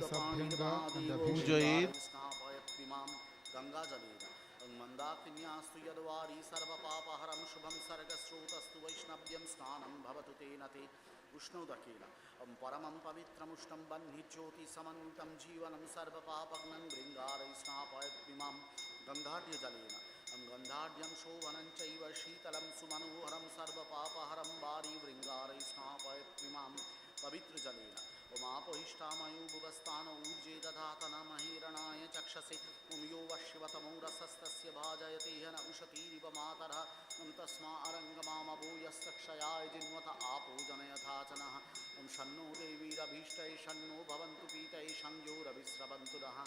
Sabhyanga and Abhijayet. Ganga Jalena. Mandakinyaastu yadvari sarvapapaharam shubham sargasrotastu vaishnavyam snanam bhavatu tenate Ushnodakena. Paramam pavitram banhijyoti samantam jivanam sarvapapagnam bringarai snapayat vimam Gandhadya Jalena. Gandhadyam shovanam chaiva shitalam sumanoharam sarvapapaharam bari bringarai snapayat vimam Pavitra Jalena. Omapohishtamayū bhuvasthāna ūrje dadhātana mahiranaaya chakshase Umyo vashivatamo rasastasya bhājayatehana ushatiriva mātarha Tasmā arangamāma bhūyastakshayāya jinvata āpo janayathaචanaha Shanno devirabhishtai shanno bhavantu pītai shangyoravisravantunaha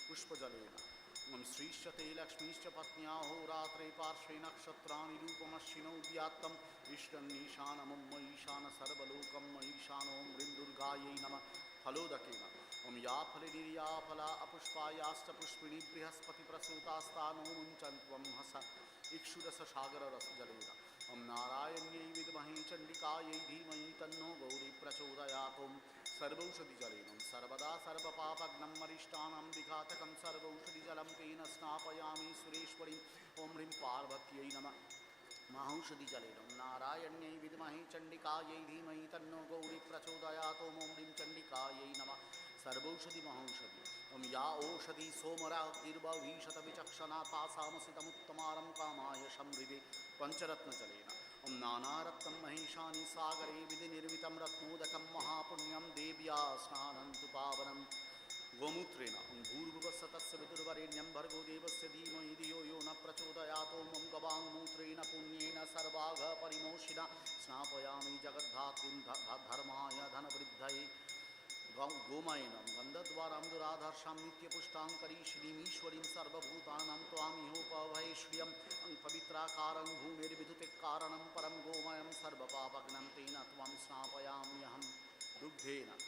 Pushpanjalena. Srishate Lakshmishcha Patnyaho Ratre Parshve Nakshatrani Rupamashino Vyattam Ishtan Nishanam Mahishana Sarvalokam Mahishanom Rindurgaye Nama Phalodakena Ya Phaliniya Phala Apushpayasta Pushpini Brihaspati Prasutastano Muncantvam Hasa Ikshudasa Shagara Rasjalena Narayanye Vidmahi Chandikaye Dhimahi Tanno Gauri Prachodayatom Sarvaushadi Jalenam Sarvada Sarvapapagnam Marishtanam Dikhatakam Sarvaushadi Jalam Tena Snapayami Sureshwarim Om Rim Parvatye Nama Mahaushadi Jalenam Narayanye Vidmahi Chandikaye Dhimahi Tanno Gauri Prachodayatom Om Rim Chandikaye Nama Sarvaushadi Mahaushadi Ya Oshadi Somara Dirba Vishata Vichakshana Tasamasitamutamaram Kamaya Shamride Pancharatna Jalena Nanarattam Mahishani Sagare Vidinirvitam Ratnodakam Mahapunyam Devya Snanantu Pavanam Gomutrena Bhurvasatasya Vidurvarenyam Bhargo Devasya Dhimai Dhiyo Yo Na Prachodayato Mam Gavang Mutrena Punyena Sarvaga Parimoshina Snapayami Jagadhatrim Dharmaya Dhanavriddhai Gomainam Gandhadvaram Duradharsham Nitya Pushtankari Shrim Ishwarim Sarvabhutanam Tvamiho Pavaheshriyam Pavitrakaram Bhumir Vidute Karanam Param Gomayam Sarvapapagnam Tena Tvam Snapayamyaham Dugdhena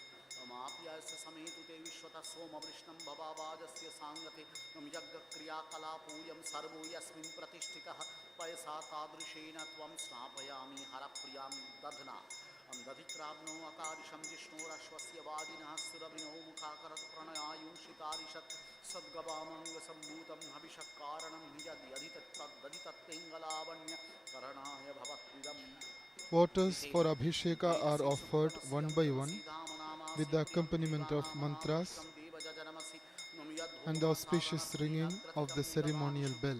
Amapyasya Sametute Vishwata Soma Vrishnam Bhavavajasya Sangate Yagga Kriya Kalapuyam Sarvo Yasmin Pratishtitaha Payasa Tadrishena Tvam Snapayami Harapriyam Dadhna Dadikrabno Akarisham Jishnorashwasya Vadinah Surabhino Mukhakarat Pranayayushitarishat Sadgavamanga Sambhutam Habishakaranam Hijadi Aditatengalavanya Karanaya Bhavatvidam. Waters for Abhisheka are offered one by one with the accompaniment of mantras and the auspicious ringing of the ceremonial bell.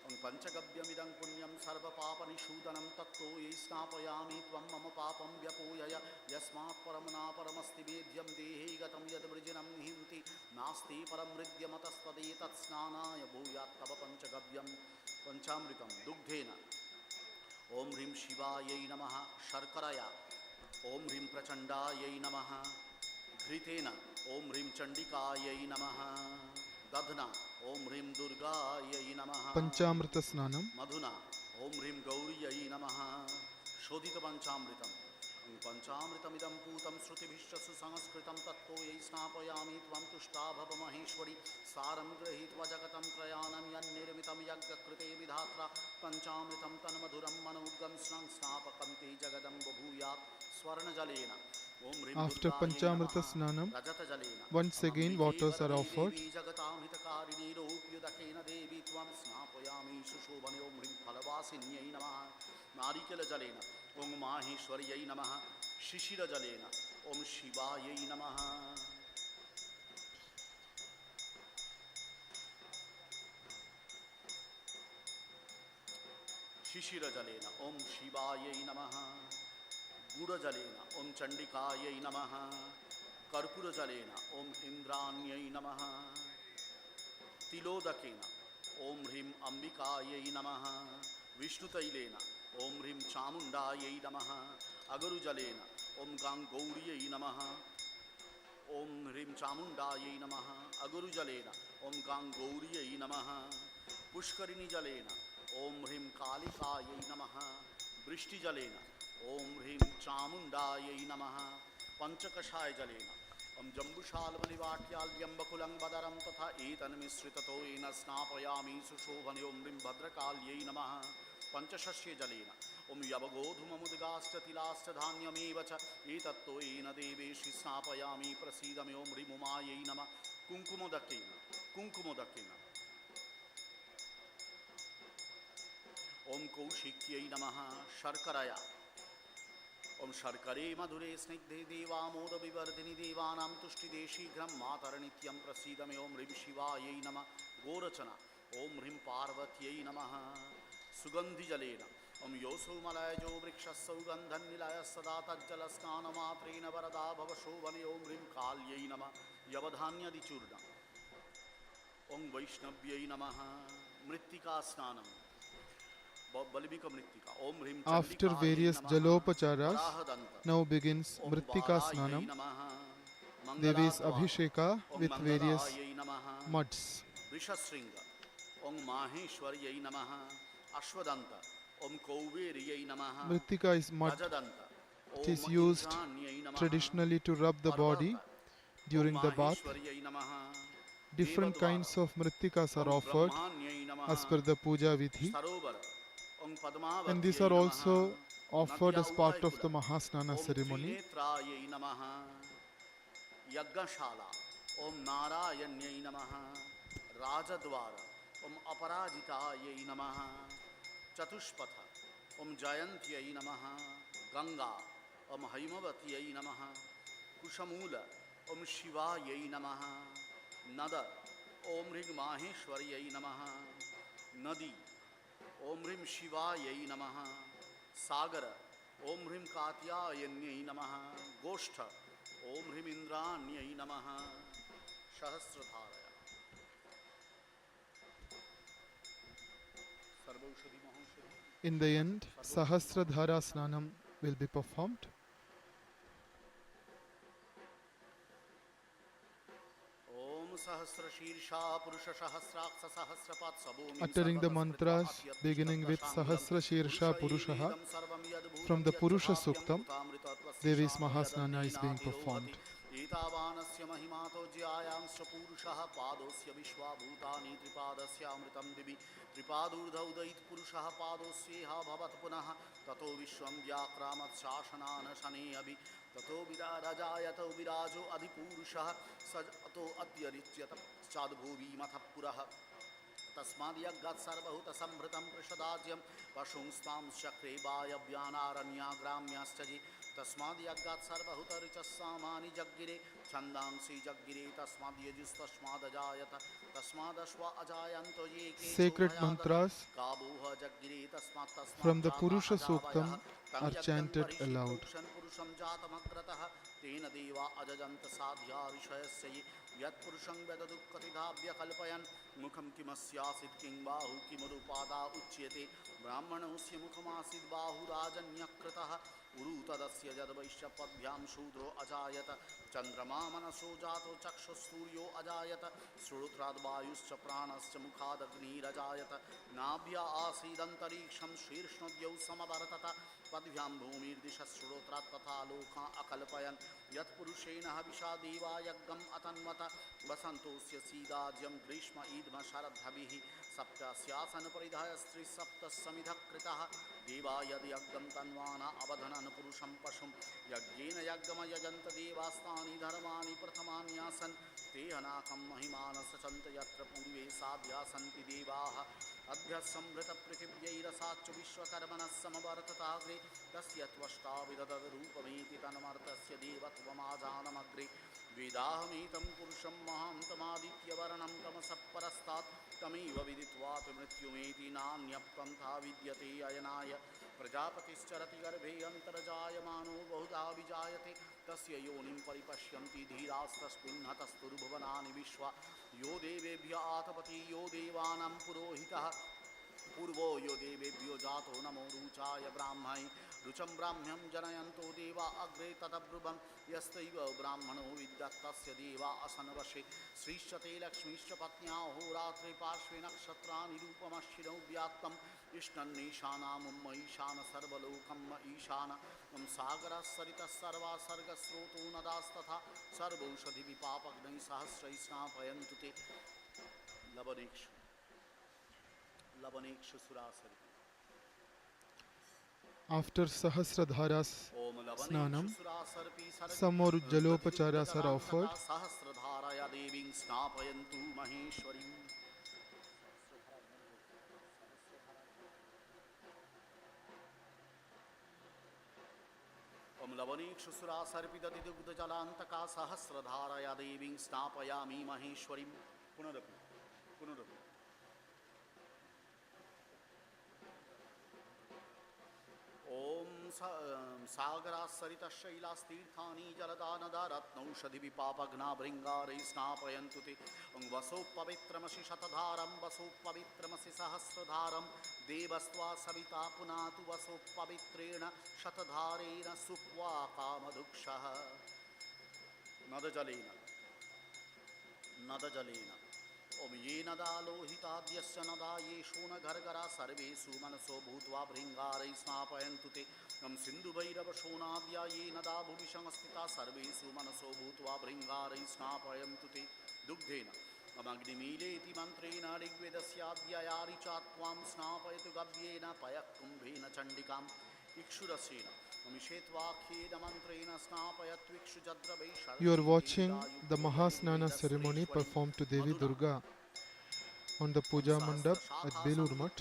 Panchagavyamidam punyam sarva papa nishudanam tatto yisnapayami tvam mama papam vyapoyaya yasmat paramana paramasti vedyam dehe gatam yad vrijinam hinti nasti paramridyamataspade tat snanaya bhuyat tava panchagavyam panchamritam dugdhena Om Hrim Shivayai Namaha Sharkaraya Om Hrim Prachandayai Namaha Ghritena Om Hrim Chandikayai Namaha Dadhna Om Hrim Durgayai Namaha Panchamrita Snanam Madhuna Om Hrim Gauriyai Namaha Shodhita Panchamritam Panchamritamidam Putam Srutivishya Susanskritam Tatto Yai Snapayami Tvam Tushta Bhava Maheshwari Saram Grahitva Jagatam Krayanam Yannirmitam Yagga Krite Vidhatra Panchamritam Tanmadhuram Manudgam Snapakante Jagadam Babhuyat Swarna Jalena After Panchamrita Snanam, once again waters are offered. Narikala Jalena, Om Mahishwariyai Namaha, Shishira Jalena, Om Shivayai Namaha. Shishira Jalena, Om Shivayai Namaha. Gura Jalena, Om Chandikayai Namaha. Karpura Jalena, Om Indranyai Namaha. Tilodakena, Om Hrim Ambikayai Namaha. Vishnu Tailena, Om Hrim Chamundayai Namaha. Agaru Jalena, Om Gangauriyai Namaha. Om Hrim Chamundayai Namaha. Agaru Jalena, Om Gangauriyai Namaha. Pushkarini Jalena, Om Hrim Kalikayai Namaha. Brishti Jalena, ॐ ह्रीं चामुण्डायै नमः पञ्चकषाय जलेन ॐ जम्बुशाल्मलिवाट्याल्यम्बकुलं बदरं तथा एतन्मिश्रिततो येन स्नापयामि सुशोभने ॐ ह्रीं भद्रकाल्यै नमः पञ्चषष्ये जलेन ॐ यवगोधूममुद्गाश्चतिलाश्चधान्यमेव च एतत्तो येन देवेशि स्नापयामि प्रसीदमे ॐ ह्रीं उमायै नमः कुङ्कुमोदकेन ॐ कौशिक्यै नमः शर्करया ॐ शर्करे मधुरे स्निग्धे देवामोदविवर्धिनि देवानां तुष्टिदे शीघ्रं मातर्नित्यं प्रसीदमे ॐ ह्रीं शिवायै नमः गोरचना ॐ ह्रीं पार्वत्यै नमः सुगन्धिजलेन ॐ योऽसौमलयजो वृक्षस्सौगन्धन्निलयः सदा तज्जलस्नानमात्रेण वरदा भव शोभने ॐ ह्रीं काल्यै नमः यवधान्यदिचूर्णम् ॐ वैष्णव्यै नमः मृत्तिकास्नानम् After various jalopacharas, now begins Mrittika Snanam, Devi's Abhisheka with various muds. Vishasringa Om Maheshwaryai Namaha Ashwadanta Om Kauveriyai Namaha Mrittika is mud. It is used traditionally to rub the body during the bath. Different kinds of Mrittikas are offered as per the puja vidhi. And these are also offered as part of the Mahasnana ceremony. Yaggashala Om Narayanyai Namaha Rajadwara Om Aparajitayai Namaha Chatushpatha Om Jayantyai Namaha Ganga Om Haimavatiyai Namaha Kushamula Om Shivayai Namaha Nada Om Ring Maheshwaryai Namaha Nadi Om Rim Shivayai Namaha Sagara Om Rim Katyayanyai Namaha Goshtha Om Rim Indranyai Namaha Sahasradhara In the end, Sahasradhara Snanam will be performed. Uttering the mantras beginning with Sahasra Shirsha Purushaha from the Purusha Suktam, Devi's Mahasnana is being performed. एतावानस्य महिमातो ज्यायांश्च पुरुषः पादोस्य विश्वाभूतानि त्रिपादस्य अमृतं दिवि त्रिपादूर्ध उदयित पुरुषः पादोस्येह भवत् पुनः ततो विश्वं व्याक्रामत् शासनान शने अभि ततो विराजायतो विराजो अधिपुरुषः सजतो अत्यरिच्यत चाद्भुवीमथ पुरः तस्माद्यज्ञात् सर्वभूत संभृतं प्रषदाज्यं पशुंस्तां चक्रे वायव्यानारण्याग्राम्याश्च तस्माद्यज्ञात् सर्वभूत ऋचस्सामानि जग्गिरे छन्दांसि जग्गिरे तस्माद्यजुस्तस्मादजायत तस्मादश्व अजायन्तो ये Sacred mantras from the Purusha Suktam are chanted aloud. तेन देवा अजजन्त साध्या ऋषयस्य यत्पुरुषं वेददुःखतिधाभ्य कल्पयन् मुखं किमस्यासीत् किं बाहु किमरुपादा उच्यते ब्राह्मणस्य मुखमासीत् बाहुराजन्यकृतः उरुतदस्य यद्वैश्यपद्भ्यां शूद्रो अजायत चन्द्रमा मनसो जातो चक्षुसूर्यो अजायत श्रोत्राद्वायुश्च प्राणश्च मुखादग्निरजायत नाभ्या आसीदन्तरिक्षं शीर्ष्णोद्यौ समवर्तत पद्भ्यां भूमिर्दिशः श्रोत्रात् तथा लोका अकल्पयन् यत्पुरुषेण हविषा देवा यज्ञम् अतन्वत वसन्तोऽस्य सीदाज्यं ग्रीष्म ईद्म शरद्भिः सप्तस्यासनपरिधाय स्त्रीसप्तः समिधः कृतः देवा यद् यज्ञं तन्वाना अवधनन् पुरुषं पशुं यज्ञेन यज्ञमयजन्त देवास्तानि धर्माणि प्रथमान्यासन् ते अनाकं महिमानसचन्त यत्र पूर्वे साध्या सन्ति देवाः अभ्यः संभृतपृथिव्यैरसाच्च विश्वकर्मणः समवर्तताग्रे तस्य त्वष्टाविदधरूपमेति तन्मर्तस्य देवत्वमाजानमग्रे वेदाहमेतं पुरुषं महान्तमादित्यवर्णं तमसः परस्तात् तमेव विदित्वात् मृत्युमेति नान्यपन्था विद्यते अयनाय प्रजापतिश्चरति गर्भे अन्तर्जायमानो बहुधा विजायते तस्य योनिं परिपश्यन्ति धीरास्तस्मिन्हतस्तुर्भुवनानि विश्वा यो देवेभ्य आतपति यो देवानां पुरोहितः पूर्वो यो देवेभ्यो जातो नमो रुचाय ब्राह्मणे रुचं ब्राह्म्यं जनयन्तो देवा अग्रे तदब्रुवं यस्तैव ब्राह्मणो विद्यत्तस्य देवा असनवशे श्रीश्च ते लक्ष्मीश्च पत्न्या होरात्रे पार्श्वे नक्षत्राणि रूपमश्विनौ व्याप्तं ईष्णन् ईशानामुम् ईशान सर्वलोकम् ईशान सागरः सरितः सर्वा सर्गस्रोतो नदास्तथा सर्वौषधिविपापग्नैः सहस्रैः स्नापयन्तु ते लवनेक्षु सुरासरि. After Sahasradhara ओम Snanam, लवनेक्षु सुरासर्पी सर्ग some more Jalopacharas are offered. सहस्रधारया देवीं स्नापयन्तु महेश्वरीम्. ओम लवनेक्षु सुरासर्पिदधि दुग्धजलान्तका सहस्रधारया देवीं स्नापयामि महेश्वरीम्. पुनरपि ओम सागरासरितशैलास्तीर्थानि जलदानदा रत्नौषधिविपापघ्ना भृङ्गारैः स्नापयन्तु ते. वसोपवित्रमसि शतधारं वसोपवित्रमसि सहस्रधारं देवस्त्वा सविता पुनातु वसोपवित्रेण शतधारेण सुप्वा कामदुक्षः. नदजलेन ओम ये नदा लोहिताद्यस्य नदा येषु न घर्घरा सर्वेषु मनसो भूत्वा भृङ्गारैः स्नापयन्तु ते. सिन्धुभैरवशोणाद्या ये नदा भुवि संस्थिता सर्वेषु मनसो भूत्वा भृङ्गारैः स्नापयन्तु ते. दुग्धेन अमग्निमीलेति मन्त्रेण ऋग्वेदस्याद्यया ऋचा त्वां स्नापयतु गव्येन पयःकुम्भेन चण्डिकाम्. इक्षुरसेन अमिषेत्वाख्येन मन्त्रेण स्नापयत्विक्षुजद्रवै. You are watching the Mahasnana ceremony performed to Devi Durga on the Puja Mandap at Belur Mutt.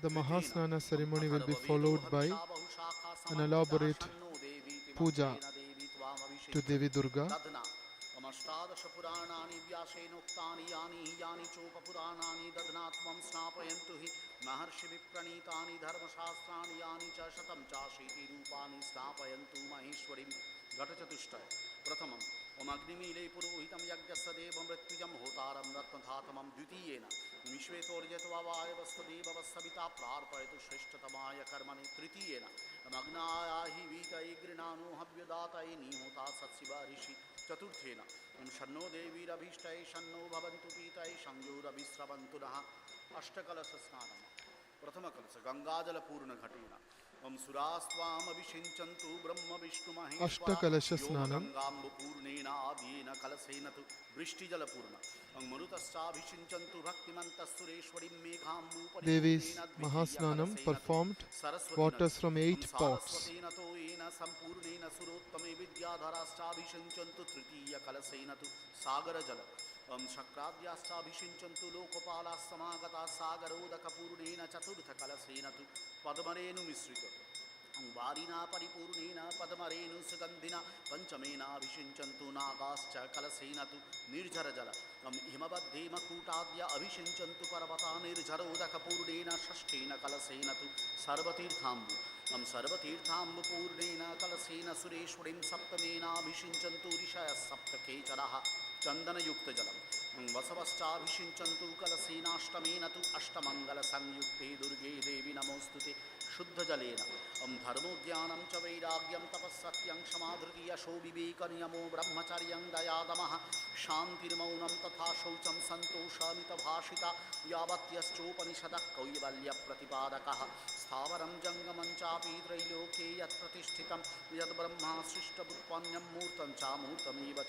The Mahasnana ceremony will be followed by an elaborate puja to Devi Durga. अष्टादश पुराणानि व्यासेनोक्तानि यानि चोपपुराणानि दध्नात्वं स्नापयन्तु हि महर्षिभिप्रणीतानि धर्मशास्त्राणि यानि च शतं चाशीति रूपाणि स्नापयन्तु महेश्वरीं. घटचतुष्टय प्रथमम् ओम अग्निमीले पुरोहितं यज्ञस्य देवमृत्युजं होतारं रत्नधातमं. द्वितीयेन विश्वेतोर्जत्वावायवस्तदेववस्सविता प्रार्पयतु श्रेष्ठतमाय कर्मणि. तृतीयेन मग्नायाहि वीतये गृणानो हव्यदातये निहोता सत्शिव ऋषि. चतुर्थेन शन्नो देवीरभीष्टये शन्नो भवन्तु पीतये संयोरभिस्रवन्तु नः. अष्टकलशस्नानम्. प्रथमकलश गङ्गाजलपूर्णघटेन ओम सुरास्त्वामभिषिञ्चन्तु ब्रह्म विष्णु Ashtakalash-snanam. गङ्गाम्बपूर्णेन आद्येन कलशेन तु वृष्टिजलपूर्ण मरुतश्चाभिषिञ्चन्तु भक्तिमन्तः मेघाम्बूपरिपूर्णेन. Devi's Mahasnanam performed waters from 8 pots. सम्पूर्णेन सुरोत्तमे विद्याधराश्चाभिषिञ्चन्तु तृतीयकलशेन तु सागरजल. शक्राद्याश्चाभिषिञ्चन्तु लोकपालाः समागताः सागरोदकपूर्णेन. चतुर्थकलशेन तु पद्मरेणुमिश्रित वारिना परिपूर्णेन पद्मरेणु सुगन्धिना. पञ्चमेनाभिषिञ्चन्तु नागाश्च कलशेन तु निर्झरजल. हिमवद्धेमकूटाद्य अभिषिञ्चन्तु पर्वता निर्झरोदकपूर्णेन. षष्ठेन कलशेन तु सर्वतीर्थाम्बु सर्वतीर्थाम्बुपूर्णेन कलशेन सुरेश्वरीं. सप्तमेनाभिषिञ्चन्तु ऋषयः सप्तकेचरः चन्दनयुक्तजलम्. वसवश्चाभिषिञ्चन्तु कलशेनाष्टमेन तु अष्टमङ्गलसंयुक्ते दुर्गे देवी नमोऽस्तु ते. शुद्धजलेन धर्मोज्ञानं च वैराग्यं तपःसत्यं क्षमा धृतिः यशो विवेकनियमो ब्रह्मचर्यं दयादमः शान्तिर्मौनं तथा शौचं सन्तोषमितभाषिता. यावत्यश्चोपनिषदः कैवल्यप्रतिपादकः स्थावरं जङ्गमं चापि त्रैलोक्ये यत्प्रतिष्ठितं यद्ब्रह्मा सृष्टमुत्पन्नं मूर्तं चामूर्तमेव च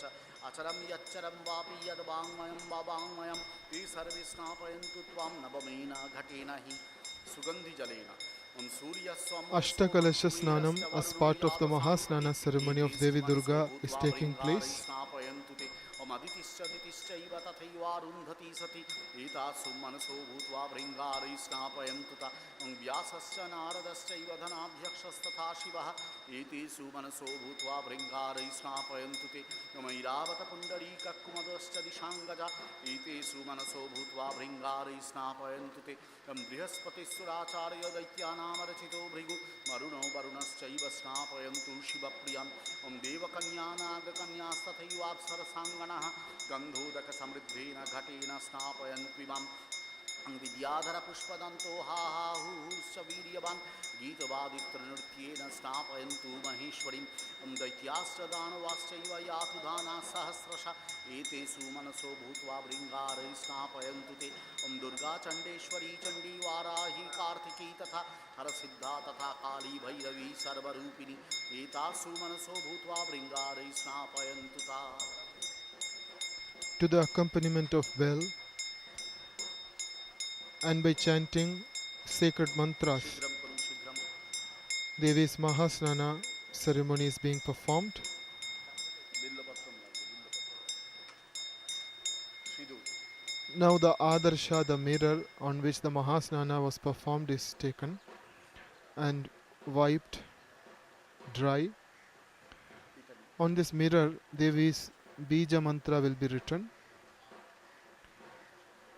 अचरं यच्चरं वापि यद्वाङ्मयं वा वाङ्मयं. ते सर्वे स्नापयन्तु त्वां नवमेन घटेन हि सुगन्धिजलेन. Ashtakalash-snanam as part of the Mahasnana ceremony of Devi Durga is taking place. मदितिश्चैव तथैवारुन्धति सति एतासु मनसो भूत्वा भृङ्गारैः स्नापयन्तु ता. व्यासश्च नारदश्चैव धनाध्यक्षस्तथा शिवः एतेषु मनसो भूत्वा भृङ्गारैः स्नापयन्तु ते. ऐरावतपुण्डरीककुमदश्च दिशाङ्गजा एतेषु मनसो भूत्वा भृङ्गारैः स्नापयन्तु ते. बृहस्पतिस्सुराचार्य दैत्यानामरचितो भृगु वरुणो वरुणश्चैव स्नापयन्तु शिवप्रियं. देवकन्या नागकन्यास्तथैवाप्सरसाङ्गणः गन्धोदकसमृद्धेन घटेन स्नापयन्त्विमां. विद्याधर पुष्पदन्तो हाहुश्च वीर्यवान् गीतवादित्रनृत्येन स्नापयन्तु महेश्वरीं दैत्यास्त्रदानवाश्चैव यातु दाना सहस्रशः एतेषु मनसो भूत्वा भृङ्गारैः स्नापयन्तु ते दुर्गा चण्डेश्वरी चण्डी वाराही कार्तिकी तथा हरसिद्धा तथा काली भैरवी सर्वरूपिणी एतासु मनसो भूत्वा भृङ्गारैः स्नापयन्तु ता. To the accompaniment of bell and by chanting sacred mantras, Devi's Mahasnana ceremony is being performed. Now the Adarsha, the mirror on which the Mahasnana was performed, is taken and wiped dry. On this mirror, Devi's Bija mantra will be written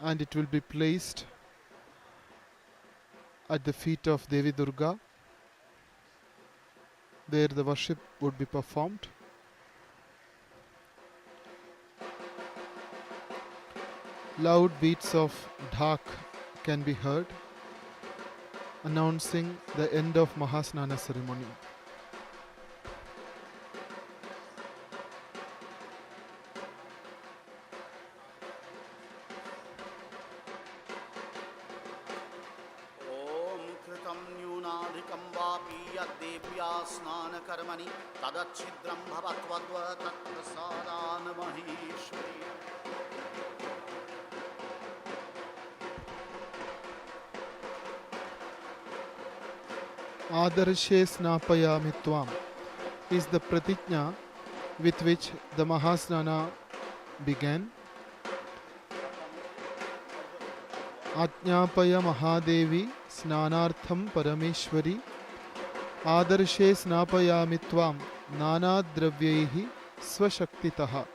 and it will be placed at the feet of Devi Durga, where the worship would be performed. Loud beats of dhak can be heard, announcing the end of Mahasnana ceremony. स्नानकर्मणि तदच्छिद्रं भवत्वद्व तत्प्रसादान् Maheshwari. Adarshe snapayami tvam is the pratiknya with which the Mahasnana began. Ajñapaya Mahadevi snanartham parameshwari Adarshe snapayami tvam nana dravyaihi swashaktitaha.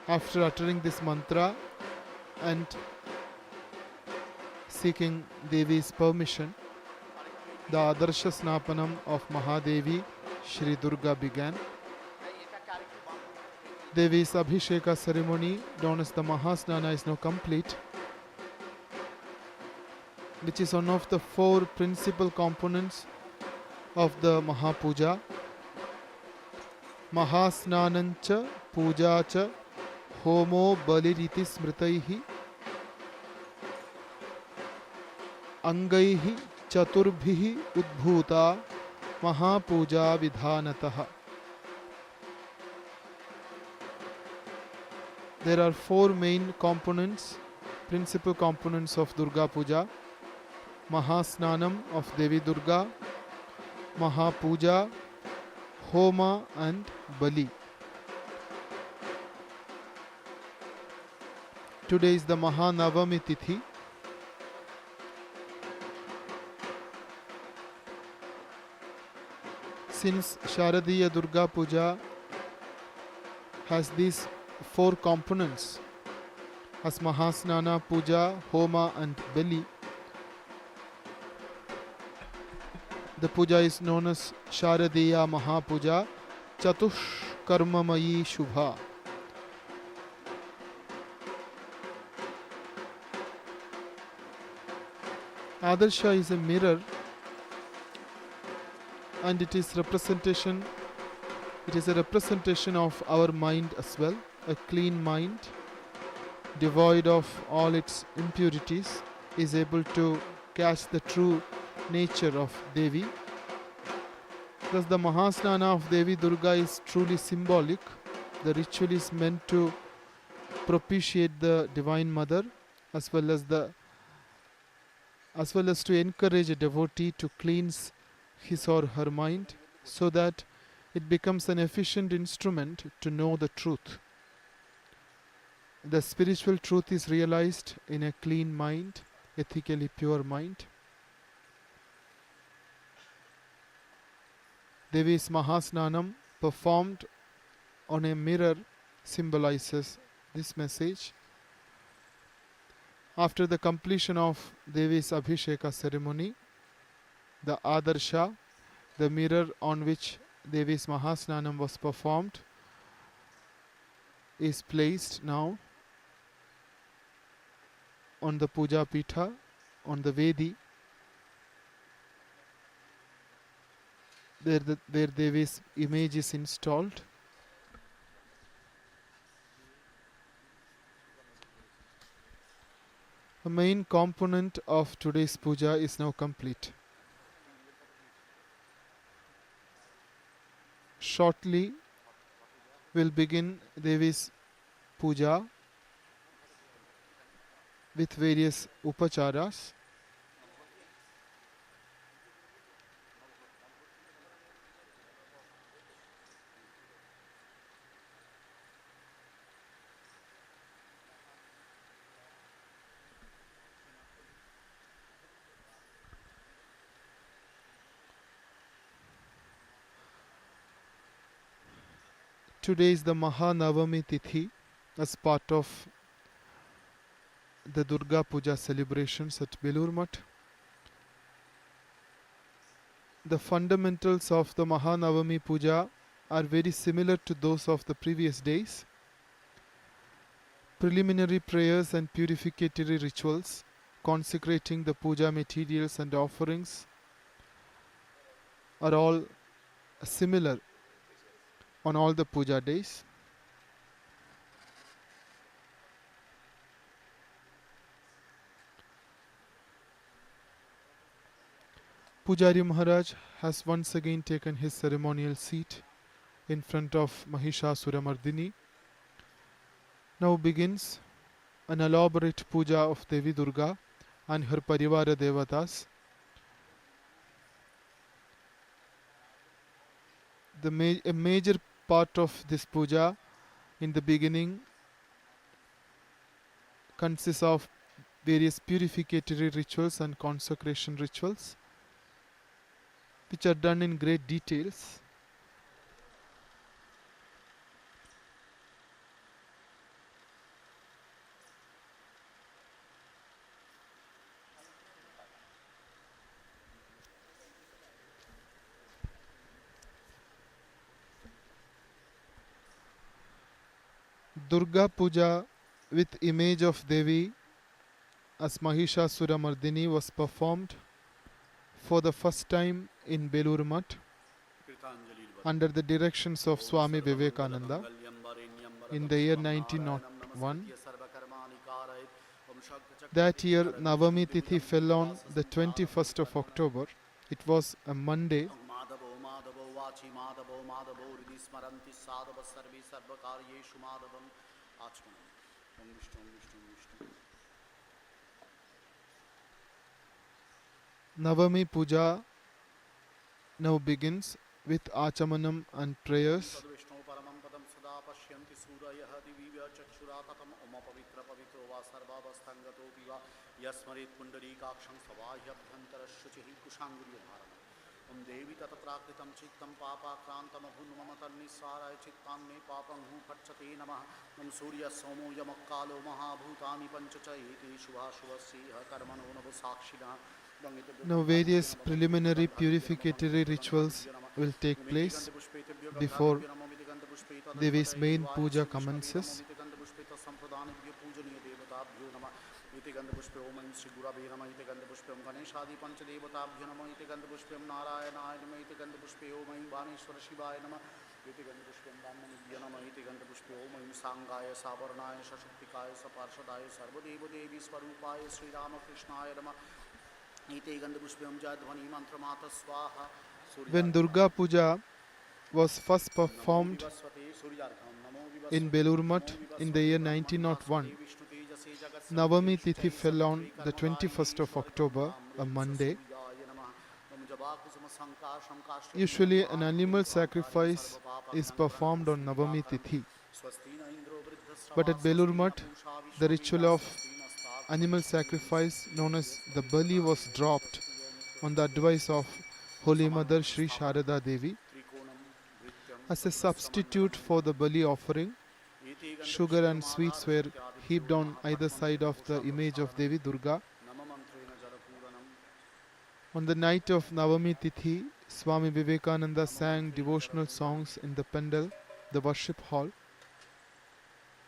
After uttering this mantra and seeking Devi's permission, the Adarsha Snapanam of Mahadevi Shri Durga began. Devi's Abhisheka ceremony, known as the Mahasnana, is now complete, which is one of the four principal components of the Mahapuja. Mahasnanancha pujacha homo baliriti smritaihi angaihi chaturbhihi udbhuta Mahapuja vidhanataha. There are four main components, principal components of Durga Puja: Mahasnanam of Devi Durga, Mahapuja, Homa and Bali. Today is the Mahanavami Tithi. Since Sharadiya Durga Puja has these four components as Mahasnana, Puja, Homa and Bali, the puja is known as Sharadiya Mahapuja Chatush Karmamayi Shubha. Adarsha is a mirror and it is a representation of our mind as well. A clean mind, devoid of all its impurities, is able to catch the true nature of Devi. Thus the Mahasnana of Devi Durga is truly symbolic. The ritual is meant to propitiate the Divine Mother as well as to encourage a devotee to cleanse his or her mind so that it becomes an efficient instrument to know the truth. The spiritual truth is realized in a clean mind, ethically pure mind. Devi's Mahasnanam performed on a mirror symbolizes this message. After the completion of Devi's Abhisheka ceremony, the Adarsha, the mirror on which Devi's Mahasnanam was performed, is placed now on the Puja Pitha, on the Vedi, where Devi's image is installed. A main component of today's puja is now complete. Shortly, we'll begin Devi's puja with various upacharas. Today is the Mahanavami Tithi as part of the Durga Puja celebrations at Belur Mutt. The fundamentals of the Mahanavami Puja are very similar to those of the previous days. Preliminary prayers and purificatory rituals consecrating the puja materials and offerings are all similar on all the puja days. Pujari Maharaj has once again taken his ceremonial seat in front of Mahishasurmardini. Now begins an elaborate puja of Devi Durga and her Parivara Devatas. A major part of this puja in the beginning consists of various purificatory rituals and consecration rituals, which are done in great details. Durga Puja with image of Devi as Mahishasurmardini was performed for the first time in Belur Mutt under the directions of Swami Vivekananda in the year 1901. That year, Navami Tithi fell on the 21st of October. It was a Monday. Navami Puja now begins with Achamanam and prayers. Om Devi Tatatrakritam Chittam Papa Krantam Abhunmamatar Nisaraya Chittam Me Papam Hu Pachate Namah Nam Surya Somo Yamakkalo Mahabhutani Panchayati Shubhashuvasiha Karmano Navasakshina. Now various preliminary purificatory rituals will take place before Devi's main puja commences. इति गंधपुष्पे ओम ऐं श्री गुरवे नमः इति गंधपुष्पे ओम गणेशादि पंचदेवताभ्यो नमः इति गंधपुष्पे ओम नारायणाय नमः इति गंधपुष्पे ओम ऐं बाणेश्वर शिवाय नमः इति गंधपुष्पे ओम ब्रह्मनिभ्यो नमः इति गंधपुष्पे ओम ऐं सांगाय सावर्णाय सशक्तिकाय सपार्षदाय सर्वदेव देवी स्वरूपाय श्रीरामकृष्णाय नमः इति गंधपुष्पे ओम जयध्वनि मंत्रमातः स्वाहा. When Durga Puja was first performed in Belur Mutt in the year 1901, Navami Tithi fell on the 21st of October, a Monday. Usually an animal sacrifice is performed on Navami Tithi. But at Belur Mutt, the ritual of animal sacrifice known as the Bali was dropped on the advice of Holy Mother Sri Sharada Devi. As a substitute for the Bali offering, sugar and sweets were heaped on either side of the image of Devi Durga. On the night of Navami Tithi, Swami Vivekananda sang devotional songs in the Pendal, the worship hall.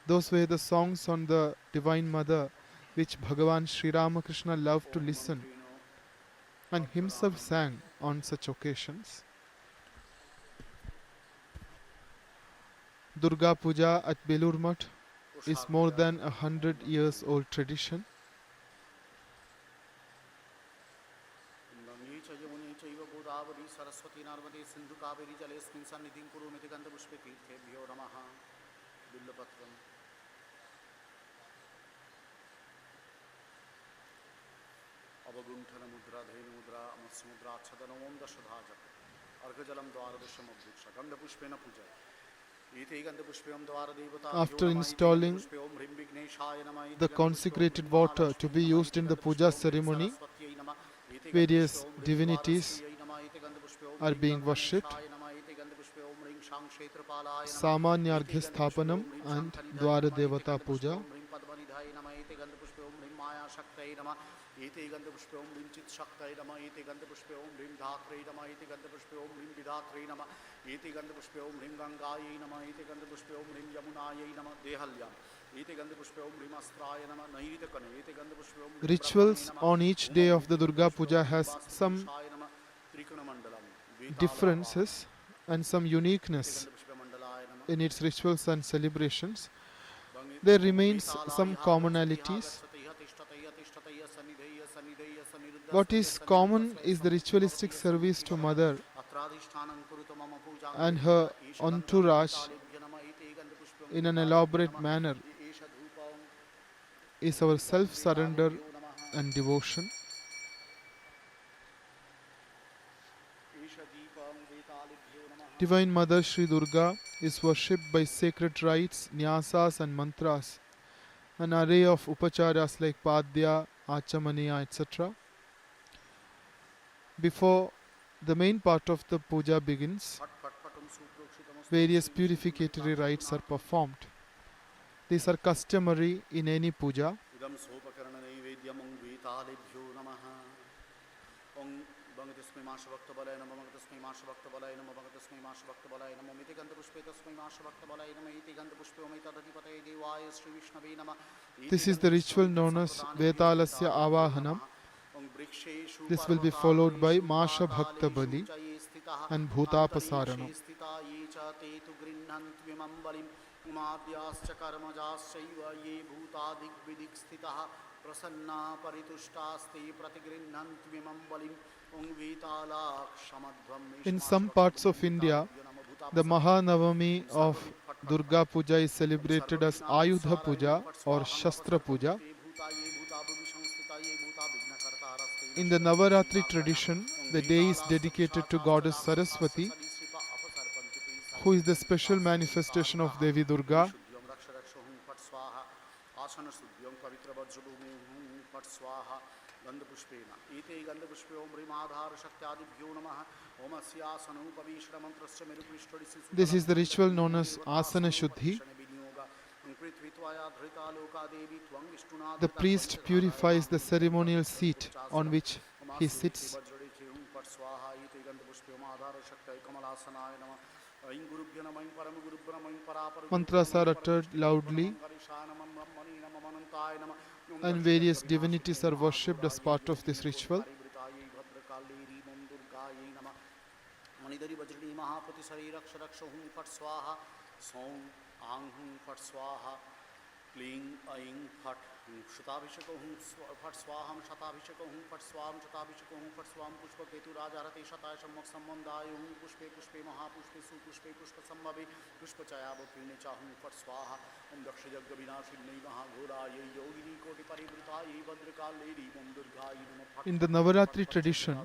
Those were the songs on the Divine Mother which Bhagavan Sri Ramakrishna loved to listen and himself sang on such occasions. Durga Puja at Belur Mutt is more than 100 years old tradition. Gange च यमुने चैव गोदावरी सरस्वती नर्मदे सिंधु कावेरी जलेस्मिन् सन्निधिं कुरुमिति गन्धपुष्पे तीर्थेभ्यो नमः बिल्वपत्रम् अवगुंठन मुद्रा धेनु मुद्रा अमत्समुद्राच्छदन ओम दशधा जप अर्घजलम द्वारदशमभूष गंधपुष्पेन पूजा After installing the consecrated water to be used in the puja ceremony, various divinities are being worshipped. Samanyarghya Sthapanam and Dwara Devata Puja. एते गंधपुष्पे ओम ह्रीं चित् शक्तये नमः एते गंधपुष्पे ओम ह्रीं धात्रे नमः एते गंधपुष्पे ओम ह्रीं विधात्रे नमः एते गंधपुष्पे ओम ह्रीं गंगायै नमः एते गंधपुष्पे ओम ह्रीं यमुनायै नमः देहल्याम् एते गंधपुष्पे ओम ह्रीं अस्त्राय नमः नैऋतकने एते गंधपुष्पे ओम Rituals on each day of the Durga Puja has some differences and some uniqueness in its rituals and celebrations. There remains some commonalities. What is common is the ritualistic service to Mother and her entourage in an elaborate manner is our self-surrender and devotion. Divine Mother Sri Durga is worshipped by sacred rites, Nyasas and mantras, an array of upacharas like Padya, Achamaniya, etc. Before the main part of the puja begins, various purificatory rites are performed. These are customary in any puja. This is the ritual known as Vetalasya Avahanam. This will be followed by Masha Bhakta Bali and Bhutapasaranam. In some parts of India, the Mahanavami of Durga Puja is celebrated as Ayudha Puja or Shastra Puja. In the Navaratri tradition, the day is dedicated to Goddess Saraswati, who is the special manifestation of Devi Durga. This is the ritual known as Asana Shuddhi. The priest purifies the ceremonial seat on which he sits. Mantras are uttered loudly, and various divinities are worshipped as part of this ritual. In the Navaratri tradition,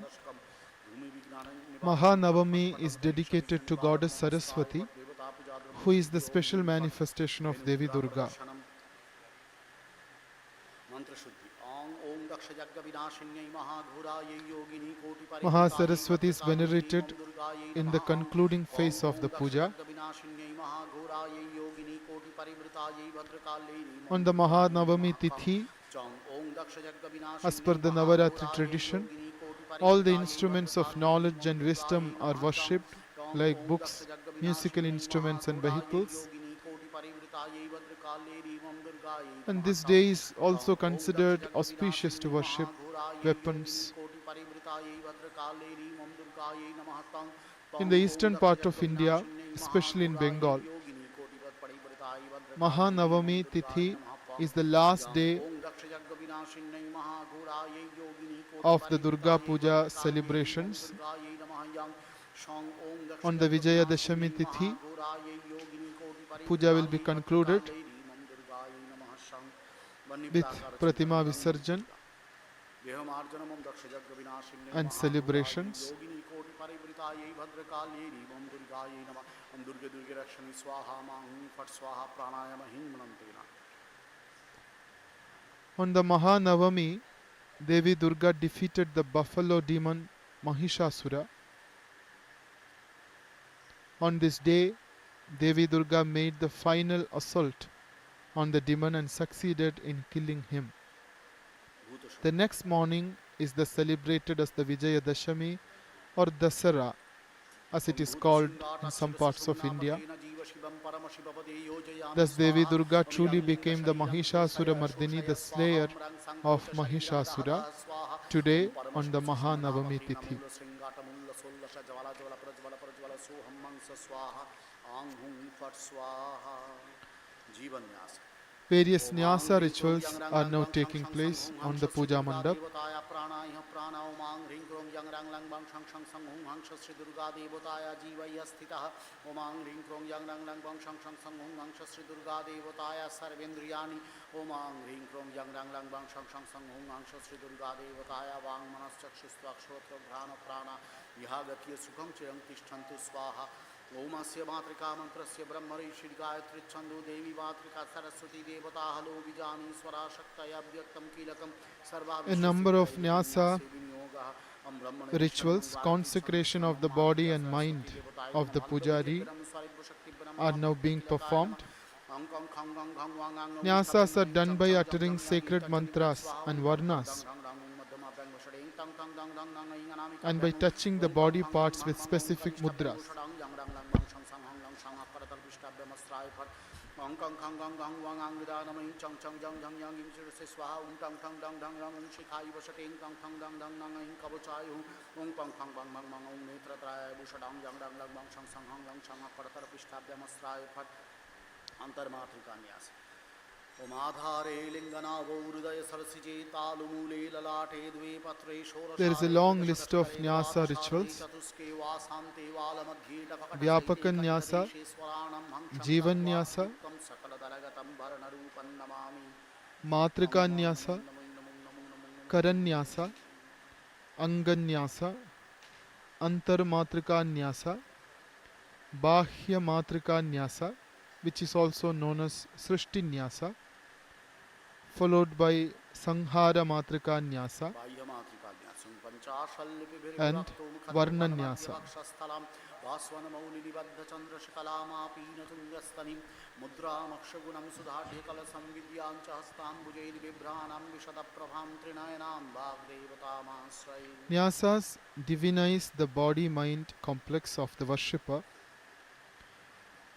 Mahanavami is dedicated to Goddess Saraswati, who is the special manifestation of Devi Durga. Mahasaraswati is venerated in the concluding phase of the puja. On the Mahanavami Tithi, as per the Navaratri tradition, all the instruments of knowledge and wisdom are worshipped, like books, musical instruments and vehicles. And this day is also considered auspicious to worship weapons. In the eastern part of India, especially in Bengal, Mahanavami Tithi is the last day of the Durga Puja celebrations. On the Vijayadashami Tithi, Puja will be concluded with Pratima Visarjan and celebrations. On the Mahanavami, Devi Durga defeated the buffalo demon Mahishasura. On this day, Devi Durga made the final assault on the demon and succeeded in killing him. The next morning is celebrated as the Vijayadashami or Dasara, as it is called in some parts of India. Thus Devi Durga truly became the Mahishasurmardini, the slayer of Mahishasura, today on the Mahanavami Tithi. Various Nyasa rituals are now taking place on the Puja Mandap. Om Asya Matrika Mantrasya Brahmari Shri Gayatri Chandu Devi Matrika Saraswati Devata Halo Vijani Swara Shaktaya Vyaktam Kilakam Sarva. A number of Nyasa rituals, consecration of the body and mind of the Pujari, are now being performed. Nyasas are done by uttering sacred mantras and varnas and by touching the body parts with specific mudras. There is a long list of Nyasa rituals. Vyapakan Nyasa, Jivan Nyasa, Matrika Nyasa, Karan Nyasa, Anga Nyasa, Antar Matrika Nyasa, Bahya Matrika Nyasa, which is also known as Srishti Nyasa, followed by Sanghara Matrika Nyasa and Varna Nyasa. Nyasas divinize the body-mind complex of the worshipper.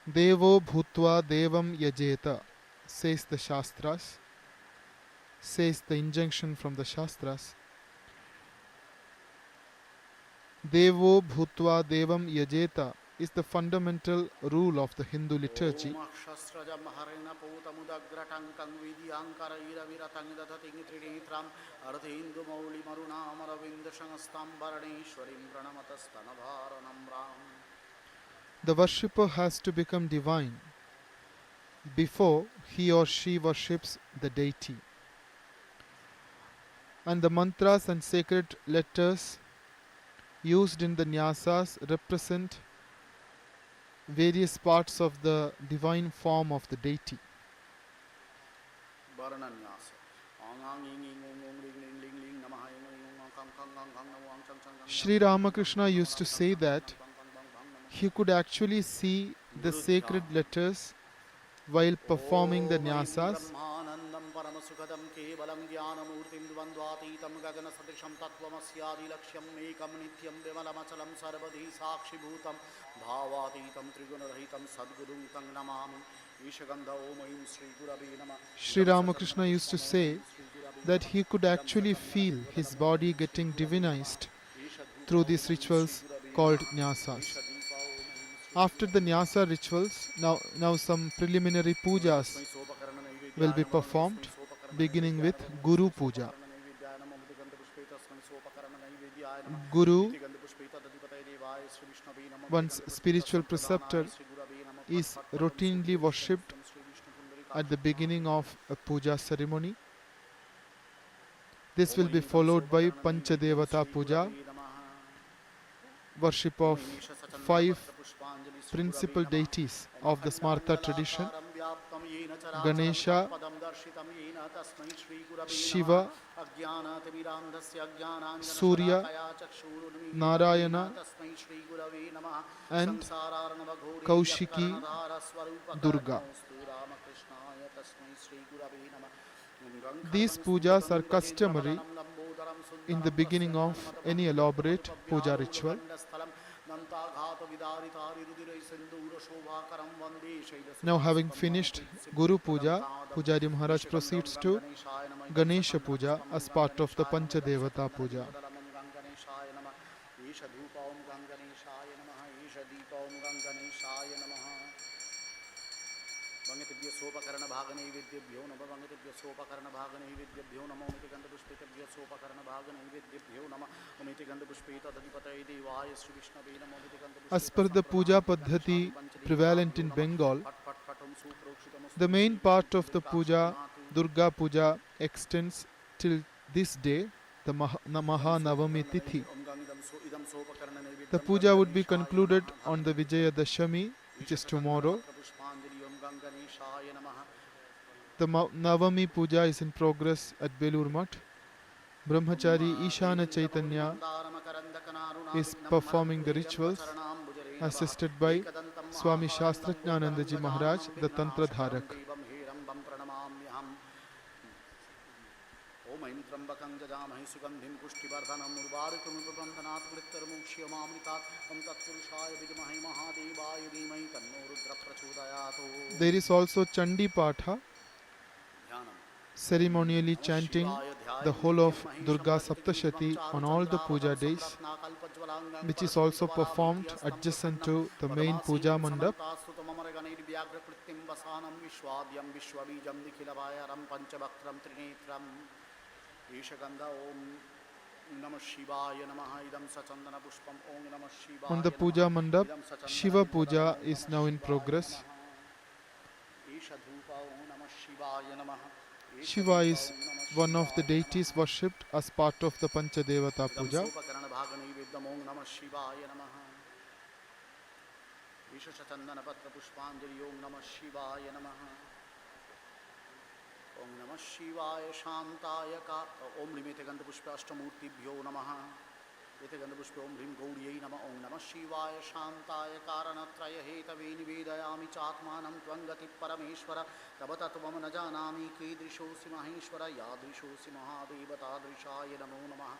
Devo bhutva devam yajeta, says the Shastras, says the injunction from the Shastras. Devo bhutva devam yajeta is the fundamental rule of the Hindu liturgy. The worshipper has to become divine before he or she worships the deity. And the mantras and sacred letters used in the Nyasas represent various parts of the divine form of the deity. Sri Ramakrishna used to say that he could actually see the sacred letters while performing the Nyasas. Sri Ramakrishna used to say that he could actually feel his body getting divinized through these rituals called Nyasas. After the Nyasa rituals, now some preliminary pujas will be performed, beginning with Guru Puja. Guru, one's spiritual preceptor, is routinely worshipped at the beginning of a puja ceremony. This will be followed by Panchadevata Puja, worship of 5 principal deities of the Smarta tradition: Ganesha, Shiva, Surya, Narayana, and Kaushiki Durga. These pujas are customary in the beginning of any elaborate puja ritual. Now, having finished Guru Puja, Pujari Maharaj proceeds to Ganesha Puja as part of the Panchadevata Puja. As per the puja paddhati prevalent in Bengal, the main part of the puja, Durga Puja, extends till this day, the Mahanavami Tithi. The puja would be concluded on the Vijayadashami, which is tomorrow. The Navami Puja is in progress at Belur Mutt. Brahmachari Ishana Chaitanya is performing the rituals, assisted by Swami Shastratnanandaji Maharaj, the Tantra Dharak. There is also Chandi Patha, ceremonially chanting the whole of Durga Saptashati on all the puja days, which is also performed adjacent to the main puja mandap. On the puja mandap, Shiva Puja is now in progress. Shiva is one of the deities worshipped as part of the Panchadevata Puja. Om Namah Shivaya Shantaya Ka Om Limite Gandha Pushpa Ashtamurtibhyo Namaha Ete Gandha Pushpa Om Hrim Gauriyai Namah Om Namah Shivaya Shantaya Karanatraya Hetave Nivedayami Chatmanam Tvangati Parameshwara Tabatatvam Najanami Kidrishosi Maheshwara Yadrishosi Mahadeva Tadrishaya Namo Namaha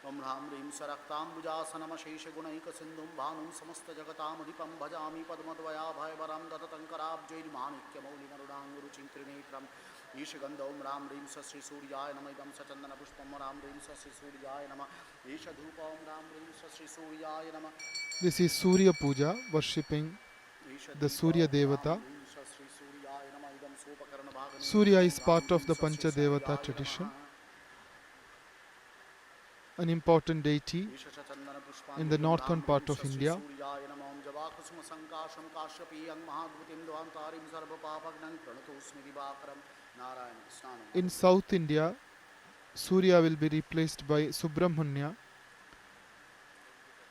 Om Ram Rim Saraktam Bujasanam Shesha Gunaika Sindhum Bhanum Samasta Jagatam Adipam Bhajami Padmadvaya Bhayavaram Datatankarab Jairi Manikya Mauli Narudanguru Chinkrinetram Ishagandha Om Ram Rim Sasri Suryaya Nama Idam Sachandana Pushpam Ram Rim Sasri Suryaya Nama Isha Dhupa Om Ram Rim Sasri Suryaya Nama. This is Surya Puja, worshipping the Surya Devata. Surya is part of the Panchadevata tradition, an important deity in the northern part of India. In South India, Surya will be replaced by Subramanya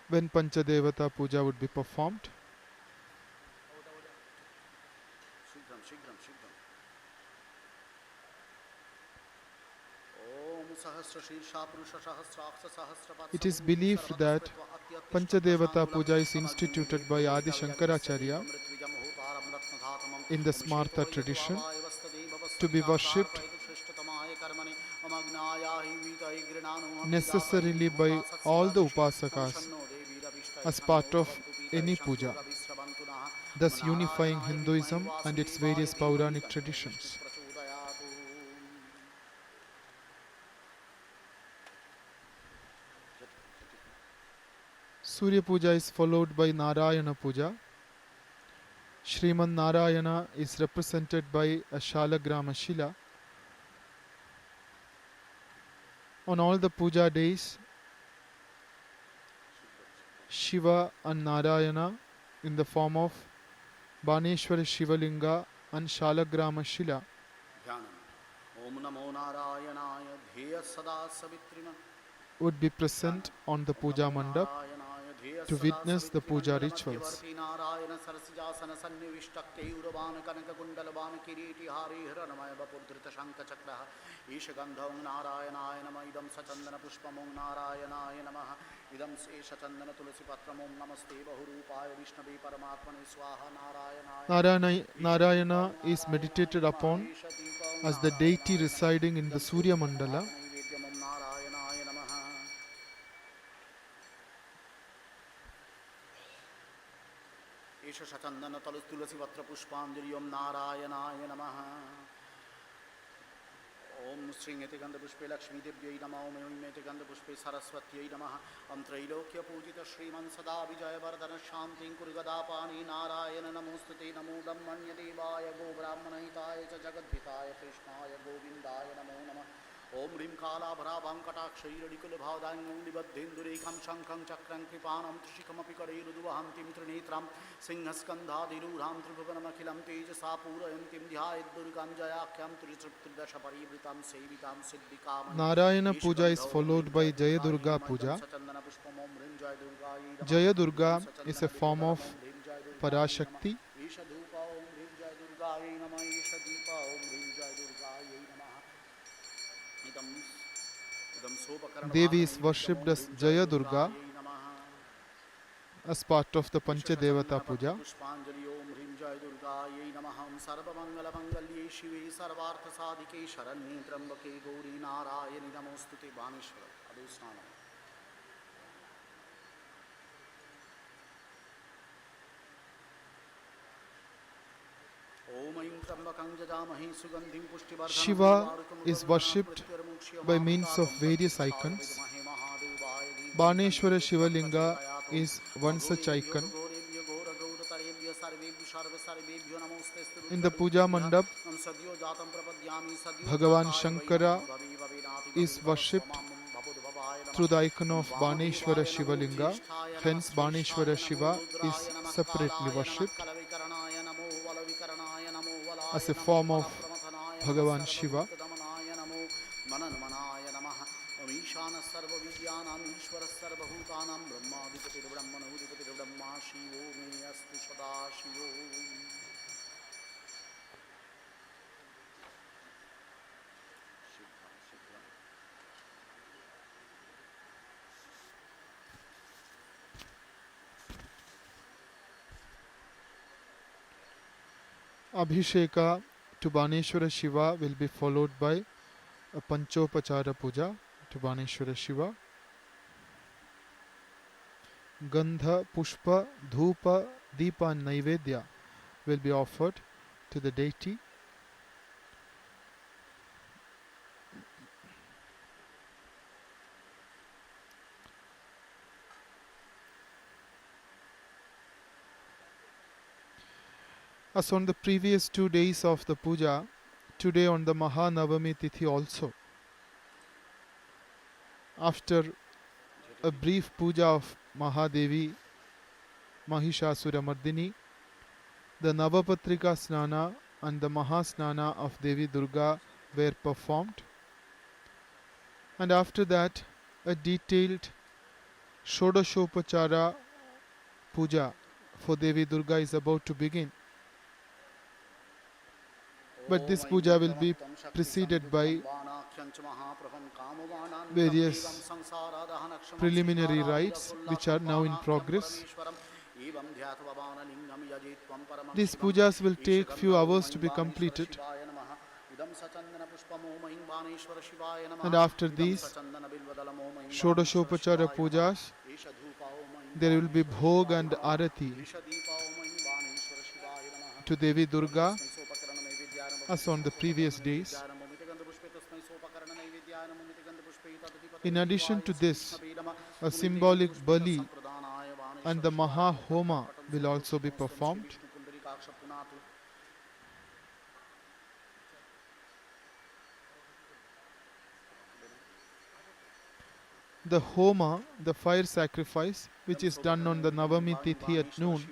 when Panchadevata Puja would be performed. It is believed that Panchadevata Puja is instituted by Adi Shankaracharya in the Smarta tradition to be worshipped necessarily by all the Upasakas as part of any puja, thus unifying Hinduism and its various Pauranic traditions. Surya Puja is followed by Narayana Puja, Sriman Narayana is represented by a Shalagrama Shila. On all the puja days, Shiva and Narayana in the form of Baneshwara Shivalinga and Shalagrama Shila ध्यानम् ओम नमो नारायणाय ध्येय सदा सवित्रिम would be present on the puja mandap नारायणाय ध्येय to सदा witness the puja rituals. सवित्रिमण्डलमध्यवर्ती Narayan सरसिजासन सन्निविष्टक्केयूरवान कनककुण्डलवान किरीटिहारी हिरणमय वपुर्धृत शङ्खचक्रः ईश गन्धं नारायणाय नमः इदं सचन्दन पुष्पं नारायणाय नमः इदं शेषचन्दन तुलसीपत्रं नमस्ते बहुरूपाय विष्णवे परमात्मने स्वाहा नारायणाय Narayana is meditated upon as the deity residing in the Surya Mandala. चंदन तुलसी पत्र पुष्पांजलि ओम नारायणाय नमः ओम श्रींगते गंध पुष्पे लक्ष्मी देव्यै नमः ओम ऐमेते गंध पुष्पे सरस्वत्यै नमः ओम त्रैलोक्य पूजित श्रीमन् सदा विजय वर्धन शांतिं कुरु गदापानि नारायण नमोस्तुते नमो ब्रह्मण्य देवाय गो ब्राह्मणहिताय च जगद्धिताय कृष्णाय गोविन्दाय नमो नमः ओम ह्रीं कालाभराभां कटाक्षैरडिकुलभावदाङ्गं निबद्धेन्दुरेखं शङ्खं चक्रं कृपानं त्रिशिखमपि करैरुद्वहन्तीं त्रिनेत्रां सिंहस्कन्धाधिरूढां त्रिभुवनमखिलं तेजसा पूरयन्तीं ध्यायेद्दुर्गां जयाख्यां त्रिदशपरिवृतां सेवितां सिद्धिकामं Narayana Puja is followed by Jayadurga Puja. Jayadurga is a form of Parashakti. Devi is worshipped as Jayadurga as part of the Panchayatana Puja. पुष्पांजलि ओम ह्रीं जय दुर्गायै नमः ओम सर्वमंगलमंगल्ये शिवे सर्वार्थसाधिके शरण्ये त्र्यंबके गौरी नारायणि नमोस्तुते Baneshwar अदुस्नानम् Shiva is worshipped by means of various icons. Baneshwara Shivalinga is one such icon. In the puja mandap, Bhagavan Shankara is worshipped through the icon of Baneshwara Shivalinga. Hence, Baneshwara Shiva is separately worshipped as a form of Bhagavan Shiva. Abhisheka to Baneshwara Shiva will be followed by a Panchayatana Puja to Baneshwara Shiva. Gandha, Pushpa, Dhupa, Deepa and Naivedya will be offered to the deity. As on the previous 2 days of the puja, today on the Mahanavami Tithi also, after a brief puja of Mahadevi, Mahishasurmardini, the Navapatrika Snana and the Mahasnana of Devi Durga were performed. And after that, a detailed Shodashopachara Puja for Devi Durga is about to begin. But this puja will be preceded by various preliminary rites which are now in progress. These pujas will take few hours to be completed. And after these Shodashopachara Pujas, there will be Bhog and Arati to Devi Durga as on the previous days. In addition to this, a symbolic Bali and the Maha Homa will also be performed. कटाक्ष पुनातु The Homa, the fire sacrifice, which is done on the Navami Tithi at noon,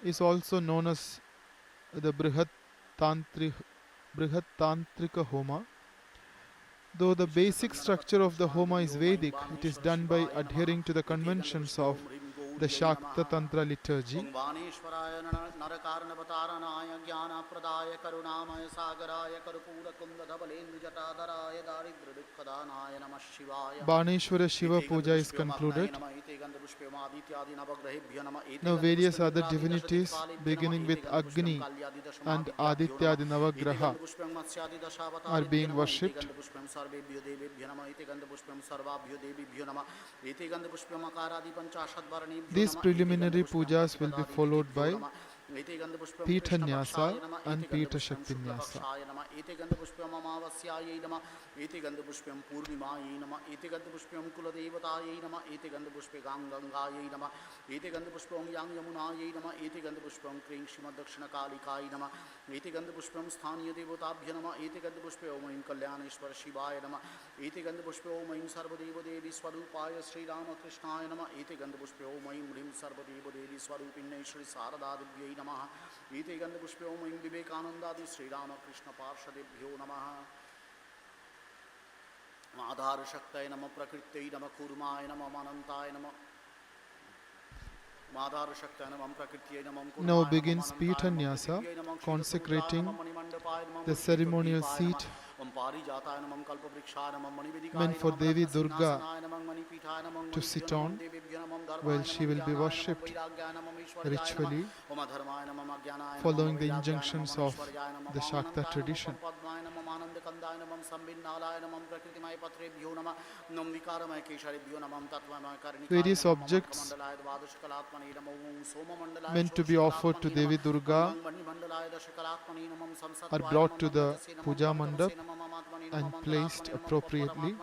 is also known as the Brihat Tantrika Homa. Though the basic structure of the Homa is Vedic, it is done by adhering to the conventions of the Shakta Tantra liturgy. ओम वाणेश्वराय नरकारणवतारणाय ज्ञानप्रदाय करुणामय सागराय कर्पूर कुंदधवलेन्दु जटाधराय दारिद्र्य दुःखदानाय नमः शिवाय Baneshwara Shiva Puja is concluded. Now various other divinities beginning with Agni and Adityadi Navagraha are being worshipped. These preliminary pujas will be followed by Pitha Nyasa and Pitha Shakti Nyasa. एते गंधपुष्पम पूर्णिमायै नमः एते गंधपुष्पम कुलदेवतायै नमः एते गंधपुष्पे गंगायै नमः एते गंधपुष्पम यां यमुनायै नमः एते गंधपुष्पम क्रीं श्रीमद्दक्षिणकालिकायै नमः एते गंधपुष्पम स्थानीय देवताभ्यो नमः एते गंधपुष्पे ओम ऐं कल्याणेश्वर शिवाय नमः एते गंधपुष्पे ओम ऐं सर्वदेवदेवी स्वरूपाय श्रीरामकृष्णाय नमः एते गंधपुष्पे ओम ऐं ह्रीं सर्वदेवदेवी स्वरूपिण्यै श्री शारदादेव्यै नमः एते गंधपुष्पे ओम ऐं विवेकानन्दादि श्रीरामकृष्ण पार्षदेभ्यो नमः आधार शक्तये नमः प्रकृत्यै नमः कूर्माय नमः अनन्ताय नमः आधार शक्तये नमः प्रकृत्यै नमः Now begins Pitha Nyasa, consecrating the ceremonial seat meant for Devi Durga to sit on while she will be worshipped ritually following the injunctions of the Shakta tradition. Various objects meant to be offered to Devi Durga are brought to the puja mandap and placed appropriately.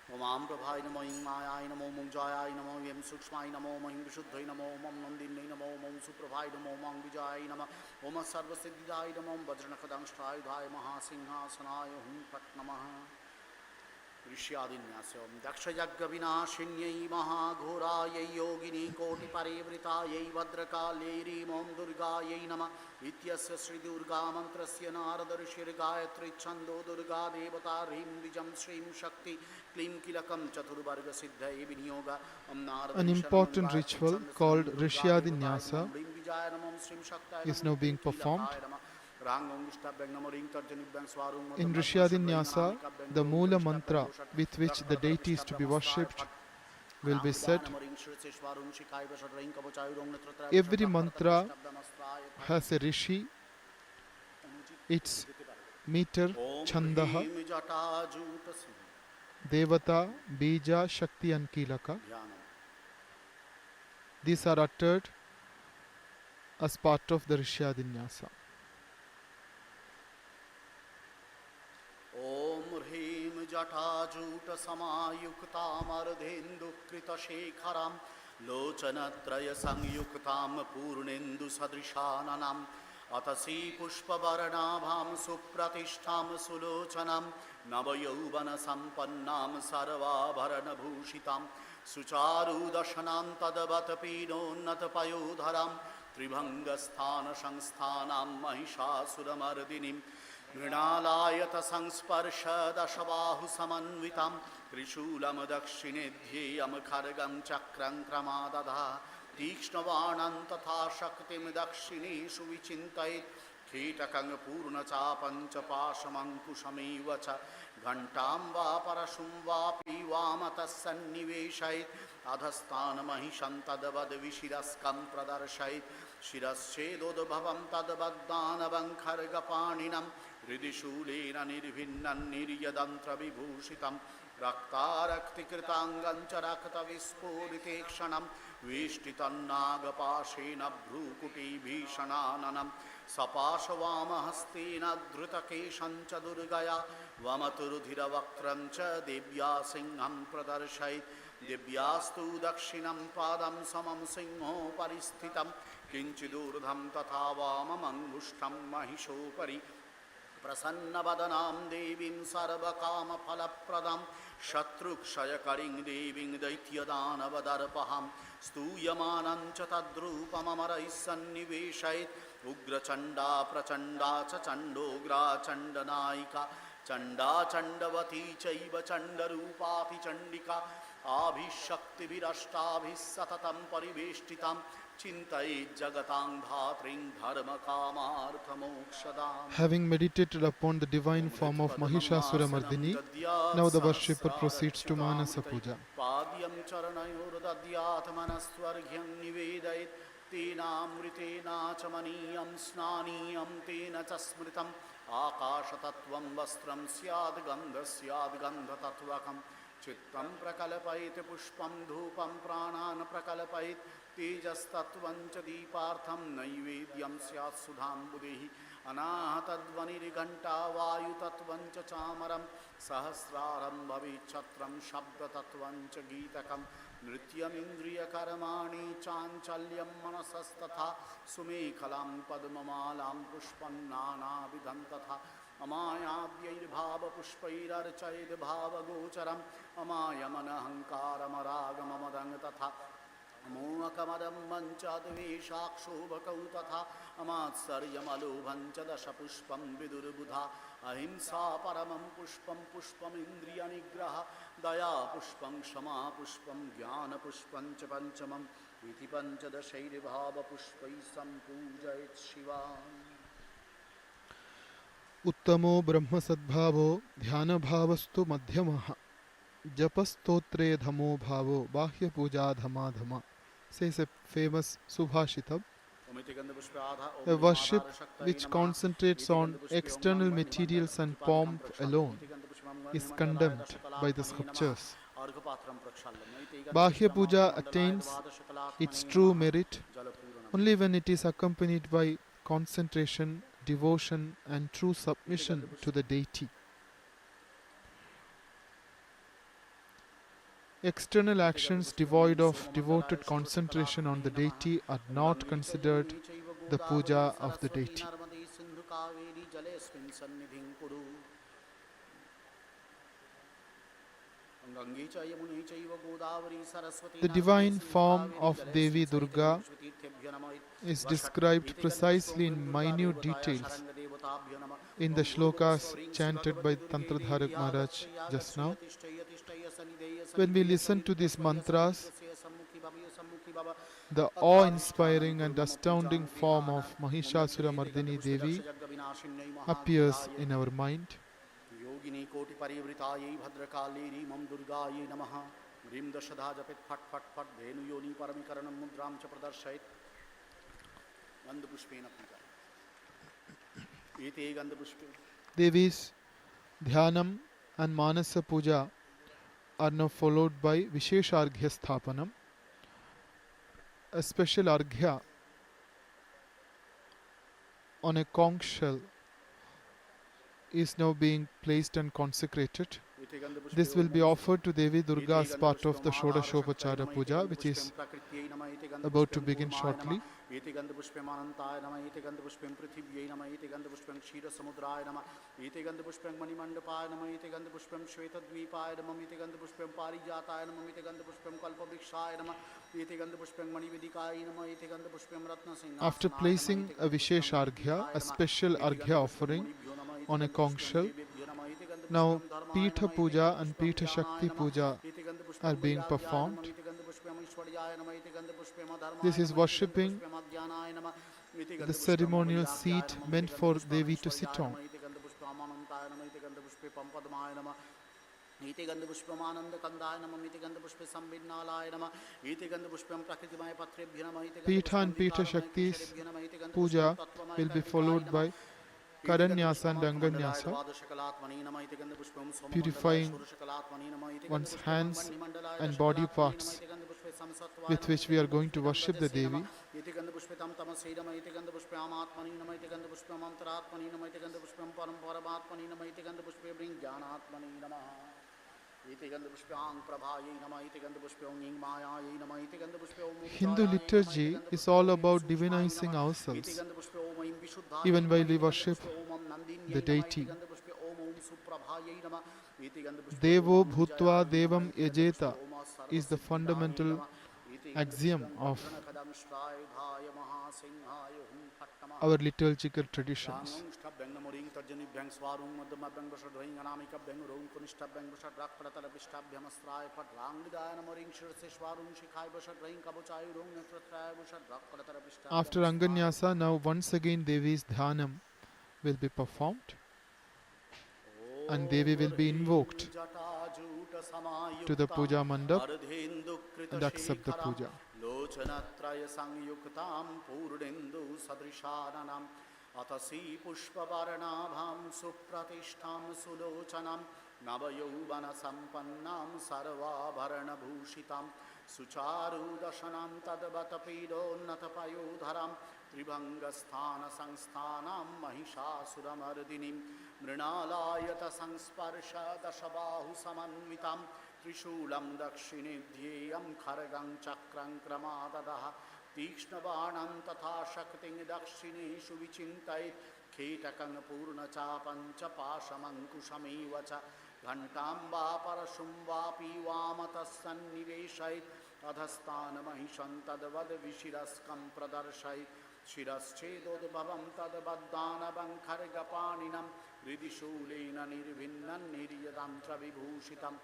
ओम प्रभाय नमो ईं मायाय नमो ओम जयाय नमो यम सूक्ष्माय नमो ओम विशुद्धाय नमो ओम नंदिन्यै नमो ओम सुप्रभाय नमो ओम विजयाय नमो ओम सर्वसिद्धिदाय नमो ओम वज्रनखदंष्ट्रायुधाय महासिंहासनाय हुं फट् नमः ऋष्यादिन्यासो दक्षयज्ञविनाशिन्यै महाघोरायै योगिनी कोटिपरिवृतायै भद्रकाल्यै ह्रीं ॐ दुर्गायै नमः इत्यस्य श्रीदुर्गामन्त्रस्य नारद ऋषिर्गायत्री छन्दो दुर्गा देवता ह्रीं द्विजं श्रीं शक्ति क्लीं कीलकं चतुर्वर्गसिद्धये विनियोग An important ritual called Rishyadi Nyasa is now being performed. In Rishyadi Nyasa, the Moola mantra with which the deity is to be worshipped will be said. Every mantra has a rishi, its meter, chandaha, devata, bija, shakti and kilaka. These are uttered as part of the Rishyadi Nyasa. जटाजूट समायुक्तामर्धेन्दुकृतशेखरां लोचनत्रय संयुक्तां Purnendu सदृशाननाम् अतसी पुष्पवर्णाभां सुप्रतिष्ठां सुलोचनां नवयौवन सम्पन्नां सर्वाभरणभूषितां सुचारुदशनां तद्वत् पीनोन्नतपयोधरां त्रिभङ्गस्थान संस्थानां महिषासुरमर्दिनीं मृणालायत संस्पर्श दशबाहु समन्वितां त्रिशूलं दक्षिणे ध्येयं खड्गं चक्रं क्रमादधा तीक्ष्णबाणं तथा शक्तिं दक्षिणेषु विचिन्तयेत् कीटकं पूर्णचापं च पाशमङ्कुशमेव च घण्टां वा परशुं वापि वामतः सन्निवेशयेत् अधस्तान्महिषं तद्वद्विशिरस्कं प्रदर्शयेत् शिरश्चेदोद्भवं तद्वद्दानवं खड्गपाणिनं हृदि शूलेन निर्भिन्नं निर्यदन्त्रविभूषितं रक्तारक्तिकृताङ्गं च रक्तविस्फोरिते क्षणं वेष्टितन्नागपाशेन भ्रूकुटीभीषणाननं सपाशवामहस्तेन धृतकेशं च दुर्गया वमतुरुधिरवक्त्रं च देव्या सिंहं प्रदर्शयेत् दिव्यास्तु दक्षिणं पादं समं सिंहो परिस्थितं किञ्चिदूर्ध्वं तथा वाममङ्गुष्ठं महिषोपरि प्रसन्नवदनां देवीं सर्वकामफलप्रदां शत्रुक्षयकरीं देवीं दैत्यदानवदर्पहां स्तूयमानं च तद्रूपममरैः सन्निवेशयेत् उग्रचण्डा प्रचण्डा च चण्डोग्रा चण्डनायिका चण्डा चण्डवती चैव चण्डरूपापि चण्डिका आभिशक्तिभिरष्टाभिः सततं परिवेष्टितां चिन्तयेत् जगतां धात्रीं धर्मकामार्थमोक्षदाम्. Having meditated upon the divine form of Mahishasurmardini, now the worshipper proceeds to Manasa Puja. पाद्यं चरणयोर्दद्यात् मनस्वर्घ्यं निवेदयेत् तेनामृतेनाचमनीयं स्नानीयं तेन च स्मृतम् आकाशतत्त्वं वस्त्रं स्याद् गन्धतत्त्वकम् चित्तं प्रकल्पयेत् पुष्पं धूपं प्राणान् प्रकल्पयेत् तेजस्तत्त्वं च दीपार्थं नैवेद्यं स्यात् सुधाम्बुधिः अनाहतध्वनिर्घण्टा वायुतत्त्वं च चामरं सहस्रारं भवेच्छत्रं शब्दतत्त्वं च गीतकं नृत्यमिन्द्रियकर्माणि चाञ्चल्यं मनसस्तथा सुमेखलां पद्ममालां पुष्पं नानाविधं तथा अमायाद्यैर्भावपुष्पैरर्चयेद्भावगोचरम् अमायमनहङ्कारमरागममदं तथा मोहकमदं मञ्चाद्वेषाक्षोभकौ तथा अमात्सर्यमलोभं च दशपुष्पं विदुर्बुधा अहिंसा परमं पुष्पं पुष्पमिन्द्रियनिग्रह दया पुष्पं क्षमा पुष्पं ज्ञानपुष्पं च पञ्चमम् इति पञ्चदशैर्भावपुष्पैः सम्पूजयेत् शिवाम्. उत्तमो ब्रह्म सद्भावो ध्यान भावस्तु मध्यमः जपस्तोत्रे धमो भावो बाह्य पूजा धमा says a famous subhashitam. A worship which concentrates on external materials and pomp alone is condemned by the scriptures. Bahya puja attains its true merit only when it is accompanied by concentration, devotion and true submission to the deity. External actions devoid of devoted concentration on the deity are not considered the puja of the deity. The divine form of Devi Durga is described precisely in minute details in the shlokas chanted by Tantradharak Maharaj just now. When we listen to these mantras, the awe-inspiring and astounding form of Mahishasurmardini Devi appears in our mind. योगिनी कोटि परिवृतायै भद्रकाली मम दुर्गायै नमः ह्रीं दशधा जपेत् फट् फट् फट् धेनु योनि परमीकरणं मुद्रां च प्रदर्शयेत् गन्धपुष्पेन पूजयेत् एते गन्धपुष्पे. Devi's Dhyanam and Manasa Puja are now followed by Vishesha Arghya Sthapanam. A special arghya on a conch shell is now being placed and consecrated. This will be offered to Devi Durga as part of the Shodashopachara Puja, which is about to begin shortly. After placing a Vishesh Arghya, a special Arghya offering on a conch shell, now Pitha Puja and Pitha Shakti Puja are being performed. This is worshipping the ceremonial seat meant for Devi to sit on. Pitha and Pitha Shakti's Puja will be followed by Nyasa and Anga Nyasa, purifying one's hands and body parts with which we are going to worship the Devi. Hindu liturgy is all about divinizing ourselves, even while we worship the deity. Devo bhutva devam yajeta is the fundamental axiom of our liturgical traditions. After Anga Nyasa, now once again Devi's Dhanam will be performed and Devi will be invoked to the puja mandap and accept the puja. Lochanatraya sangyuktam purnendu sadrishananam atasi pushpavarnabham supratishtam sulochanam navayovana sampannam sarvabharana bhushitam sucharu dashanam tadvatapido natapayodharam tribhangasthana sangsthanam Mahishasurmardinim mrinalayata sangsparsha dashabahu samanvitam Trishulam dakshine dhyeyam kharagam chakram kramadadaha Tikshnavanam tatha shakting dakshineshu vichintayit Ketakang purna chapancha pashamankushamevacha Ghantamba parashumvapi vamatassanniveshayit Adhasthana mahishantadvad vishiraskam pradarshayit Shiraschedodbhavam tadbaddhanabam khargapaninam Ridishulena nirvinnan niryadantra vibhushitam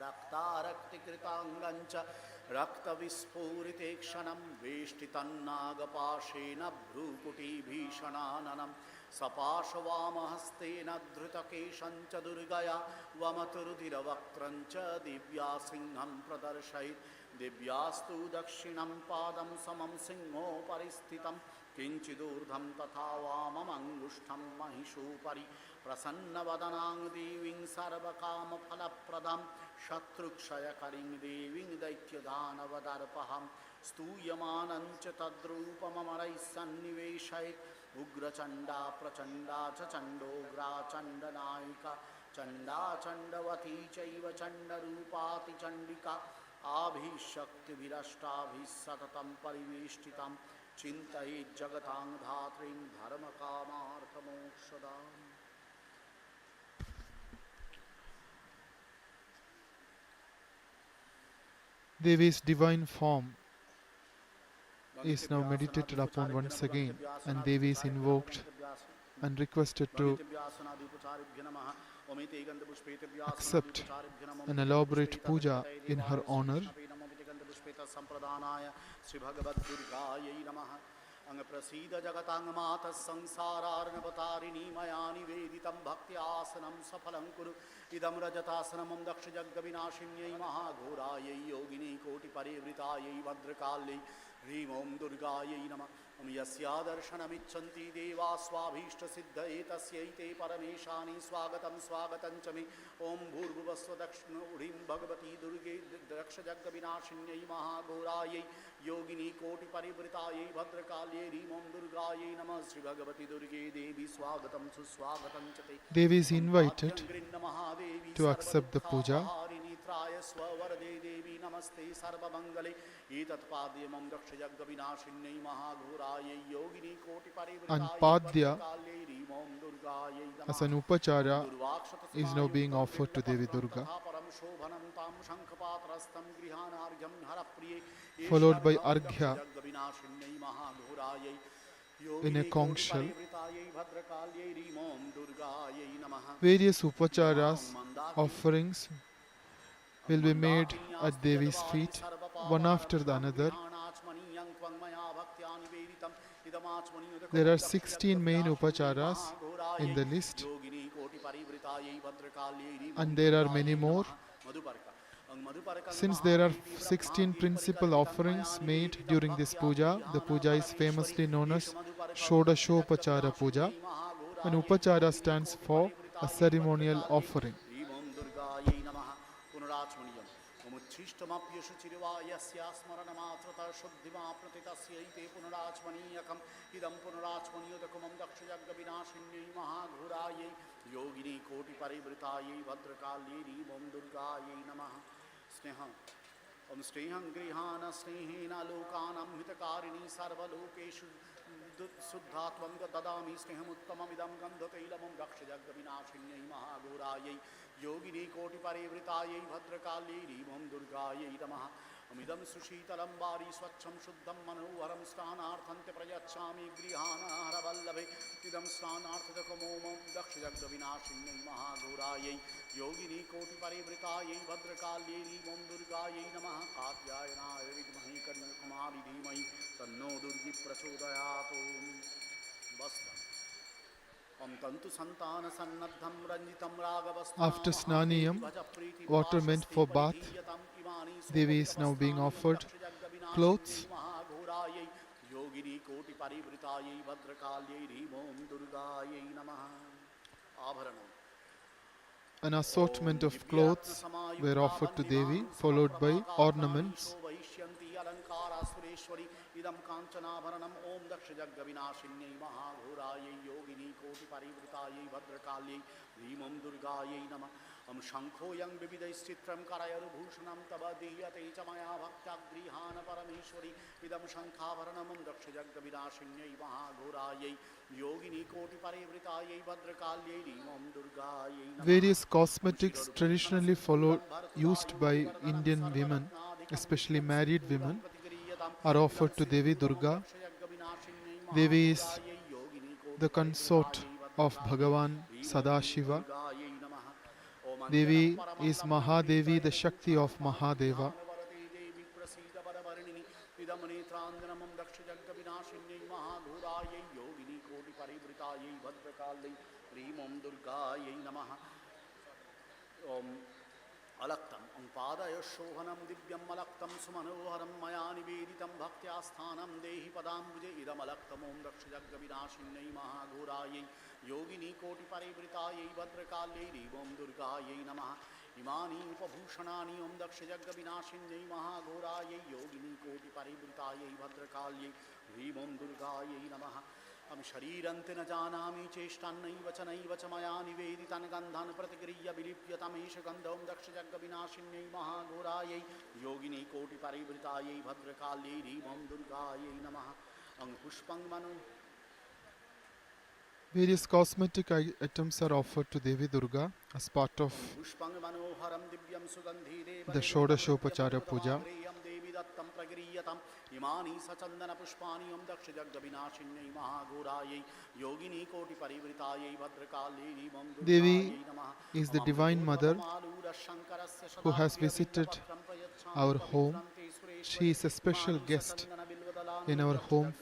Raktaraktikritangancha Raktavispuritekshana Veshtitanagapashena Bhrukuti Bhishananam Sapashavamahastena Dhrutakeshancha Durgaya Vamaturudhiravakrancha Divya Singham Pradarshait Divyastu Dakshinam Padam Samam Singho Paristitam Kinchidurdham Tathavamam Angushtam Mahishupari Prasannavadanang Deving Sarvakama Phalapradam Shatrukshaya Karing Deving Daityadhanavadarpaham Stuyamanancha Tadrupamamarai Sanniveshait Ugra Chanda Prachanda Chandogra Chandanaika Chanda Chandavati Chaiva Chandarupati Chandika Abhi Shakti Virashtabhi Satatam Pariveshtitam Chintai Jagatang Dhatring Dharmakamarthamokshadam. Devi's divine form is now meditated upon once again, and Devi is invoked and requested to accept an elaborate puja in her honor. Anga prasida jagatang mata sangsararnavatarini maya niveditam bhakti asanam safalam kuru idam rajatasanam dakshajaggavinashinyai mahaghorayai yogini koti parivritayai vadrakalyai Hrim Om Durgayai Namah Om Yasya Darshanamichanti Deva Swabhishta Siddhaye Tasyaite Parameshani Swagatam Swagatam Chami Om Bhurvuvasva Dakshna Hrim Bhagavati Durge Dakshajaggavinashinyai Mahaghorayai Yogini Koti Parivritayai Bhadrakalyai Hrim Om Durgayai Namah Sri Bhagavati Durge Devi Swagatam Suswagatam Chate Devi is invited to accept the puja. And Padya as an upachara is now being offered to Devi Durga, followed by Arghya in a conch shell. Various upacharas, offerings will be made at Devi's feet, one after the another. There are 16 main upacharas in the list, and there are many more. Since there are 16 principal offerings made during this puja, the puja is famously known as Shodashopachara Puja. An upachara stands for a ceremonial offering. शिष्टमप्यशु चिरवा यस्या स्मरणमात्रतः शुद्धिमाप्नुति तस्यै ते पुनराचमनीयकम् इदं पुनराचमनीयोदकमं दक्षयज्ञविनाशिन्यै महाघोरायै योगिनी कोटिपरिवृतायै भद्रकाल्यै ॐ दुर्गायै नमः। स्नेह ओम स्नेहं गृहाण स्नेहेन लोकानां हितकारिणी सर्वलोकेषु शुद्धात्वं ददामि स्नेहमुत्तममिदं गन्धतैलमं दक्षयज्ञविनाशिन्यै महाघोरायै योगिनी कोटिपरिवृतायै भद्रकाल्यै ॐ दुर्गायै नमः। अमिदं सुशीतलं वारि स्वच्छं शुद्धं मनोहरं स्नानार्थं ते प्रयच्छामि गृहाणहरवल्लभे इदं स्नानार्थदकमोमं दक्षयज्ञविनाशिन्यै महाघोरायै योगिनी कोटिपरिवृतायै भद्रकाल्यै ॐ दुर्गायै नमः। कात्यायनाय विद्महे कन्याकुमारी धीमहि तन्नो दुर्गी प्रचोदयात्। वस्त्रम् ओम तंतु संतान सन्नद्धं रंजितं रागवस्त्रं After Snaniyam, water meant for bath, Devi is now being offered clothes. योगिनी कोटि परिवृतायै भद्रकाल्यै ॐ दुर्गायै नमः। आभरणम् An assortment of clothes were offered to Devi, followed by ornaments. इदं काञ्चनाभरणम् ॐ दक्षयज्ञविनाशिन्यै महाघोरायै योगिनी कोटिपरिवृतायै भद्रकाल्यै ॐ दुर्गायै नमः। शङ्खोऽयं विविधैश्चित्रं करयुरभूषणं तव दीयते च मया भक्त्या गृहाण परमेश्वरी इदं शङ्खाभरणं दक्षयज्ञविनाशिन्यै महाघोरायै योगिनी कोटिपरिवृतायै भद्रकाल्यै ॐ दुर्गायै नमः। Various cosmetics traditionally used by Indian women, especially married women, are offered to Devi Durga. Devi is the consort of Bhagavan Sadashiva. Devi is Mahadevi, the Shakti of Mahadeva. अलक्तम पादयोशोभनं दिव्यम अलक्तम सुमनोहरं मया निवेदितं भक्त्या स्थानं देहि पदाम्बुजे इदमलक्तम ओं दक्षयज्ञविनाशिन्यै महाघोरायै योगिनी कोटिपरिवृतायै भद्रकाल्यै ॐ दुर्गायै नमः। इमानि उपभूषणानि ओं दक्षयज्ञविनाशिन्यै महाघोरायै योगिनी कोटिपरिवृतायै भद्रकाल्यै ॐ दुर्गायै नमः। हम शरीरन्ते न जानामि चेष्टान्नैव च मया निवेदितं गन्धान् प्रतिगृह्य विलिप्यतमेष गन्धं दक्षयज्ञविनाशिन्यै महाघोरायै योगिनी कोटिपरिवृतायै भद्रकाल्यै ॐ दुर्गायै नमः। पुष्पं मनो Various cosmetic items are offered to Devi Durga as part of the Shodashopachara Puja. इमानि सचंदन पुष्पाणि ओं दक्षयज्ञविनाशिन्यै महाघोरायै योगिनी कोटिपरिवृतायै भद्रकाल्यै ॐ Devi दुर्गायै नमः। is the Divine Mother who has visited our home. She is a special guest in our home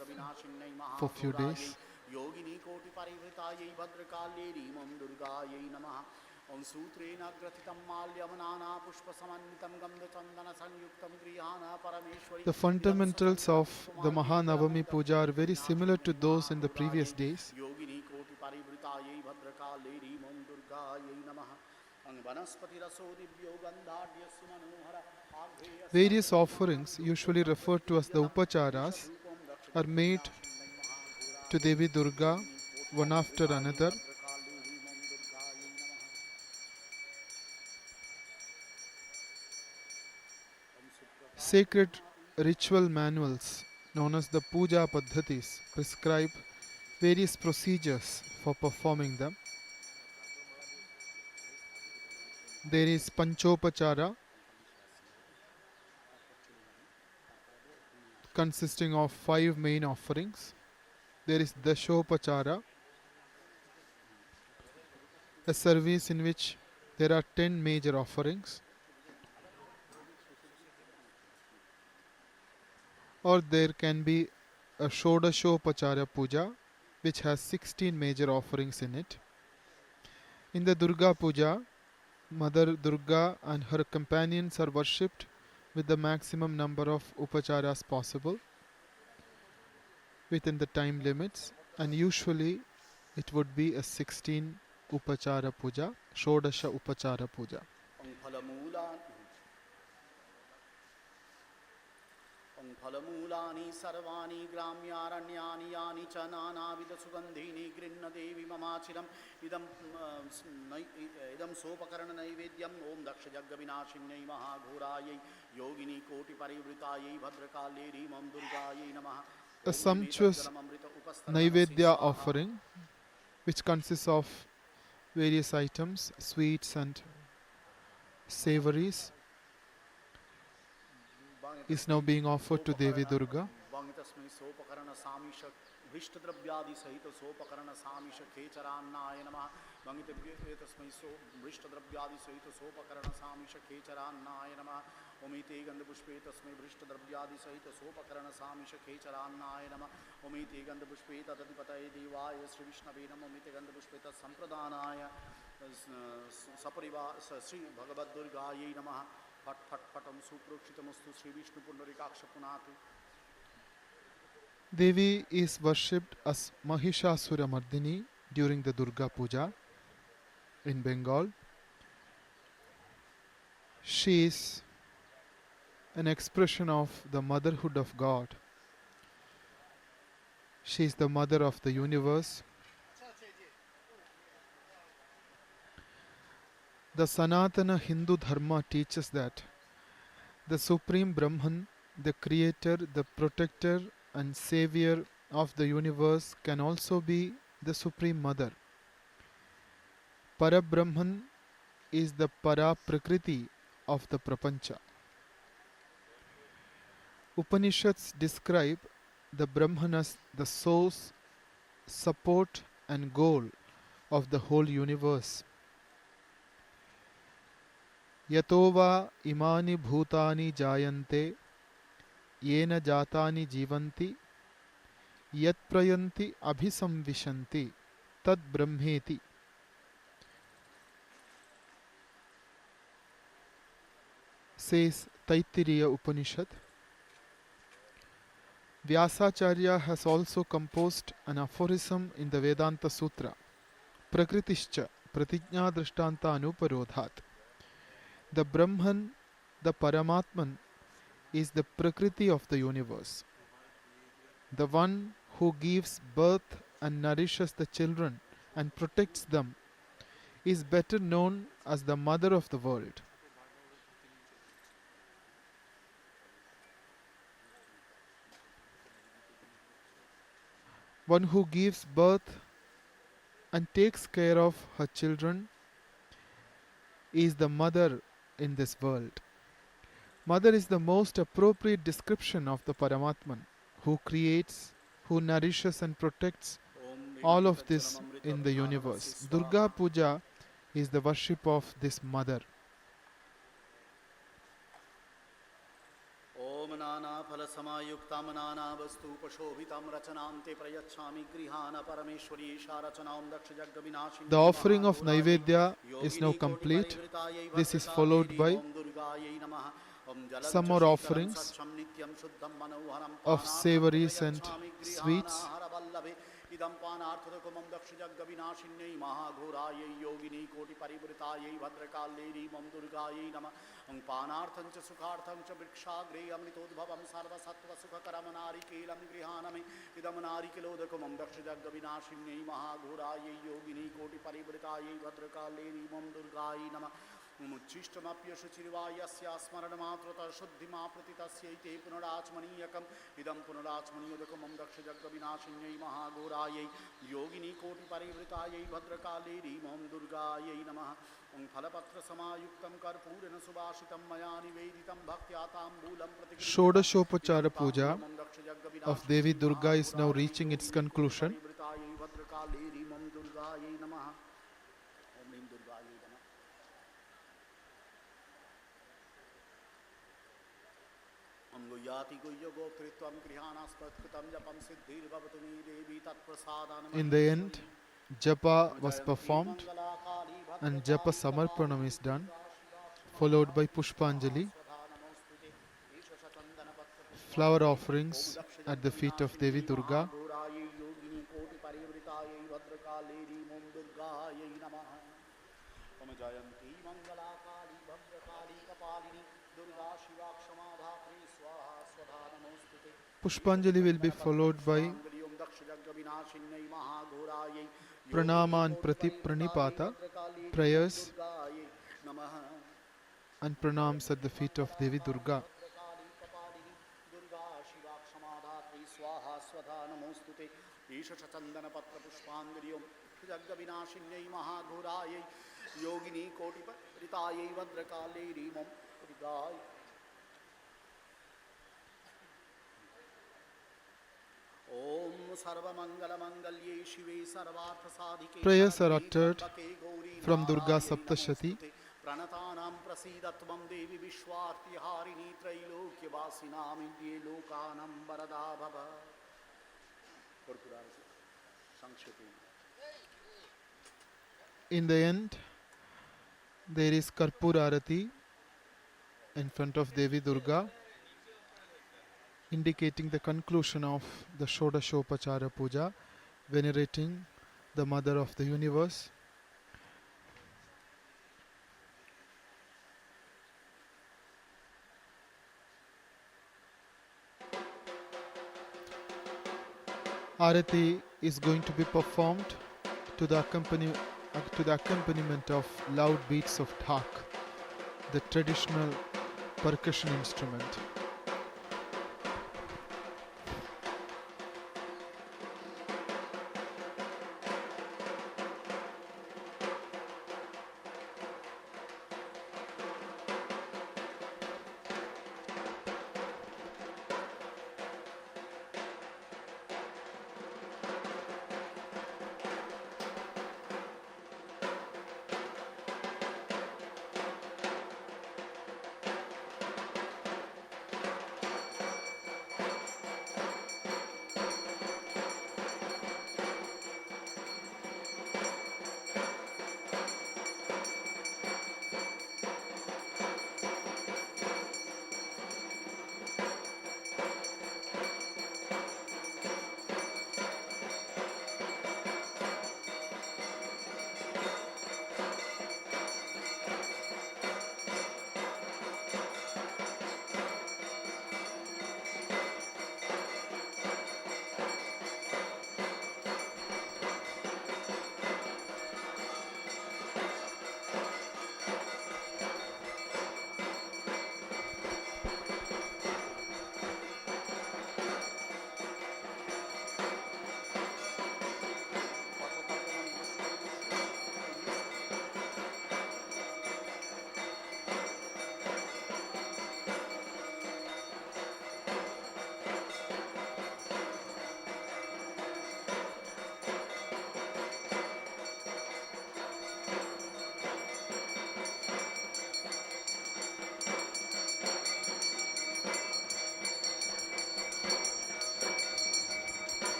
for few days. योगिनी कोटिपरिवृतायै भद्रकाल्यै ॐ दुर्गायै नमः। ओं सूत्रेण ग्रथितं माल्यं नाना पुष्पसमन्वितं गन्धचन्दनसंयुक्तं गृहाण परमेश्वरी। The fundamentals of the Mahanavami Puja are very similar to those in the previous days. योगिनी कोटिपरिवृतायै भद्रकाल्यै ॐ दुर्गायै नमः। वनस्पतिरसो दिव्यो गन्धाढ्यस्य मनोहर। Various offerings, usually referred to as the upacharas, are made to Devi Durga one after another. Sacred ritual manuals known as the Puja Paddhatis prescribe various procedures for performing them. There is Panchopachara, consisting of 5 main offerings. There is Dashopachara, a service in which there are 10 major offerings. Or there can be a Shodashopachara Puja, which has 16 major offerings in it. In the Durga Puja, Mother Durga and her companions are worshipped with the maximum number of upacharas possible within the time limits, and usually it would be a 16 upachara puja, Shodasha upachara puja. ॐ फलमूलानि सर्वाणि ग्राम्यारण्यानि यानि च नानाविधसुगन्धीनि गृह्णदेवि ममाचिरम् इदं सोपकरणनैवेद्यम् ॐ दक्षयज्ञविनाशिन्यै महाघोरायै योगिनी कोटिपरिवृतायै भद्रकाल्यै ह्रीं दुर्गायै नमः। A sumptuous Naivedya offering, which consists of various items, sweets and savories, is now being offered to Devi Durga. भृष्टद्रव्यादि सहित सोपकरण सामिष खेचरान्नाय नमः। तस्मै भृष्टद्रव्यादि सहित सोपकरण सामिष खेचरान्नाय नमः। ओमिते गंधपुष्पे तस्मै भृष्टद्रव्यादि सहित सोपकरण सामिष खेचरान्नाय नमः। ओमिते गंधपुष्पे तदधिपतये देवाय श्री विष्णवे नमः। ओमिते गंधपुष्पे तत्संप्रदानाय सपरिवार श्री भगवद्दुर्गायै नमः। फट फट फटम सुप्रोक्षितमस्तु श्री विष्णु पुंडरीकाक्ष पुनातु। Devi is worshipped as Mahishasurmardini during the Durga Puja in Bengal. She is an expression of the motherhood of God. She is the mother of the universe. The Sanatana Hindu Dharma teaches that the Supreme Brahman, the creator, the protector and savior of the universe, can also be the Supreme Mother. Parabrahman is the Para Prakriti of the Prapancha. Upanishads describe the Brahman as the source, support and goal of the whole universe. Yatova imani bhutani jayante yena jatani jivanti yat prayanti abhisamvishanti tad brahmeti. Says Taittiriya Upanishad. Vyasacharya has also composed an aphorism in the Vedanta Sutra, Prakritischa Pratigna Drishtanta Anuparodhat. The Brahman, the Paramatman, is the Prakriti of the universe. The one who gives birth and nourishes the children and protects them is better known as the mother of the world. One who gives birth and takes care of her children is the mother in this world. Mother is the most appropriate description of the Paramatman, who creates, who nourishes and protects all of this in the universe. Durga Puja is the worship of this mother. ओम नाना फल समायुक्तम नाना वस्तुपशोभितम रचनान्ते प्रयच्छामि गृहान परमेश्वरी रचनां दक्ष जग विनाशिनी. The offering of Naivedya is now complete. This is followed by some more offerings of savories and sweets. इदं पानार्थदकुमं दक्ष जग विनाशिन्यै महाघोरायै योगिनी कोटि परिवृतायै भद्रकाल्यै ह्रीं दुर्गायै नमः. ओं पानार्थं च सुखार्थं च वृक्षाग्रे अमृतोद्भवं सर्वसत्त्वसुखकरं नारिकेलं गृहाणमे. इदं नारिकेलोदकुमं दक्ष जग विनाशिन्यै महाघोरायै योगिनी कोटि परिवृतायै भद्रकाल्यै ह्रीं दुर्गायै नमः. मुच्चिष्टमप्यशुचिर्वायस्या स्मरणमात्रतः शुद्धिमाप्रतितस्यैते पुनराचमनीयकम्. इदं पुनराचमनीयोदकमं दक्ष जग विनाशिन्यै महाघोरायै योगिनी कोटि परिवृतायै भद्रकाले ह्रीं दुर्गायै नमः. ओं फलपत्रसमायुक्तं कर्पूरेण सुभाषितं मया निवेदितं भक्त्या ताम्बूलं प्रति. Shodashopachara Puja of Devi Durga is now reaching its conclusion. भद्रकाले ह्रीं दुर्गायै नमः. ओं ह्रीं दुर्गायै नमः. In the end, Japa was performed and Japa Samarpanam is done, followed by Pushpanjali, flower offerings at the feet of Devi Durga. जयंती मंगला काली भद्रकाली कपालिनी दुर्गा शिवा क्षमा धात्री स्वाहा Pushpanjali will be followed by Pranama and Pranipata, prayers and pranams at the feet of Devi Durga. Yogini Kotiparitai Vadrakale Rimam Rigai. Om Sarva Mangala Mangalye Shive Sarvartha Sadhike. Prayers are uttered from Durga Saptashati. Pranatanam Prasidatvam Devi Vishwarti Harini Trailokya Vasinam Indye Lokanam Varada Bhava. In the end, there is Karpura Arati in front of Devi Durga, indicating the conclusion of the Shodashopachara Puja, venerating the Mother of the Universe. Arati is going to be performed to the accompaniment of loud beats of dhak, the traditional percussion instrument.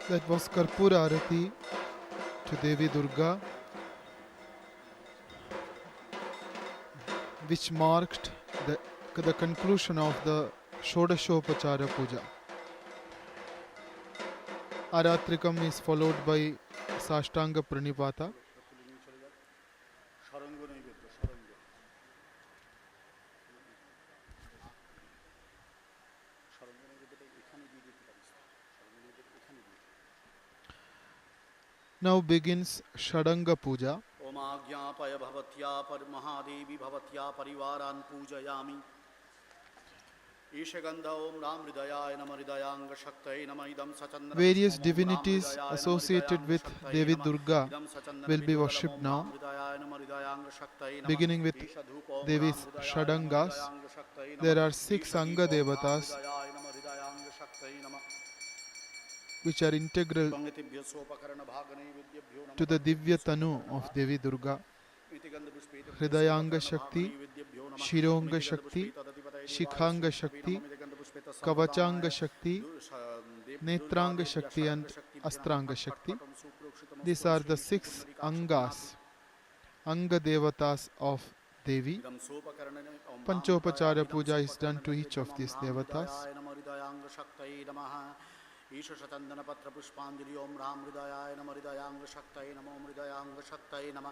That was Karpura Arati to Devi Durga, which marked the conclusion of the Shodashopachara Puja. Aratrikam is followed by Sashtanga Pranipata. Now begins Shadanga Puja. Om Agyapaya Bhavatya Par Mahadevi Bhavatya Parivaran Pujayami. Ishagandha Om Ram Hridayaya Nama Hridayanga Shaktai Nama Idam Sachandra. Various divinities associated with Devi Durga will be worshipped now, beginning with Devi's Shadangas. There are 6 Anga Devatas which are integral to the Divya Tanu of Devi Durga. Hridayanga Shakti, Shironga Shakti, Shikhanga Shakti, Kavachanga Shakti, Netranga Shakti and Astranga Shakti. These are the 6 Angas, Anga Devatas of Devi. Panchayatana Puja is done to each of these Devatas. ईश शतंदन पत्र पुष्पांजलि ओम राम हृदयाय नम हृदयांग शक्तये नमो हृदयांग शक्तये नम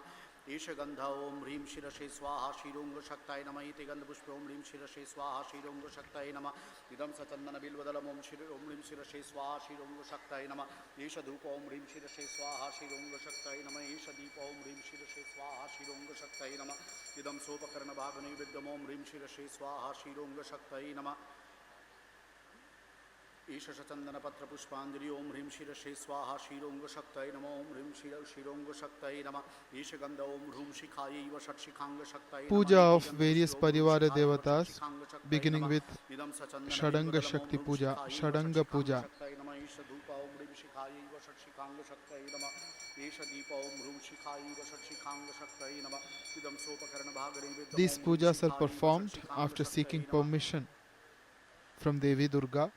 ईश गंध ओम ह्रीं शिरसे स्वाहा शीरोंग शक्तये नम इति गंध पुष्प ओम ह्रीं शिरसे स्वाहा शीरोंग शक्तये नम इदं सचंदन बिल्वदलम ओम ह्रीं शिरसे स्वाहा शीरोंग शक्तये नम ईश धूप ओम ह्रीं शिरसे स्वाहा शीरोंग शक्तये नम ईश दीप ओम ह्रीं शिरसे स्वाहा शीरोंग शक्तये नम इदं सोपकर्ण भाग नैवेद्यम ओम ह्रीं शिरसे स्वाहा शीरोंग शक्तये नम ईश शचंदन पत्र पुष्पांजलि ओम ह्रीं शिरसे स्वाहा शीरोंग शक्तये नमो ओम ह्रीं शीरोंग शक्तये नमः ईश गंध ओम ह्रूं शिखायै व षट्शिखांग शक्तये Puja of various Parivara Devatas, beginning with Shadanga Shakti Puja, Shadanga Puja. ईश धूप ओम ह्रीं शिखायै व षट्शिखांग शक्तये नमः ईश दीप ओम ह्रूं शिखायै व षट्शिखांग शक्तये नमः इदं सोपकर्ण भाग naivedyam These pujas are performed after seeking permission from Devi Durga.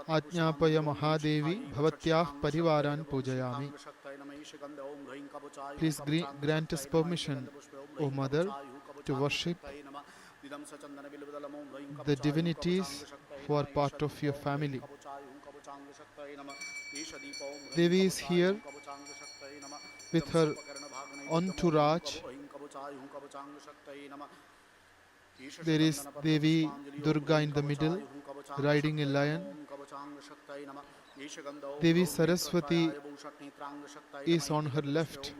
Ajñapaya Mahadevi Bhavatyah Parivaran Pujayami. Please grant us permission, O Mother, to worship the divinities who are part of your family. Devi is here with her entourage. There is Devi Durga in the middle, riding a lion. Devi Saraswati is on her left,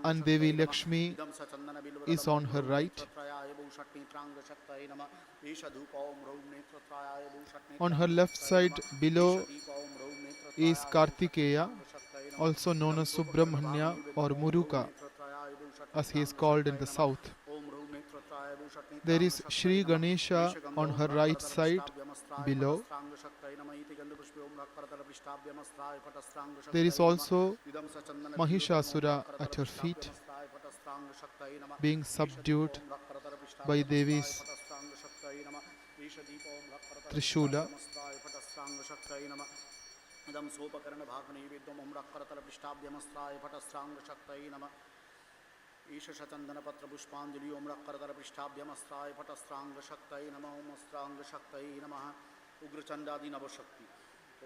and Devi Lakshmi is on her right. On her left side below is Kartikeya, also known as Subramanya or Muruka, as he is called in the south. There is Shri Ganesha on her right side below. There is also Mahishasura at her feet, being subdued by Devi's Trishula. ईश शचंदन पत्र पुष्पांजलि ओम रक्करतर पृष्ठाभ्यमस्त्राय पटस्त्रांग शक्तये नमः ओम अस्त्रांग शक्तये नमः उग्रचंडादि नवशक्ति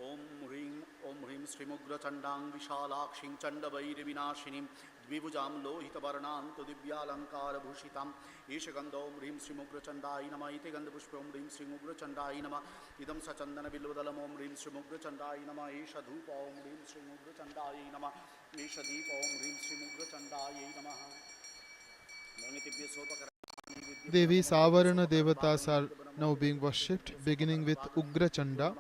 ओम ह्रीं श्रीमुग्रचंडां विशालाक्षीं चंडवैरविनाशिनीं द्विभुजां लोहितवर्णां दिव्यालंकारभूषितां ईश गंध ओम ह्रीं श्रीमुग्रचंडाय नमः इति गंधपुष्प ओम ह्रीं श्रीमुग्रचंडाय नमः इदं सचंदन बिल्वदलम ओम ह्रीं श्रीमुग्रचंडाय नमः ईश धूप ओम ह्रीं श्रीमुग्रचंडाय नमः ईश दीप ओम ह्रीं श्रीमुग्रचंडाय नमः Devi's Avarana Devatas are now being worshipped, beginning with Ugra Chanda.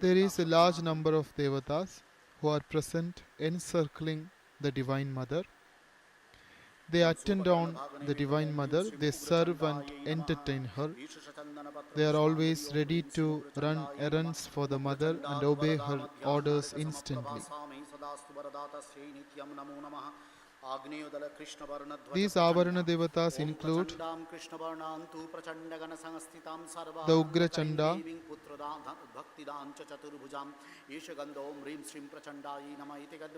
There is a large number of Devatas who are present encircling the Divine Mother. They attend on the Divine Mother, they serve and entertain her. They are always ready to run errands for the Mother and obey her orders instantly. These Avarana Devatas include the Ugra Chanda,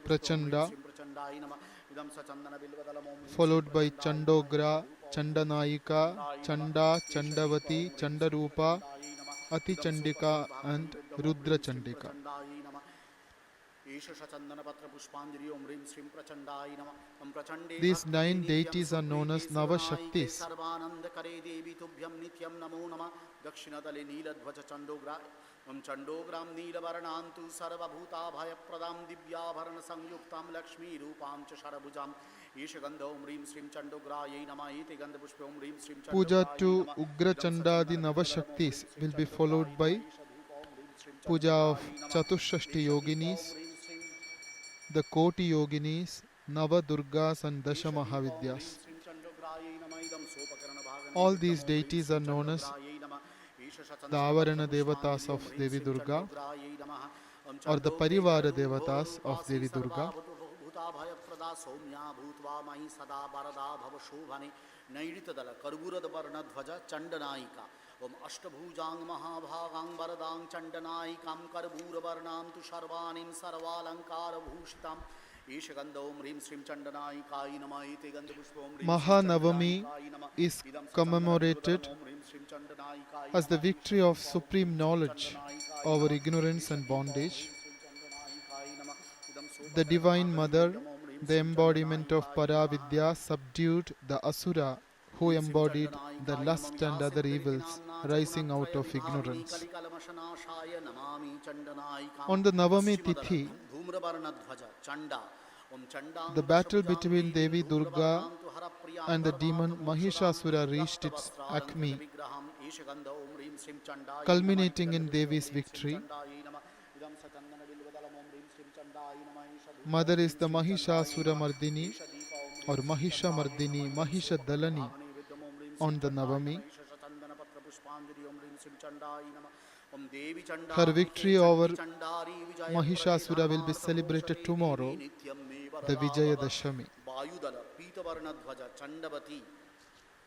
Prachanda, followed by Chandogra, Chandanayika, Chanda, Chandavati, Chandarupa, Ati Chandika and Rudra Chandika. These 9 deities are known as Navashaktis. चंडोग्राम नीलवर्णांतु सर्वभूताभयप्रदां दिव्याभरण संयुक्तां Lakshmi रूपां च शरभुजां ईश गंध ओम ह्रीं श्रीं चंडोग्रायै नमः इति गंधपुष्प ओम ह्रीं श्रीं Puja to Ugra Chandadi Navashaktis will be followed by Puja of Chatushashti Yoginis, the Koti Yoginis, Navadurgas and Dasha Mahavidyas. All these deities are known as the Avarana Devatas of Devi Durga or the Parivara Devatas of Devi Durga. सदा सौम्या भूत्वा मयि सदा वरदा भव शोभने नैऋतदल कर्बूरद वर्णध्वज चंडनायिका ओम अष्टभुजांग महाभागां वरदां चंडनायिकां कर्बूरवर्णां तु सर्वाणीं सर्वालंकार भूषितां ईश गंधों ह्रीं श्रीं चंडनायिकाय नमः इति गंधपुष्पों ह्रीं Mahanavami is commemorated as the victory of supreme knowledge over ignorance and bondage. The Divine Mother, the embodiment of Paravidya, subdued the Asura who embodied the lust and other evils rising out of ignorance. On the Navami Tithi, the battle between Devi Durga and the demon Mahishasura reached its acme, culminating in Devi's victory. Mother is the Mahishasurmardini or Mahishamardini, Mahishadalani on the Navami. Her victory over Mahishasura will be celebrated tomorrow, the Vijayadashami.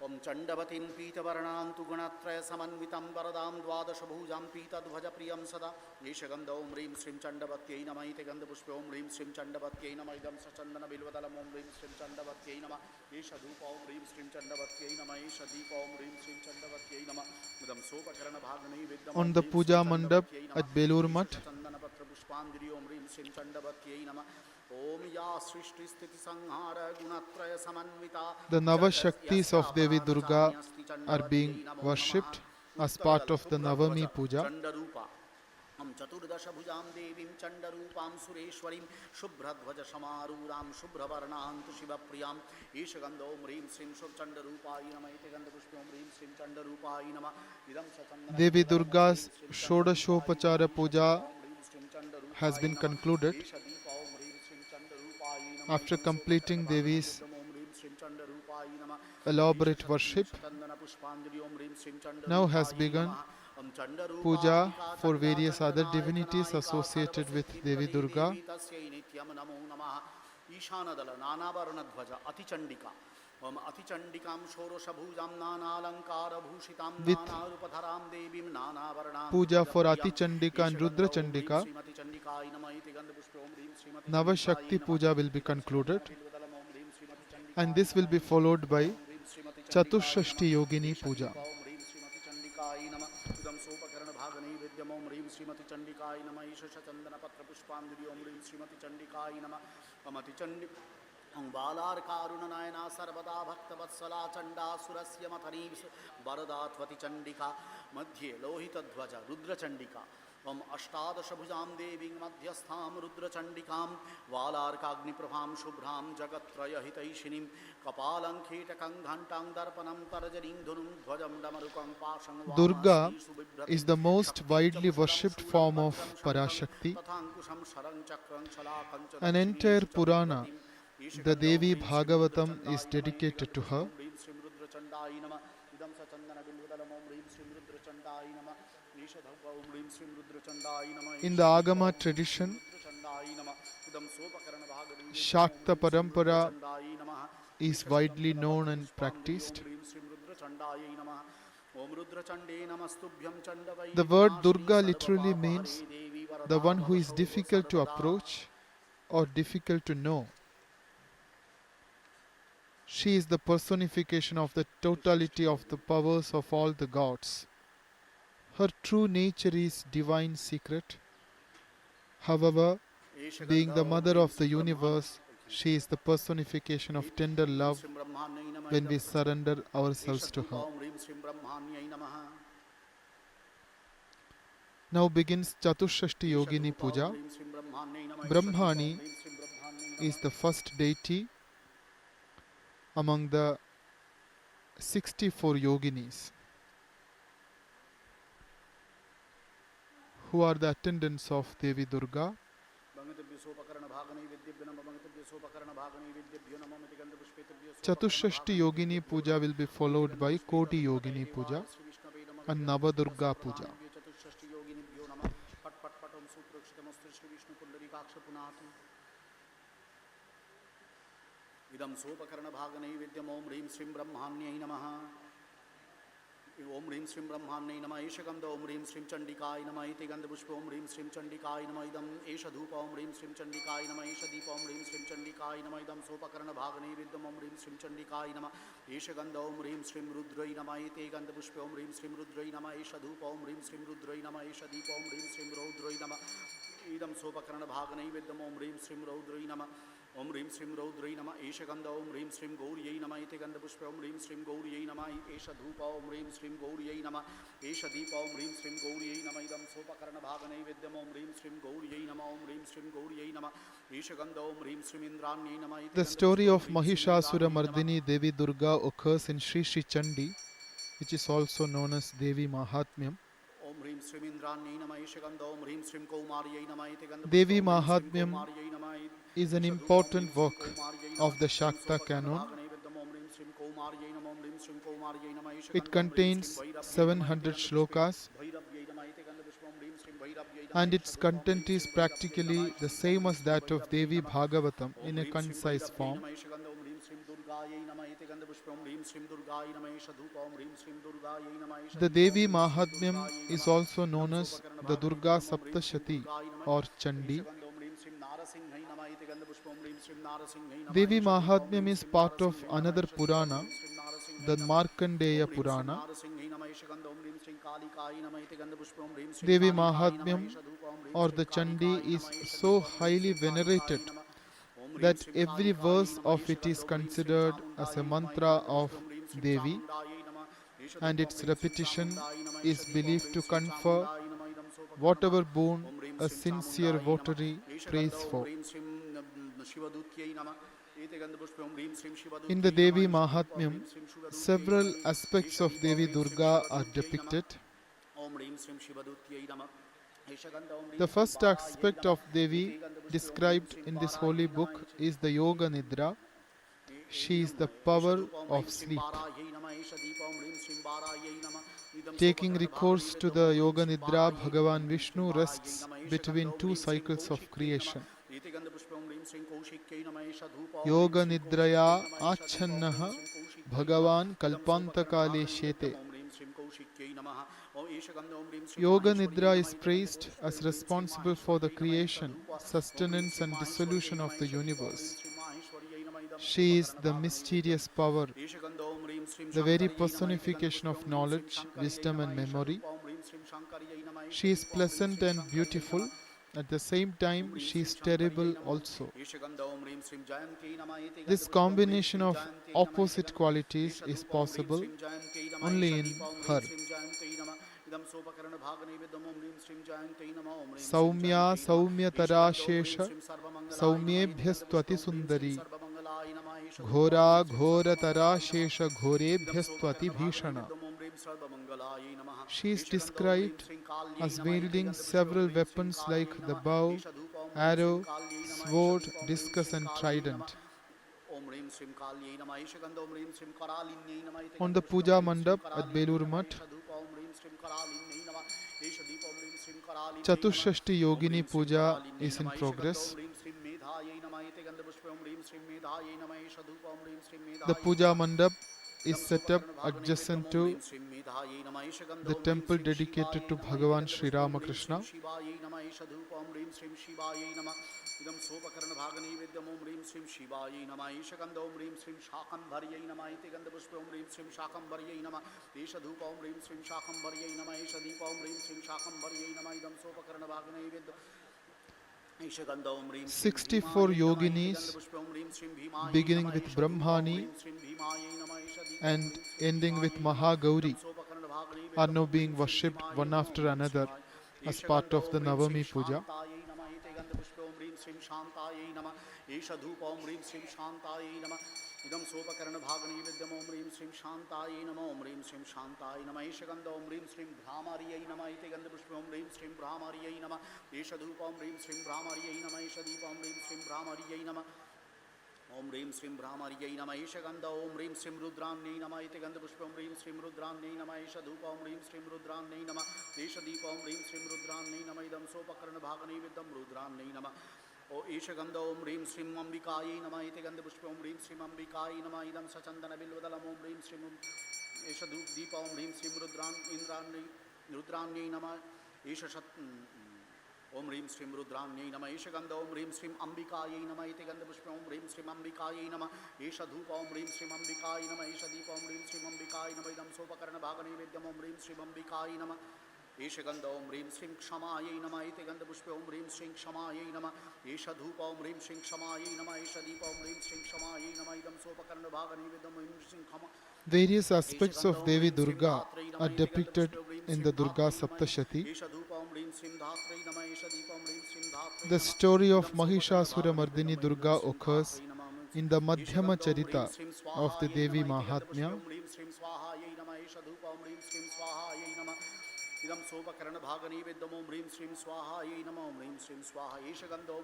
ओम चंडवतीं पीतवर्णां तु गुणत्रय समन्वितं वरदां द्वादशभुजां पीतध्वज प्रियं सदा ईशगन्धौ ह्रीं श्रीं चंडवत्यै नमः इति गन्धपुष्पौ ह्रीं श्रीं चंडवत्यै नमः इदं सचन्दनबिल्वदलं ॐ ह्रीं श्रीं चंडवत्यै नमः ईशधूपौ ह्रीं श्रीं चंडवत्यै नमः ईशदीपौ ह्रीं श्रीं चंडवत्यै नमः इदं सोपकरणभागनैवेद्यम् On the Puja Mandap at Belur Mutt, चन्दनपत्रपुष्पाञ्जलि ॐ ह्रीं श्रीं चंडवत्यै नमः the Navashaktis of Devi Durga are being worshipped as part of the Navami Puja. चतुर्दशभुजां देवीं चण्डरूपां सुरेश्वरीं शुभ्रध्वज समारूढां शुभ्रवर्णां तु शिवप्रियां ईशगन्धौ ह्रीं श्रीं चण्डरूपाय नमः इति गन्धपुष्पं ह्रीं श्रीं चण्डरूपाय नमः इदं सचन्दनं Devi Durga's Shodashopachara Puja has been concluded. After completing Devi's elaborate worship, now has begun puja for various other divinities associated with Devi Durga. With puja for Ati Chandika and Rudra Chandika, Navashakti Puja will be concluded, and this will be followed by Chatushashti Yogini Puja. बालार कारुणनयना सर्वदा भक्तवत्सला चंडा सुरस्य मथनी वरदात्वति चंडिका मध्ये लोहितध्वज रुद्रचंडिका ओम अष्टादशभुजां देवीं मध्यस्थां रुद्रचंडिकां वालार्काग्निप्रभां शुभ्रां जगत्त्रयहितैषिणीं कपालं कीटकं घण्टां दर्पणं तर्जनीं धनुं ध्वजं डमरुकं पाशं Durga is the most widely worshipped form of Parashakti. An entire Purana, the Devi Bhagavatam, is dedicated to her. In the Agama tradition, Shakta Parampara is widely known and practiced. The word Durga literally means the one who is difficult to approach or difficult to know. She is the personification of the totality of the powers of all the gods. Her true nature is divine secret. However, being the mother of the universe, she is the personification of tender love when we surrender ourselves to her. Now begins Chatushashti Yogini Puja. Brahmani is the first deity among the 64 yoginis, who are the attendants of Devi Durga. Chatushashti Yogini Puja will be followed by Koti Yogini Puja and Navadurga Puja. idam sopakarana bhaga naivedyam om hrim shrim brahmanyai namaha Om Rim Shrim Brahmane Nama Esha Gandha Om Rim Shrim Chandikai Nama Iti Gandha Pushpa Om Rim Shrim Chandikai Nama Idam Esha Dhupa Om Rim Shrim Chandikai Nama Esha Deepa Om Rim Shrim Chandikai Nama Idam Sopakarana Bhagane Vidyam Om Rim Shrim Chandikai Nama Esha Gandha Om Rim Shrim Rudrai Nama Iti Gandha Pushpa Om Rim Shrim Rudrai Nama Esha Dhupa Om Rim Shrim Rudrai Nama Esha Deepa Om Rim Shrim Rudrai Nama Idam Sopakarana Bhagane Vidyam Om Rim Shrim Rudrai Nama Om Rim Shrim Raudrai Nama Esha Gandha Om Rim Shrim Gauriyai Nama Iti Gandha Pushpa Om Rim Shrim Gauriyai Nama Esha Dhupa Om Rim Shrim Gauriyai Nama Esha Deepa Om Rim Shrim Gauriyai Nama Idam Sopakarana Bhagane Vidyam Om Rim Shrim Gauriyai Nama Om Rim Shrim Gauriyai Nama Esha Gandha Om Rim Shrim Indranyai Nama Iti The story of Mahishasurmardini Devi Durga occurs in Sri Sri Chandi, which is also known as Devi Mahatmyam. Om Rim Shrim Indranyai Nama Esha Gandha Om Rim Shrim Kaumariyai Nama Iti Gandha Devi Pushpa Om Rim Shrim Mahatmyam Kaumariyai Nama is an important work of the Shakta canon. It contains 700 shlokas and its content is practically the same as that of Devi Bhagavatam in a concise form. The Devi Mahatmyam is also known as the Durga Saptashati or Chandi. Devi Mahatmyam is part of another Purana, the Markandeya Purana. Devi Mahatmyam or the Chandi is so highly venerated that every verse of it is considered as a mantra of Devi, and its repetition is believed to confer whatever boon a sincere votary prays for. In the Devi Mahatmyam, several aspects of Devi Durga are depicted. The first aspect of Devi described in this holy book is the Yoga Nidra. She is the power of sleep. Taking recourse to the Yoga Nidra, Bhagavan Vishnu rests between two cycles of creation. Yoga Nidraya Achannaha Bhagavan Kalpantakale Shete. Yoga Nidra is praised as responsible for the creation, sustenance and dissolution of the universe. She is the mysterious power, the very personification of knowledge, wisdom and memory. She is pleasant and beautiful. At the same time, she is terrible also. This combination of opposite qualities is possible only in her. Saumya Saumyatara Shesha Saumyebhyastvati Sundari Ghora Ghoratara Shesha Ghorebhyastvati Bhishana. She is described as wielding several weapons like the bow, arrow, sword, discus and trident. On the Puja Mandap at Belur Mutt, Chatushashti Yogini Puja is in progress. The Puja Mandap is set up adjacent to the temple dedicated to Bhagavan Sri Ramakrishna. Idam Sopakarana Bhagani Vidyam Om Rim Shrim Shivaye Nama Esha Gandha Om Rim Shrim Shakam Bharyai Nama Iti Gandha Pushpa Om Rim Shrim Shakam Bharyai Nama Esha Dhupa Om Rim Shrim Shakam Bharyai Nama Esha Deepa Om Rim Shrim Shakam Bharyai Nama Idam Sopakarana Bhagani Vidyam 64 yoginis beginning with Brahmani and ending with Mahagauri are now being worshipped one after another as part of the Navami Puja. Idam Sopakarana Bhagani Vidyam Om Rim Shrim Shantaye Nama Om Rim Shrim Shantaye Nama Esha Gandha Om Rim Shrim Brahmariyai Nama Iti Gandha Pushpa Om Rim Shrim Brahmariyai Nama Esha Dhupa Om Rim Shrim Brahmariyai Nama Esha Deepa Om Rim Shrim Brahmariyai Nama Om Rim Shrim Brahmariyai Nama Esha Gandha Om Rim Shrim Rudranei Nama Iti Gandha Pushpa Om Rim Shrim Rudranei Nama Esha Dhupa Om Rim Shrim Rudranei Nama Esha Deepa Om Rim Shrim Rudranei Nama Idam Sopakarana Bhagani Vidyam Rudranei Nama O Ishaganda Om Rim Srim Ambikai Nama Iti Ganda Pushpa Om Rim Srim Ambikai Nama Idam Sachandana Bilvadalam Om Rim Srim Isha Deepa Om Rim Srim Rudrani Nama Isha Shat Om Rim Srim Rudrani Nama Isha Ganda Om Rim Srim Ambikai Nama Iti Ganda Pushpa Om Rim Srim Ambikai Nama Isha Dhupa Om Rim Srim Ambikai Nama Isha Deepa Om Rim Srim Ambikai Nama Idam Sopakarana Bhagani Vidyam Om Rim Srim Ambikai Nama Isha Ganda Om Rim Srim Kshamayai Nama Iti Ganda Pushpa Om Rim Srim Kshamayai Nama Isha Dhupa Om Rim Srim Kshamayai Nama Isha Deepa Om Rim Srim Kshamayai Nama Idam Sopakarana Bhagani Vidyam Om Rim Srim Khama Various aspects of Devi Durga are depicted in the Durga Saptashati. The story of Mahishasurmardini Durga occurs in the Madhyama Charita of the Devi Mahatmya.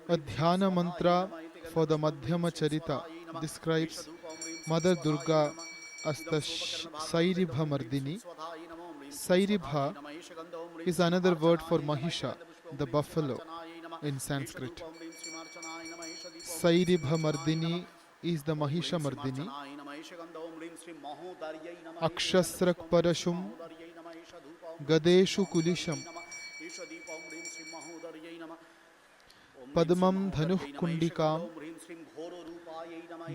A dhyana mantra for the Madhyama Charita describes Mother Durga as the Sairibha Mardini. Sairibha is another word for Mahisha, the buffalo, in Sanskrit. Sairibha Mardini is the Mahisha Mardini. Akshasrak Parashum Gadeshu Kulisham Padmam Dhanuh Kundikam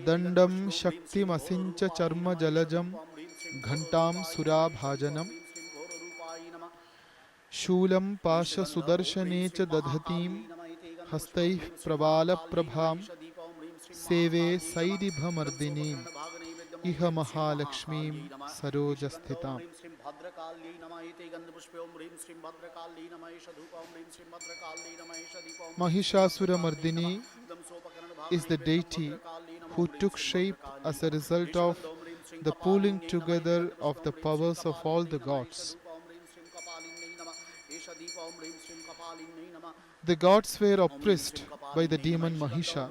Dandam Shakti Masincha Charma Jalajam Ghantam Sura Bhajanam Shulam Pasha Sudarshanecha Dadhatim Hastaih Pravala Prabham Seve Sairibha Mardinim Iha Mahalakshmim Sarojasthitam. Mahishasurmardini is the deity who took shape as a result of the pooling together of the powers of all the gods. The gods were oppressed by the demon Mahisha.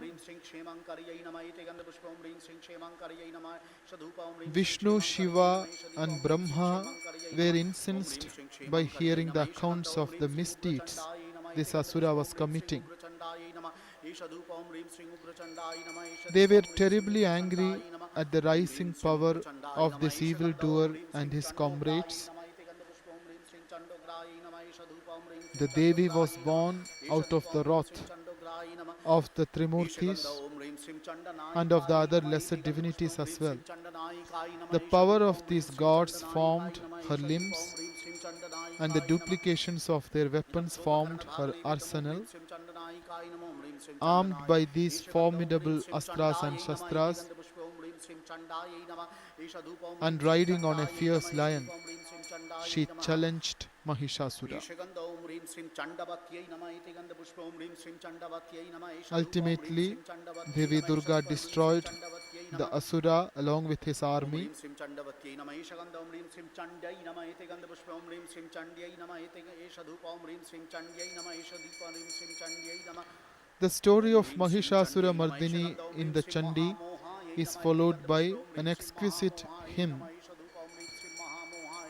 Vishnu, Shiva and Brahma were incensed by hearing the accounts of the misdeeds this asura was committing. They were terribly angry at the rising power of this evildoer and his comrades. The Devi was born out of the wrath of the Trimurtis and of the other lesser divinities as well. The power of these gods formed her limbs, and the duplications of their weapons formed her arsenal. Armed by these formidable astras and shastras, and riding on a fierce lion, she challenged Mahishasura. Ultimately, Devi Durga destroyed the asura along with his army. The story of Mahishasurmardini in the Chandi is followed by an exquisite hymn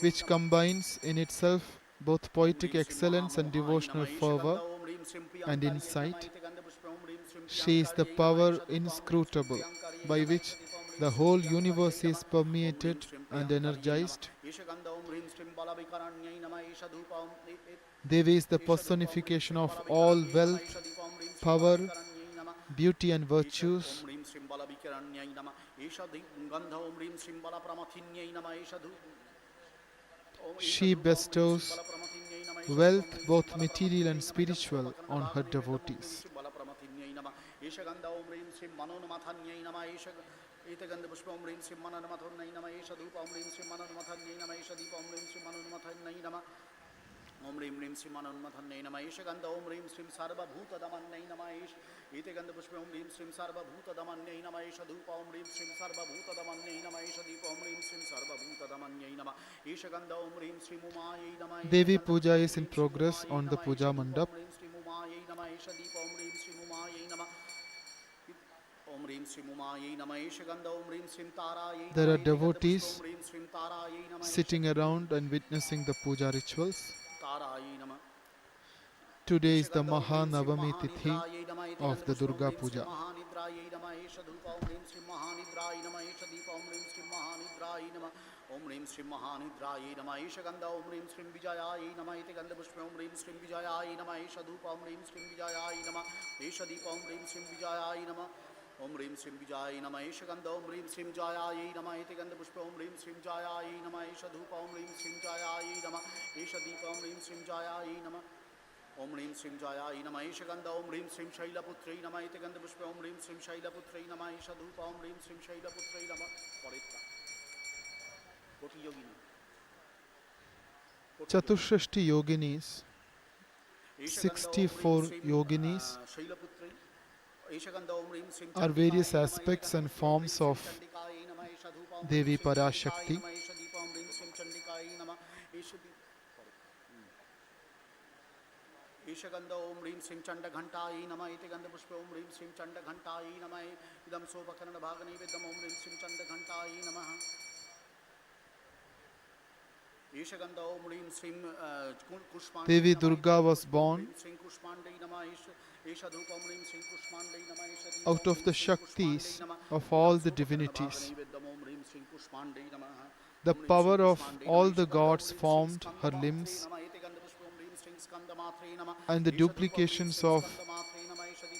which combines in itself both poetic excellence and devotional fervor and insight. She is the power inscrutable by which the whole universe is permeated and energized. Devi is the personification of all wealth, power, beauty and virtues. She bestows wealth, both material and spiritual, on her devotees. Om Rim Rim Sim Mananmathanne Nama Isha Ganda Om Rim Sim Sarva Bhuta Damanne Nama Isha Ite Ganda Pushpa Om Rim Sim Sarva Bhuta Damanne Nama Isha Dhupa Om Rim Sim Sarva Bhuta Damanne Nama Isha Deepa Om Rim Sim Sarva Bhuta Damanne Nama Isha Ganda Om Rim Sim Umaye Nama Devi Puja is in progress on the Puja Mandap. There are devotees sitting around and witnessing the puja rituals. Today is the Maha Navami Tithi. of the Durga Puja. Mahanidraye Nama Esha Dhupa Om Rim Shri Mahanidraye Nama Esha Deepa Om Rim Shri Mahanidraye Nama Om Rim Shri Mahanidraye Nama Esha Gandha Om Rim Shri Vijayaye Nama Iti Gandha Pushpa Om Rim Shri Vijayaye Nama Esha Dhupa Om Rim Shri Vijayaye Nama Esha Deepa Om Rim Shri Vijayaye Nama Om Rim Shri Vijayaye Nama Esha Gandha Om Rim Shri Vijayaye Nama Iti Gandha Pushpa Om Rim Shri Vijayaye Nama Esha Dhupa Om Rim Shri Vijayaye Nama Esha Deepa Om Rim Shri Vijayaye Nama Om Rim Shri Jayaye Nama Esha Gandha Om Rim Shri Shailaputri Nama Iti Gandha Pushpa Om Rim Shri Shailaputri Nama Esha Dhupa Om Rim Shri Shailaputri Nama Poritta Koti Yogini Chatushrashti Yoginis, 64 Yoginis, are various aspects and forms of Devi Parashakti. Ishagandha Om Rim Sim Chanda Ghantayi Nama Iti Gandha Pushpa Om Rim Sim Chanda Ghantayi Nama Idam Sopakarana Bhagani Vidam Om Rim Sim Chanda Ghantayi Nama Ishagandha Om Rim Sim Kushpandi Devi Durga was born out of the Shaktis of all the divinities. The power of all the gods formed her limbs, and the duplications of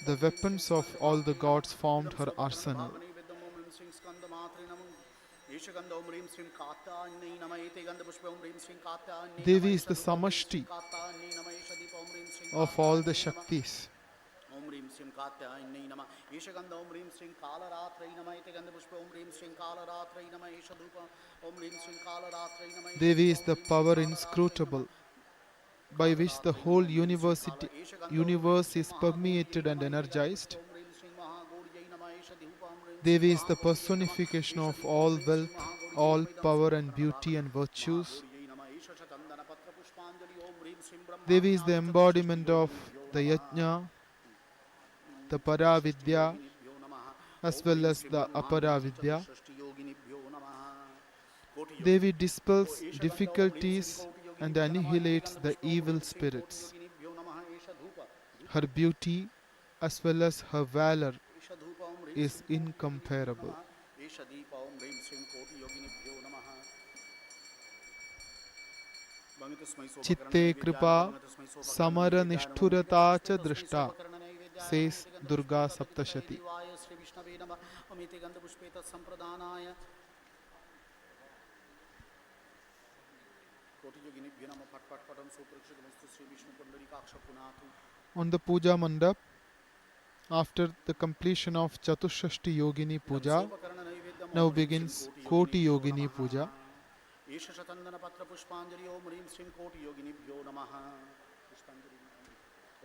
the weapons of all the gods formed her arsenal. Devi is the samashti of all the Shaktis. Om Rim Sim Katyayani Nama Ishagandha Om Rim Sim Kalaratri Nama Iti Gandha Pushpa Om Rim Sim Kalaratri Nama Isha Dhupa Om Rim Sim Kalaratri Nama Devi is the power inscrutable by which the whole universe is permeated and energized. Devi is the personification of all wealth, all power and beauty and virtues. Devi is the embodiment of the yajna, the paravidya, as well as the aparavidya. Devi dispels difficulties and annihilates the evil spirits. Her beauty as well as her valor is incomparable. Chitte kripa samara nishthurata cha drishta, says Durga Saptashati. On the Puja Mandap, after the completion of Chatushrashti Yogini Puja, now begins Koti Yogini Puja. Esha Shatandana Patra Pushpanjali Om Rim Sim Koti Yogini Bhyo Namaha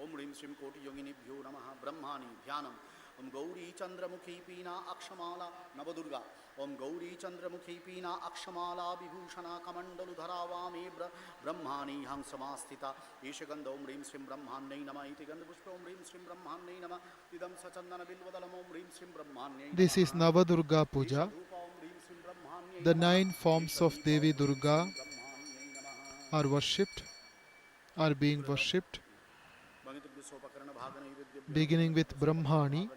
Om Rim Sim Koti Yogini Bhyo Namaha Brahmani Dhyanam Om Gauri Chandramukhi Pina Akshamala Navadurga Om Gauri Chandramukhi Pina Akshamala Vibhushana Kamandalu Dharavami Brahmani Hamsamastita Esha Gandha Om Rim Sim Brahmane Nama Iti Gandha Pushpa Om Rim Sim Brahmane Nama Idam Sachandana Bilvadalam Om Rim Sim Brahmane. This is Navadurga Puja. The 9 forms of Devi Durga are worshipped, are being worshipped, beginning with Brahmani.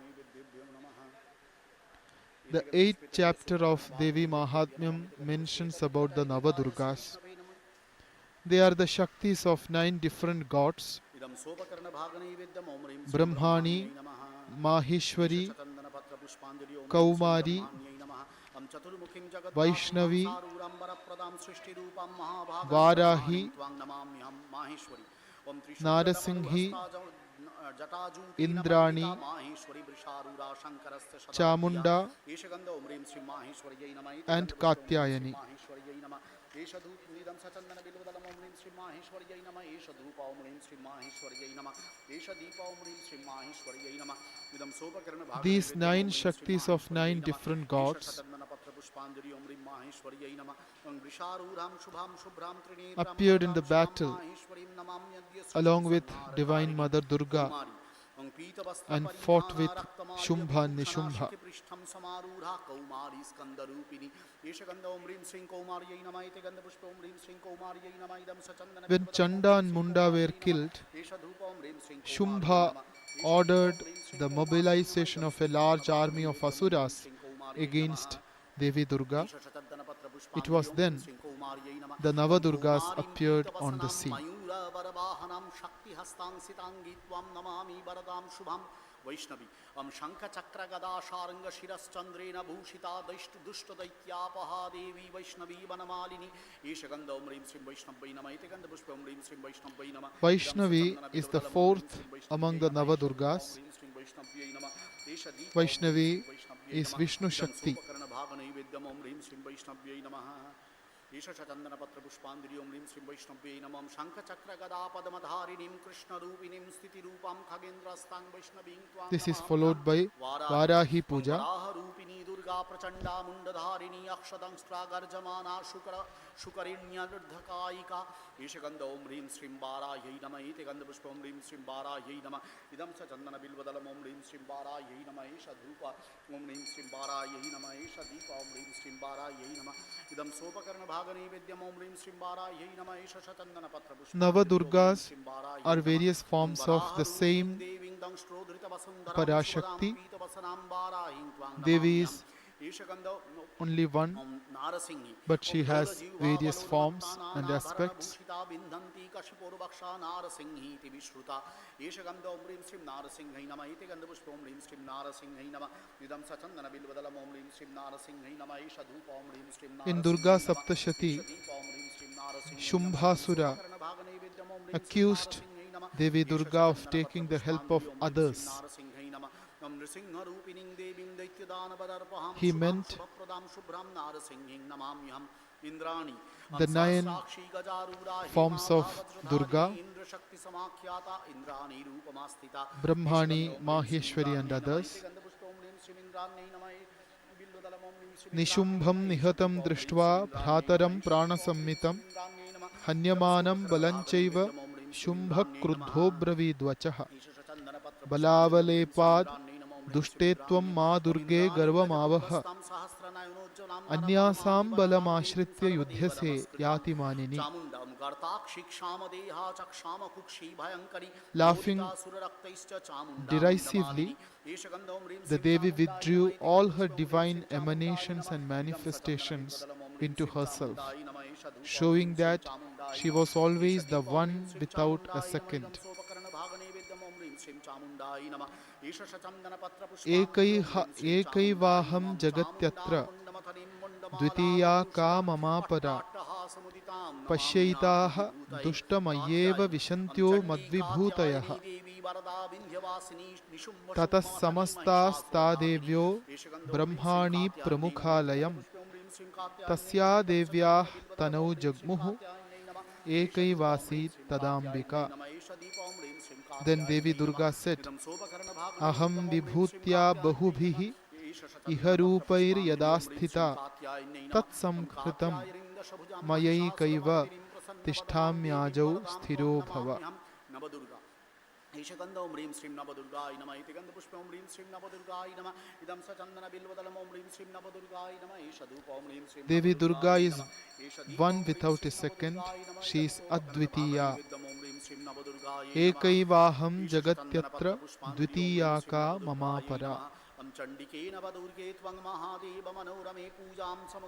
The 8th chapter of Devi Mahatmyam mentions about the Navadurgas. They are the Shaktis of 9 different gods: Brahmani, Maheshwari, Kaumari, Vaishnavi, Varahi, Narasinghi, Indrani, Chamunda, and Katyayani. These 9 Shaktis of 9 different gods appeared in the battle along with Divine Mother Durga and fought with Shumbha and Nishubha. When Chanda and Munda were killed, Shumbha ordered the mobilization of a large army of asuras against Devi Durga. It was then the Navadurgas appeared on the scene. Shakti Hastan Sitangi Tvam Namami Baradam Shubham Vaishnavi Shankha Chakra Gada Sharanga Shiras Chandrena Bhushita Dushta Daityapaha Devi Vaishnavi Vanamalini Ishaganda Omrim Sim Vaishnavi Namaitikanda Pushpam Rim Sim Vaishnavi Nama Vaishnavi is the fourth among the Navadurgas. Vaishnavi is Vishnu Shakti. Isha Chandana Patra Pushpanjali Om Rim Sim Vaishnavye Namam Shankha Chakra Gada Padamadharinim Krishna Rupinim Sthiti Rupam Khagendra Stang Vaishnavim Tvam This is followed by Varahi Puja. Varaha Rupini Durga Prachanda Mundadharini Akshadang Stragarjamana Shukarinya Rdhakaika Isha Ganda Om Rim Sim Varahi Nama Ite Ganda Pushpam Rim Sim Varahi Nama Idam Sa Chandana Bilvadalam Om Rim Sim Varahi Nama Isha Dhupa Om Rim Sim Varahi Nama Isha Deepa Om Rim Sim Varahi Nama Idam Sopakarna Navadurgas are various forms of the same Parashakti. Devi is only one, but she has various forms and aspects. In Durga Saptashati, Shumbhasura accused Devi Durga of taking the help of others. He meant the 9 forms of Durga, Brahmani, Maheshwari and others. Nishumbham nihatam drishtva bhrataram pranasammitam hanyamanam balanchaiva shumbha krudho bravidvachaha balavalepad dushtetvam ma durge garvamavaha anyasam balamashritya yudhyase yati manini. Laughing derisively, the Devi withdrew all her divine emanations and manifestations into herself, showing that she was always the one without a second. Ekaivaham jagatyatra dvitiya ka mamapara pasyaitaha dushtamayeva vishantyo madvibhutayaha tatas samastas tadevyo brahmani pramukhalayam tasya devyah tanau jagmuhu ekaivasi tadambika. Then Devi Durga said, Aham vibhutya bahubhihi iharupair yadasthita tat samkhritam mayai kaiva tishtamyajau sthiro bhava. Ishaganda Om Rim Srim Navadurga Nama Itiganda Pushpa Om Rim Srim Navadurga Nama Idam Sachandana Bilvadalam Om Rim Srim Navadurga Nama Ishadupa Om Rim Srim. Devi Durga is one without a second. She is Advitiya. Ekaivaham jagatyatra dvitiyaka mamapara.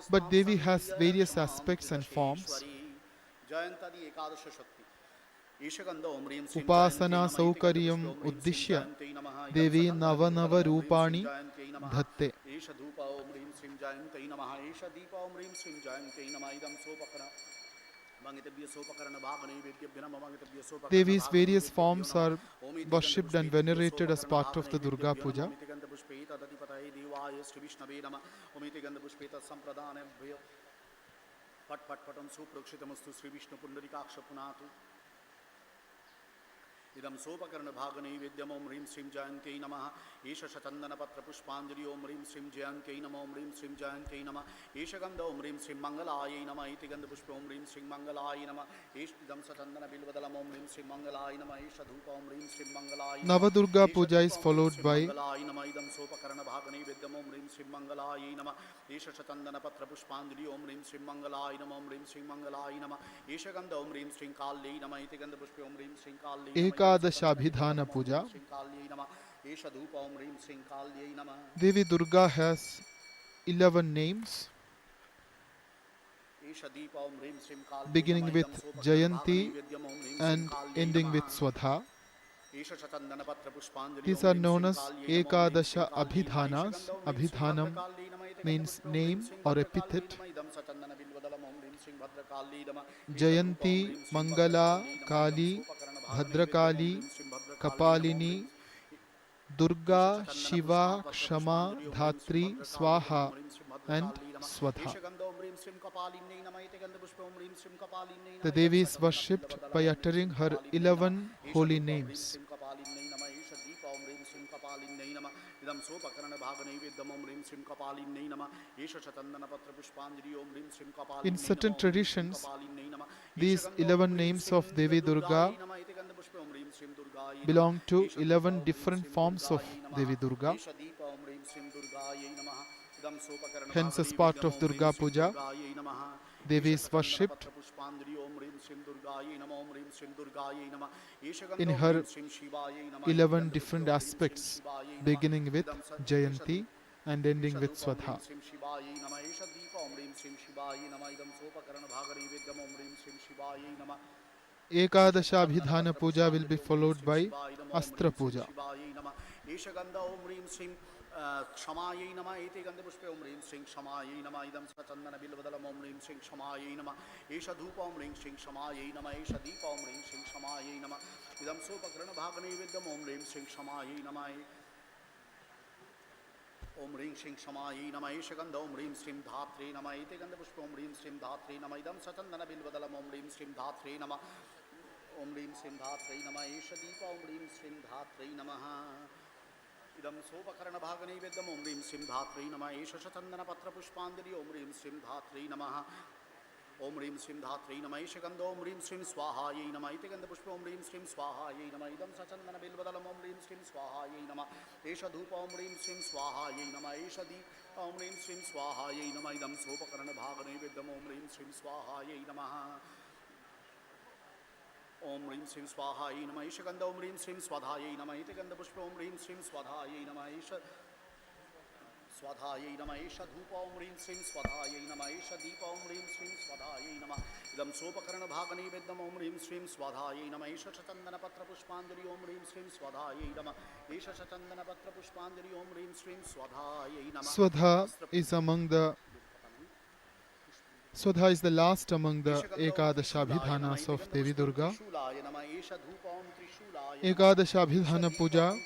But Devi has various aspects and forms. Upasana saukaryam uddishya Devi nava rupani dhatte. Devi's various forms are worshipped and venerated as part of the Durga Puja. Idam Sopakarna Bhagani Vidyam Om Rim Srim Jayanti Namaha Isha Chandana Patra Pushpanjali Om Rim Srim Jayanti Nama Om Rim Srim Jayanti Nama Isha Ganda Om Rim Srim Mangalaya Nama Itiganda Pushpa Om Rim Srim Mangalaya Nama Idam Chandana Bilvadalam Om Rim Srim Mangalaya Nama Isha Dhupa Om Rim Srim Mangalaya Navadurga Puja is followed by Idam Sopakarna Bhagani Vidyam Om Rim Srim Mangalaya Nama Isha Chandana Patra Pushpanjali Om Rim Srim Mangalaya Nama Om Rim Srim Mangalaya Nama Isha Ganda Om Rim Srim Kali Nama Itiganda Pushpa Om Rim Srim Kali Ekadashabhidhana Puja. Devi Durga has 11 names, beginning with Jayanti and ending with Swadha. These are known as Ekadasha Abhidhanas. Abhidhanam means name or epithet. Jayanti, Mangala, Kali, Bhadrakali, Kapalini, Durga, Shiva, Kshama, Dhatri, Swaha and Swadha. The Devi is worshipped by uttering her 11 holy names. In certain traditions, these 11 names of Devi Durga belong to 11 different forms of Devi Durga. Hence, as part of Durga Puja, Devi is worshipped in her 11 different aspects, beginning with Jayanti and ending with Swadha. Ekadasha Abhidhana Puja will be followed by Astra Puja. क्षमायै नमः एते गन्धपुष्पे ओम ह्रीं श्रीं क्षमायै नमः इदं सचन्दन बिल्वदलम् ओम ह्रीं श्रीं क्षमायै नमः एष धूप ओम ह्रीं श्रीं क्षमायै नमः एष दीप ओम ह्रीं श्रीं क्षमायै नमः इदं सोपकरणभागनैवेद्यम् ओम ह्रीं श्रीं क्षमायै नमः ओम ह्रीं श्रीं क्षमायै नमः एष गन्ध ओम ह्रीं श्रीं धात्रे नमः एते गन्धपुष्पे ओम ह्रीं श्रीं धात्रे नमः इदं सचन्दन बिल्वदलम् ओम ह्रीं श्रीं धात्रे नमः ओम ह्रीं श्रीं धात्रे नमः एष दीप ओम ह्रीं श्रीं धात्रे नमः इदं सोपकरणभागनैवेद्यम् ओम ह्रीं श्रीं धात्रे नमः एष शतन्दनपत्रपुष्पाञ्जलि ओम ह्रीं श्रीं धात्रे नमः ओम ह्रीं श्रीं धात्रे नमः एष गन्ध ओम ह्रीं श्रीं स्वाहायै नमः इति गन्धपुष्पे ओम ह्रीं श्रीं स्वाहायै नमः इदं सचन्दनबिल्वदलम् ओम ह्रीं श्रीं स्वाहायै नमः एष धूप ओम ह्रीं श्रीं स्वाहायै नमः एष दीप ओम ह्रीं श्रीं स्वाहायै नमः इदं सोपकरणभागनैवेद्यम् ओम ह्रीं श्रीं स्वाहायै नमः ओम ह्रीं श्रीं स्वाहायै नमः एष गन्ध ओम ह्रीं श्रीं स्वधायै नमः इति गन्धपुष्पे ओम ह्रीं श्रीं स्वधायै नमः एष स्वधायै नमः एष धूप ओम ह्रीं श्रीं स्वधायै नमः एष दीप ओम ह्रीं श्रीं स्वधायै नमः इदं सोपकरणभागनैवेद्यम् ओम ह्रीं श्रीं स्वधायै नमः एष शतन्दनपत्रपुष्पाञ्जलि ओम ह्रीं श्रीं स्वधायै नमः एष शतन्दनपत्रपुष्पाञ्जलि ओम ह्रीं श्रीं स्वधायै नमः Swadha is the last among the Ekadashabhidhanas of Devi Durga. Ekadashabhidhana Puja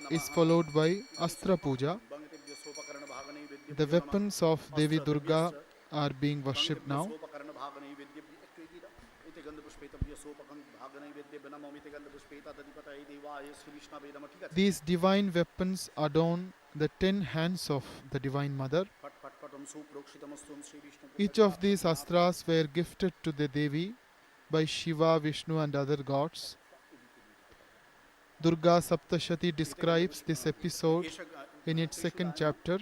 is followed by Astra Puja. The weapons of Devi Durga are being worshipped now. These divine weapons adorn the 10 hands of the Divine Mother. Each of these astras were gifted to the Devi by Shiva, Vishnu and other gods. Durga Saptashati describes this episode in its second chapter.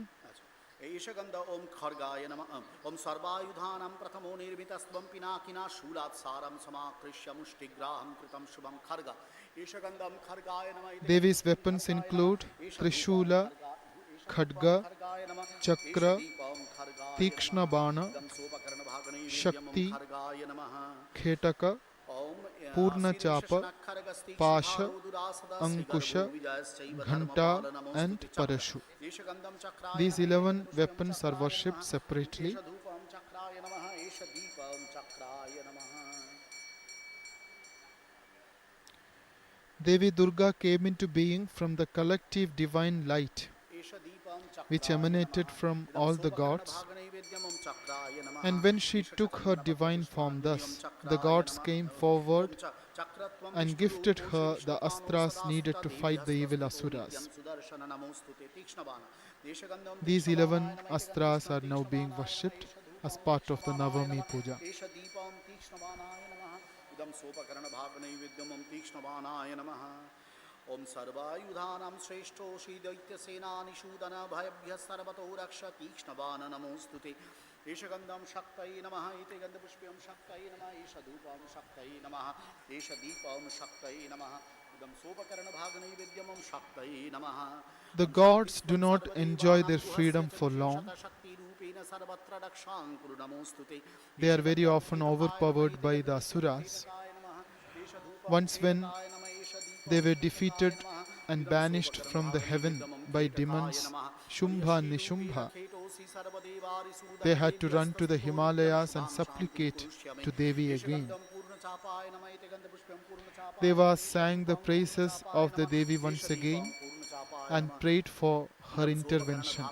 ओम खर्गाय नमः ओम सर्वायुधानां प्रथमो निर्मितस्त्वं पिनाकिना शूलात्सारं समाकृष्य मुष्टिग्राहं कृतं शुभं खर्ग ईशगन्धं खर्गाय नमः Devi's weapons include Trishula, Khadga, Chakra, Tikshna Bana, Shakti, Khetaka, Purna Chapa, Pasha, Ankusha, Ghanta and Parashu. These 11 weapons are worshipped separately. Devi Durga came into being from the collective divine light which emanated from all the gods. And when she took her divine form thus, the gods came forward and gifted her the astras needed to fight the evil asuras. These 11 astras are now being worshipped as part of the Navami Puja. ओम सर्वायुधानां श्रेष्ठो श्री दैत्यसेनानिषूदन भयभ्यः सर्वतो रक्ष तीक्ष्णबाण नमोस्तुते Ishagandham Shaktai Namaha, Itigandhapushpyam Shaktai Namaha, Ishadupam Shaktai Namaha, Ishadipam Shaktai Namaha, Idam Sopakarana Bhagani Vidyamam Shaktai Namaha. The gods do not enjoy their freedom for long. They are very often overpowered by the asuras. Once when they were defeated and banished from the heaven by demons Shumbha and Nishubha, they had to run to the Himalayas and supplicate to Devi again. Devas sang the praises of the Devi once again and prayed for her intervention.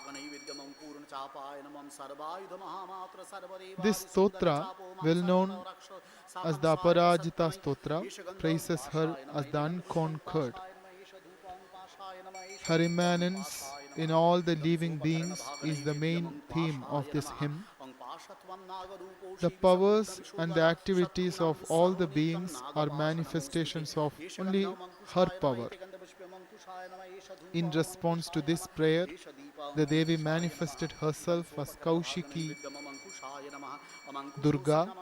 This stotra, well known as the Aparajita stotra, praises her as the unconquered. Her immanence in all the living beings is the main theme of this hymn. The powers and the activities of all the beings are manifestations of only her power. In response to this prayer, the Devi manifested herself as Kaushiki Durga,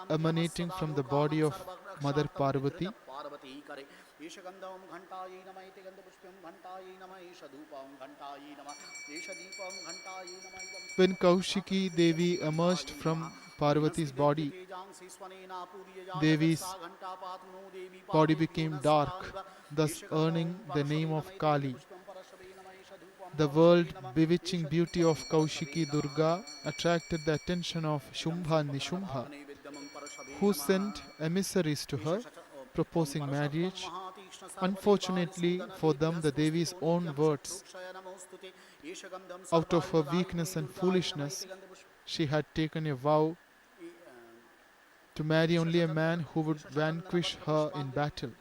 emanating from the body of Mother Parvati. When Kaushiki Devi emerged from Parvati's body, Devi's body became dark, thus earning the name of Kali. The world bewitching beauty of Kaushiki Durga attracted the attention of Shumbha and Nishubha, who sent emissaries to her, proposing marriage. Unfortunately for them, the Devi's own words, out of her weakness and foolishness, she had taken a vow to marry only a man who would vanquish her in battle.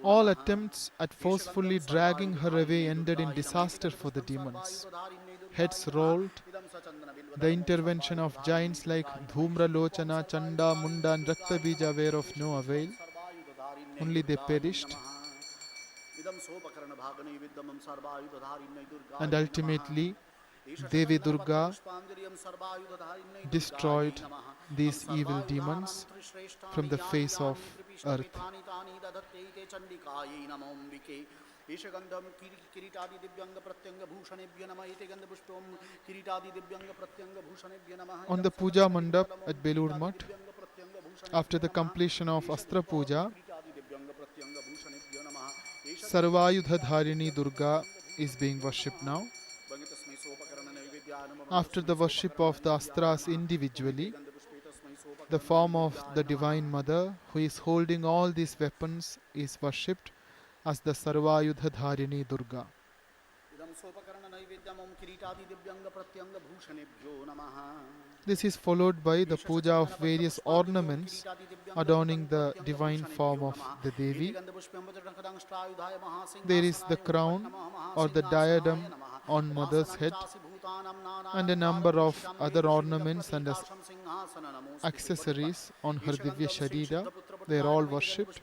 All attempts at forcefully dragging her away ended in disaster for the demons. Heads rolled. The intervention of giants like Dhumra Lochana, Chanda, Munda and Raktabija were of no avail. Only they perished. And ultimately, Devi Durga destroyed these evil demons from the face of earth. On the Puja Mandap at Belur Mutt, after the completion of Astra Puja, Sarvayudha Dharini Durga is being worshipped now. After the worship of the Astras individually, the form of the Divine Mother, who is holding all these weapons, is worshipped as the Sarvayudha Dharini Durga. This is followed by the puja of various ornaments adorning the divine form of the Devi. There is the crown or the diadem on Mother's head and a number of other ornaments and accessories on her Divya Sharira. They are all worshipped.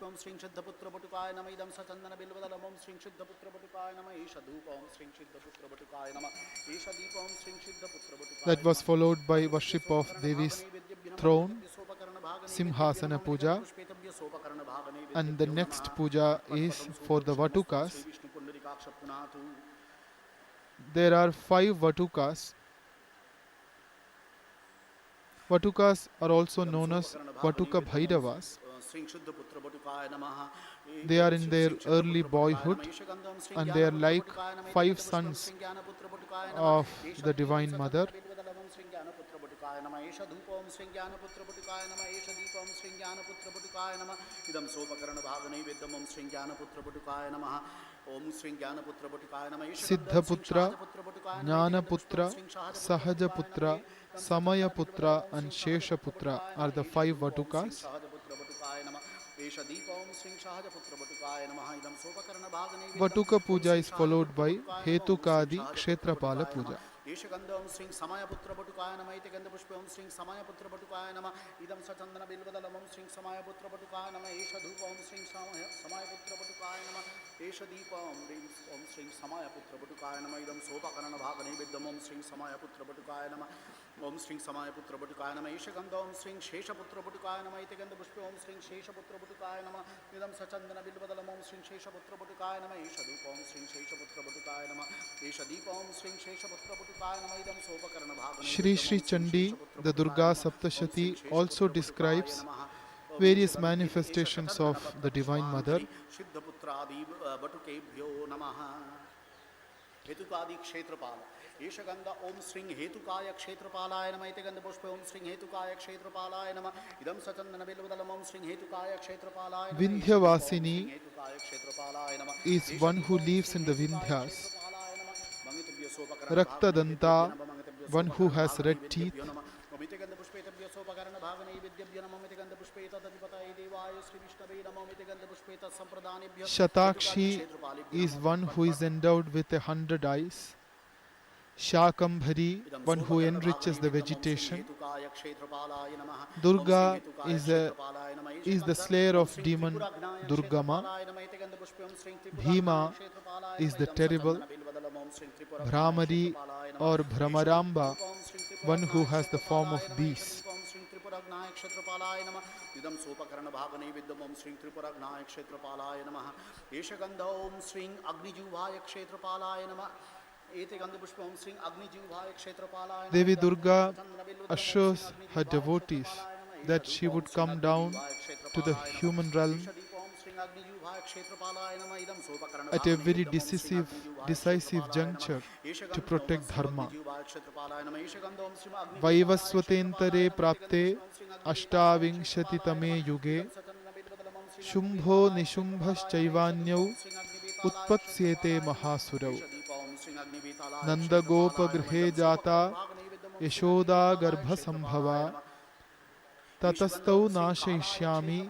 That was followed by worship of Devi's throne, Simhasana Puja, and the next puja is for the Vatukas. There are 5 Vatukas. Vatukas are also known as Vatuka Bhairavas. They are in their early boyhood and they are like 5 sons of the Divine Mother. Siddhaputra, Jnanaputra, Sahajaputra, Samayaputra and Sheshaputra are the 5 Vatukas. Vatuka Puja is followed by Hetukadi Kshetrapala Puja. एष गंध ओम श्री समायपुत्र बटुकाय नमः इति गंध पुष्पे ओम श्री समायपुत्र बटुकाय नमः इदं सचंदन बिल्वदलम ओम श्री समायपुत्र बटुकाय नमः एष धूप ओम श्री समायपुत्र बटुकाय नमः एष दीप ओम श्री समायपुत्र बटुकाय नमः इदं सोपकरण भाग नैवेद्यम ओम श्री समायपुत्र बटुकाय नमः ओम श्री समायपुत्र बटुकाय नमः एष गंध ओम श्री शेषपुत्र बटुकाय नमः इति गंध पुष्पे ओम श्री शेषपुत्र बटुकाय नमः इदं सचंदन बिल्वदलम ओम श्री शेषपुत्र बटुकाय नमः एष धूप ओम श्री शेषपुत्र बटुकाय नमः एष दीप ओम श्री शेषपुत्र बटुकाय नमः इदं सोपकरण भाग Shri Shri Chandi, the Durga Saptashati, also describes various manifestations of the Divine Mother. सिद्धपुत्रादि बटुकेभ्यो नमः हेतुकादि क्षेत्रपाल एष गंध ओम श्री हेतुकाय क्षेत्रपालाय नमः इति गंध पुष्पे ओम श्री हेतुकाय क्षेत्रपालाय नमः इदं सचंदन बिल्वदलम ओम श्री हेतुकाय क्षेत्रपालाय नमः Vindhyavasini हेतुकाय क्षेत्रपालाय नमः is one who lives in the Vindhyas. Raktadanta, one who has red teeth. Shatakshi is one who is endowed with 100 eyes. Shakambhari, one who enriches the vegetation. Durga is the slayer of demon Durgama. Bhima is the terrible. Brahmari or Brahmaramba, one who has the form of beast. इदं सोपकरण भाग नैवेद्यम ओम श्री त्रिपुरग्नाय क्षेत्रपालाय नमः एष गंध ओम श्री अग्निजिह्वाय क्षेत्रपालाय नमः एते गंध पुष्प ओम श्री अग्निजिह्वाय क्षेत्रपालाय नमः Devi Durga assures her devotees that she would come down to the human realm at a very decisive juncture to protect dharma. Vaivasvatentare prapte ashtavinshatitame yuge Shumbho nishumbhaschaivanyau utpatsyete mahasurav Nandagopagrihe jata Yashoda garbha sambhava Tatastau nashayishyami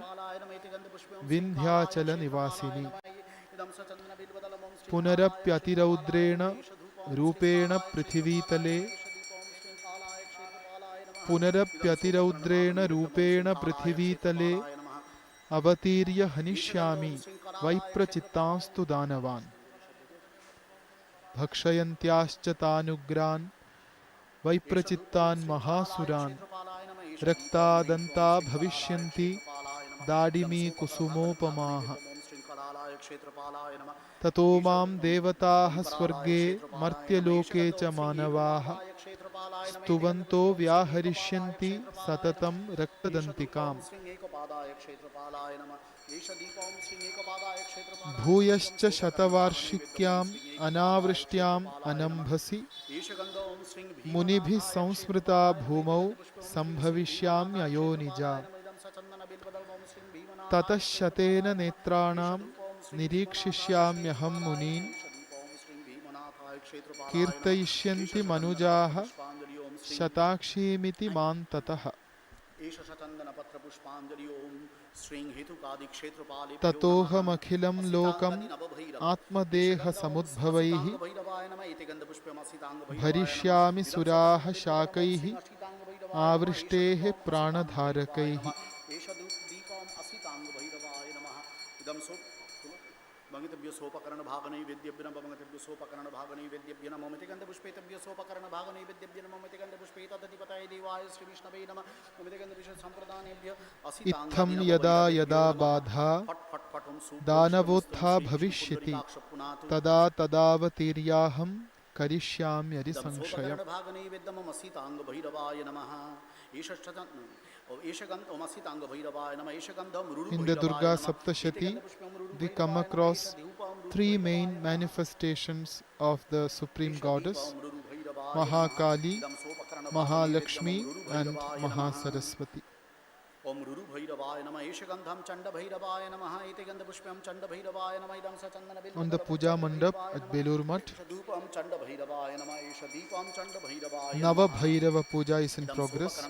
Vindhyachala nivasini Punarapyatiraudrena Rupena prithivitale Punarapyatiraudrena Rupena prithivitale Avatirya hanishyami Vaiprachittastu danavan Bhakshayantyascha tanugran Vaiprachittan mahasuran Raktadanta bhavishyanti Dadimi kusumopamaha Tato mam devataha swarge martyaloke cha manavaha Stuvanto vyaharishyanti satatam raktadantikam Bhuyascha shatavarshikyam anavrishyam anambhasi Munibhi samsmrita bhumau sambhavishyamyayo nija Tatashatena netranam nirikshishyamyaham munin Kirtayishyanti manujaha shatakshimiti mantataha Tatohamakhilam lokam atmadeha samudbhavaihi Bharishyami suraha shakaihi Avrishtehe pranadharakaihi मंगितभ्य सोपकरण भाग नैवेद्यभ्य नमः मंगितभ्य सोपकरण भाग नैवेद्यभ्य नमः ममिति गंध पुष्पेतभ्य सोपकरण भाग नैवेद्यभ्य नमः ममिति गंध पुष्पेतदधिपतये देवाय श्री विष्णवे नमः ममिति गंध विष्णु संप्रदानेभ्य इत्थं यदा यदा बाधा दानवोत्था भविष्यति तदा तदावतीर्याहं करिष्याम्यरि संशयम् भाग नैवेद्यम असितांग भैरवाय नमः In the Durga Saptashati, we come across three main manifestations of the Supreme Goddess, Mahakali, Mahalakshmi and Mahasaraswati. ओम रुरु भैरवाय नमः एष गंधम चंड भैरवाय नमः इति गंध पुष्पम चंड भैरवाय नमः इदं सचंदन बिल्व On the Puja Mandap at Belur Mutt, धूपम Chand भैरवाय नमः एष Deepam Chand भैरवाय Navabhairava Puja is in progress.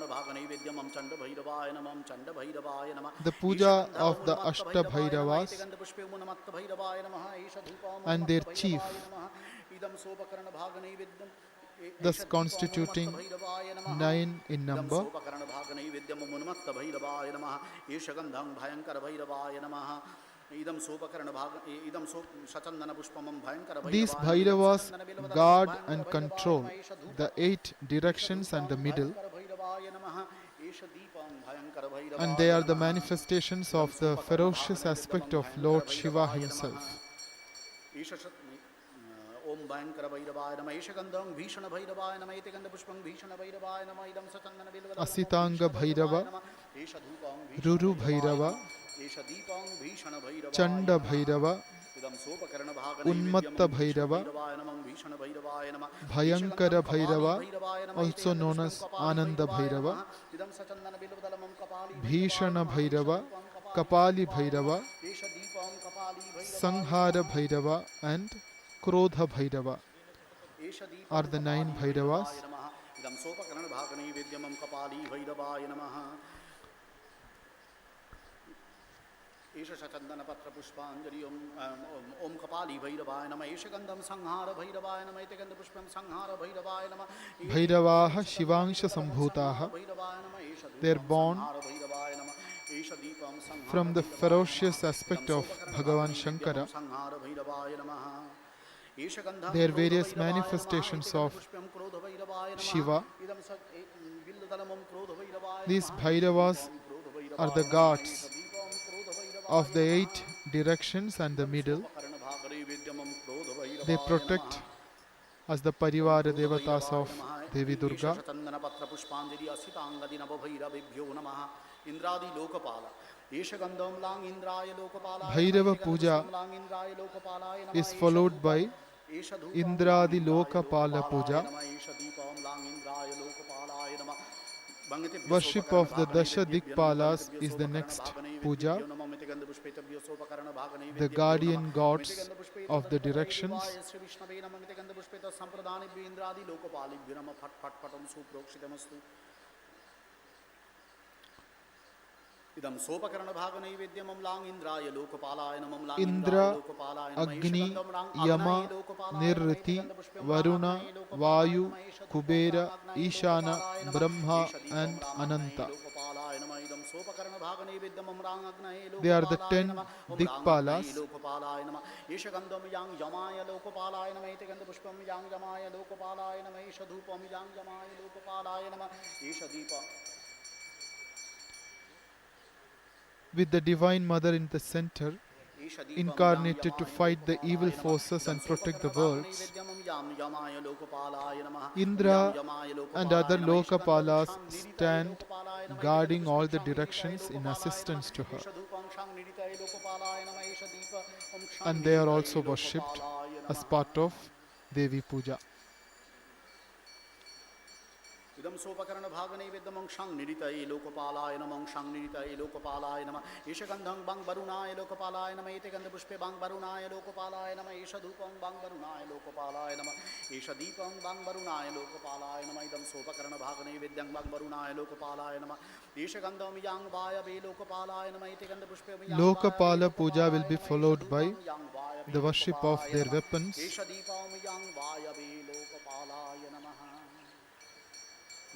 The puja of the Ashtabhairavas and their chief thus constituting 9 in number. These Bhairavas guard and control the 8 directions and the middle, and they are the manifestations of the ferocious aspect of Lord Shiva himself. Om Bhayankara Bhairavaya Nama Eshagandham Bhishana Bhairavaya Nama Etegandha Pushpam Bhishana Bhairavaya Nama Idam Sachandana Bilvadam Asitanga Bhairava, Ruru Bhairava, Chanda Bhairava, Unmatta Bhairava, Bhayankara Bhairava, also known as Ananda Bhairava, Bhishana Bhairava, Kapali Bhairava, Sanghara Bhairava and Krodha Bhairava are the 9 Bhairavas. Esha Chandana Patra Pushpanjali Om Kapali Bhairavaya Nama Esha Gandham Sanghara Bhairavaya Nama Etegandha Pushpam Sanghara Bhairavaya Nama Bhairavaha Shivangsha Sambhutaha. They are born from the ferocious aspect of Bhagavan Shankara. They are various manifestations of Shiva. These Bhairavas are the gods of the 8 directions and the middle. They protect as the Parivara Devatas of Devi Durga. Bhairava Puja is followed by Indradi Lokapala Puja. Worship of the Dasha Dikpalas is the next puja, the guardian gods of the directions. Indra, Agni, Yama, Nirriti, Varuna, Vayu, Kubera, Ishana, Brahma and Ananta. They are the 10 Dikpalas. With the Divine Mother in the center, incarnated to fight the evil forces and protect the worlds. Indra and other Lokapalas stand guarding all the directions in assistance to her. And they are also worshipped as part of Devi Puja. Idam Sopakarana Bhagane Vidamang Shang Niditae Lokapala Namang Shang Niditae Lokapala Nama Ishagandhang Bang Baruna Lokapala Nama Eteganda Pushpe Bang Baruna Lokapala Nama Ishadupang Bang Baruna Lokapala Nama Ishadipang Bang Baruna Lokapala Nama Idam Sopakarana Bhagane Vidyang Bang Baruna Lokapala Nama Ishagandham Yang Vaya Be Lokapala Nama Eteganda Pushpe Lokapala Puja will be followed by the worship of their weapons.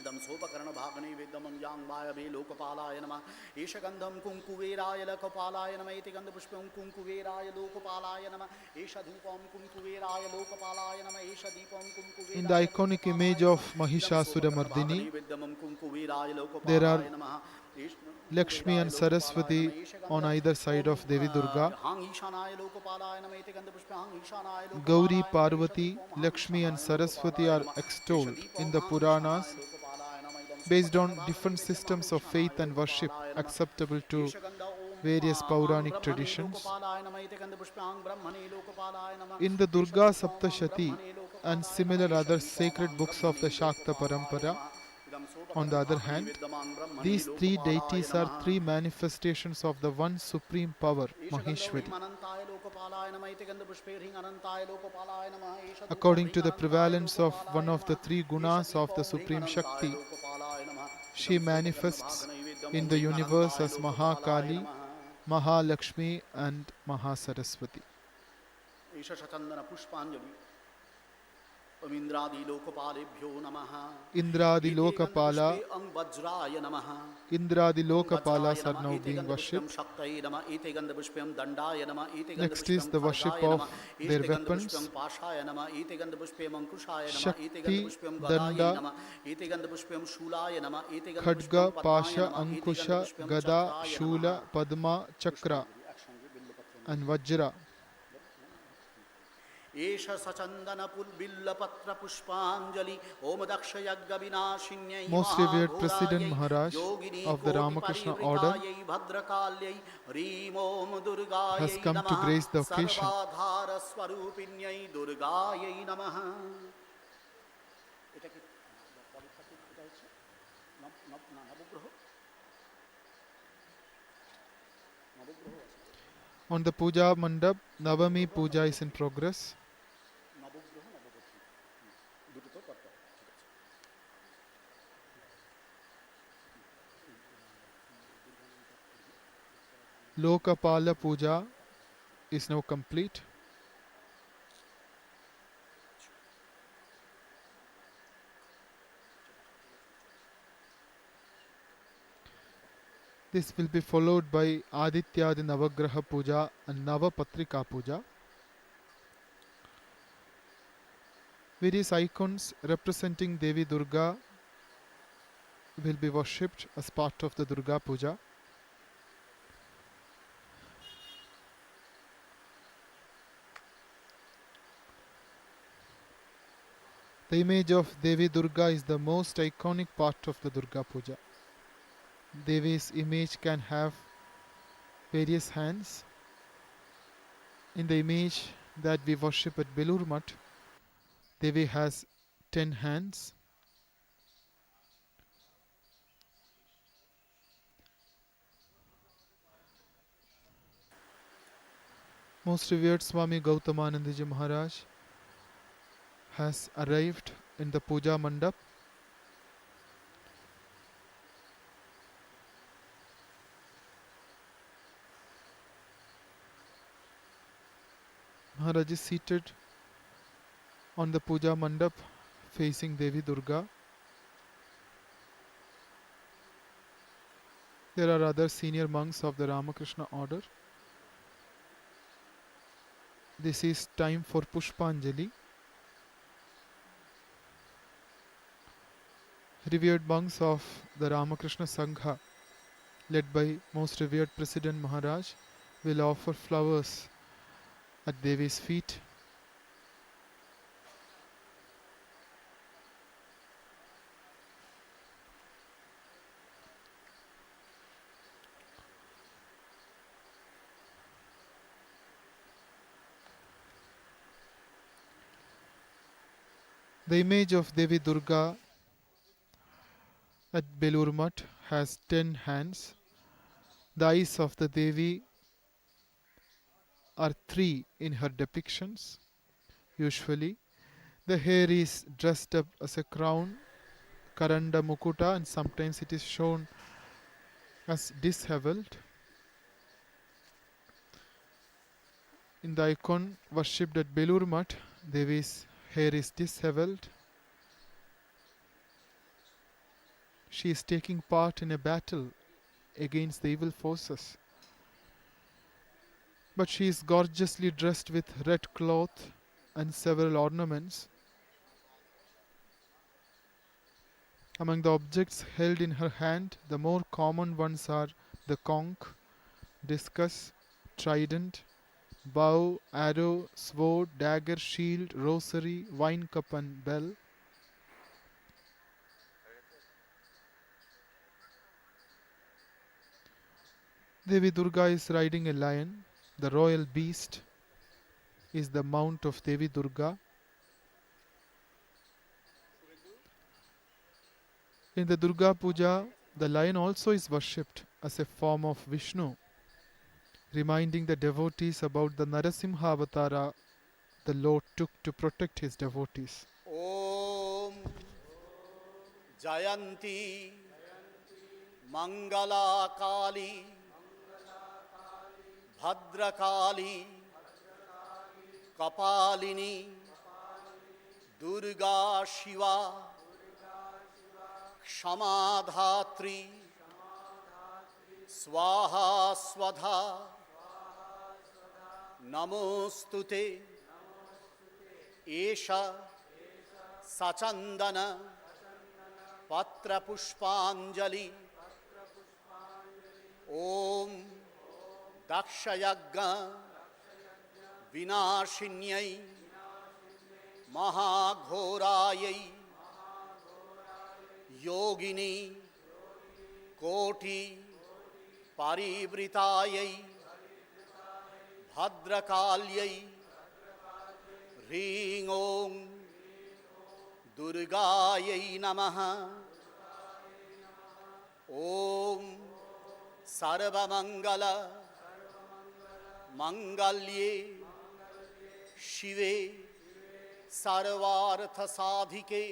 Dam Sopakarana Bhagane Vidamam Yang Vaya Be Lokapalaya Nama Ishagandham Kunkuveraya Lokapalaya Nama Eteganda Pushpam Kunkuveraya Lokapalaya Nama Ishadupam Kunkuveraya Lokapalaya Nama Ishadipam Kunkuveraya. In the iconic image of Mahishasurmardini, there are Lakshmi and Saraswati on either side of Devi Durga. Gauri, Parvati, Lakshmi and Saraswati are extolled in the Puranas based on different systems of faith and worship acceptable to various Pauranic traditions. In the Durga Saptashati and similar other sacred books of the Shakta Parampara, on the other hand, these 3 deities are 3 manifestations of the one supreme power, Maheshwari. According to the prevalence of one of the 3 gunas of the Supreme Shakti, she manifests in the universe as Mahakali, Mahalakshmi and Mahasaraswati. Indradi lokapalebhyo namaha. Indradi Ete gandha Lokapala, pushpe ang vajraya namaha. Indradi Om Lokapalas vajraya are nama, now ete being gandha pushpam worshipped. shaktaye nama, ete gandha pushpam dandaya nama, ete gandha Next is pushpam the worship khargaya of nama, their ete gandha pushpam weapons. pashaya nama, ete gandha pushpam ankushaya nama, ete gandha Shakti, pushpam gadaye Danda, nama, ete gandha pushpam shulaya nama, ete gandha pushpam Khadga, padmaya Pasha, nama, ete gandha Ankusha, pushpam Gada, chakraya Shula, namaha. Padma, Chakra, Pushpanjali একসঙ্গে বিল্লপত্র নিয়ে। and Vajra. एष सचंदन बिल्लपत्र पुष्पांजलि ओम दक्ष यज्ञ विनाशिन्यै Most revered President महाघोरायै Maharaj Yogini of the कोटि Ramakrishna order परिवृतायै भद्रकाल्यै ह्रीं ओम has दुर्गायै come to नमः grace the occasion. सर्वाधार स्वरूपिण्यै दुर्गायै नमः। এটা কি পরেরটা কি এটা হচ্ছে নবগ্রহ নবগ্রহ আছে On the Puja Mandap, Navami Puja is in progress. নবগ্রহ নবপত্নী দুটো তো পরপর ঠিক আছে। Lokapala Puja is now complete. This will be followed by Adityadi Navagraha Puja and Navapatrika Puja. Various icons representing Devi Durga will be worshipped as part of the Durga Puja. The image of Devi Durga is the most iconic part of the Durga Puja. Devi's image can have various hands. In the image that we worship at Belur Mutt, Devi has 10 hands. Most revered Swami Gautamanandaji Maharaj has arrived in the Puja Mandap. Maharaj is seated on the Puja Mandap facing Devi Durga. There are other senior monks of the Ramakrishna order. This is time for Pushpanjali. Revered monks of the Ramakrishna Sangha, led by most revered President Maharaj, will offer flowers at Devi's feet. The image of Devi Durga at Belur Mutt has 10 hands. The eyes of the Devi are 3 in her depictions. Usually, the hair is dressed up as a crown, Karanda Mukuta, and sometimes it is shown as disheveled. In the icon worshipped at Belur Mutt, Devi's hair is disheveled. She is taking part in a battle against the evil forces. But she is gorgeously dressed with red cloth and several ornaments. Among the objects held in her hand, the more common ones are the conch, discus, trident, bow, arrow, sword, dagger, shield, rosary, wine cup and bell. Devi Durga is riding a lion. The royal beast is the mount of Devi Durga. In the Durga Puja, the lion also is worshipped as a form of Vishnu, reminding the devotees about the Narasimha Avatara the Lord took to protect his devotees. Om Jayanti Mangala Kali Bhadrakali Kapalini Durga Shiva क्षमाधात्री स्वाहा स्वधा नमोस्तुते एषा सचंदन पत्र पुष्पांजलि ओम दक्षयज्ञ विनाशिन्यै महाघोरायै योगिनी कोटि परिवृतायै भद्रकाल्यै ह्रीं ओं दुर्गायै नमः। ओम सर्वमंगल मंगल्ये शिवे सर्वार्थ साधिके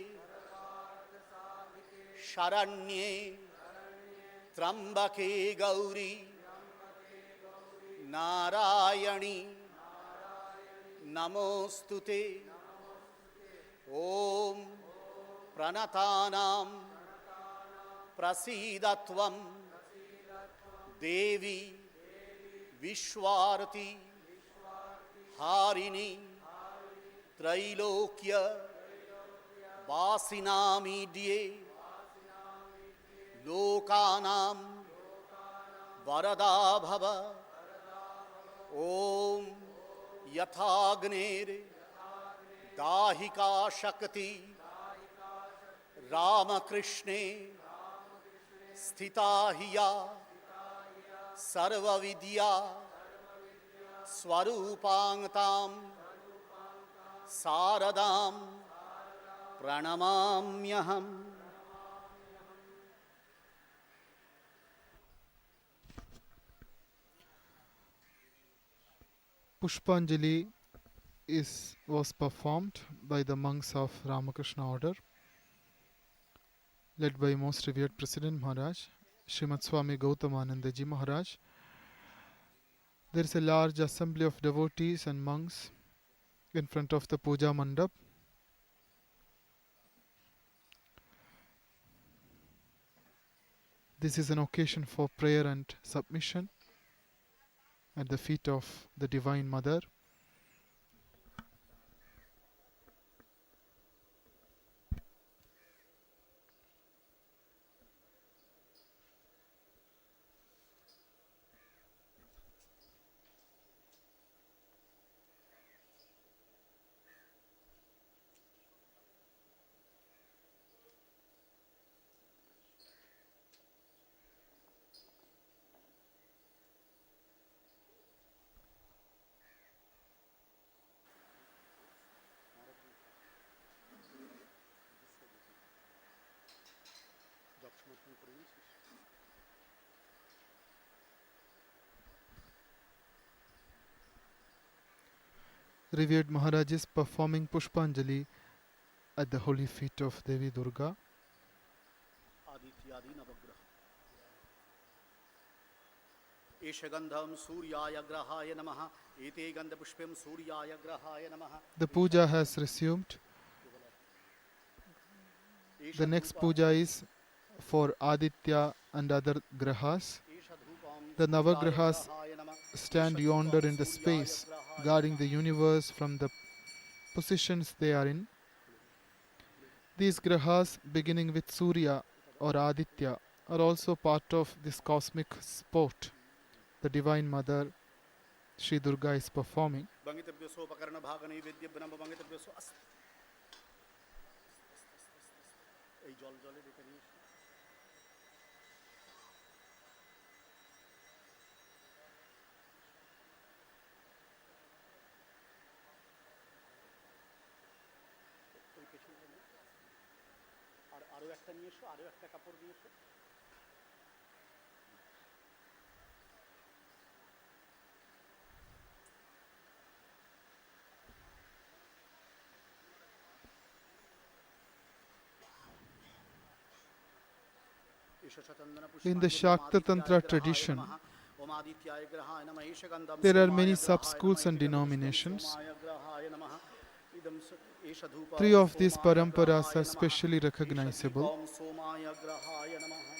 शरण्ये त्र्यंबके गौरी नारायणी नमोस्तुते। ओम प्रणतानां प्रसीदत्वं देवी विश्वार्ति हारिणी त्रैलोक्य वासिनामीड्ये लोकानां वरदा भव। ओम यथाग्नेर दाहिका शक्ति रामकृष्णे स्थिता हिया सर्वविद्या स्वरूपांतां शारदां प्रणमाम्यहम्। Pushpanjali was performed by the monks of Ramakrishna order, led by most revered President Maharaj, Srimad Swami Gautamananda Ji Maharaj. There is a large assembly of devotees and monks in front of the puja mandap. This is an occasion for prayer and submission at the feet of the Divine Mother. Revered Maharaj is performing Pushpanjali at the holy feet of Devi Durga. आदित्यादि नवग्रह एष गंधम सूर्याय ग्रहाय नमः एते गंध पुष्पम सूर्याय ग्रहाय नमः। The puja has resumed. The next puja is for Aditya and other grahas. The Navagrahas stand yonder in the space, guarding the universe from the positions they are in. These grahas, beginning with Surya or Aditya, are also part of this cosmic sport the Divine Mother, Sri Durga, is performing. In the Shakti Tantra tradition, there are many sub-schools and denominations. idam esha dhupa Three of these somaya paramparas are grahaya specially namaha recognizable: esha somaya grahaya namaha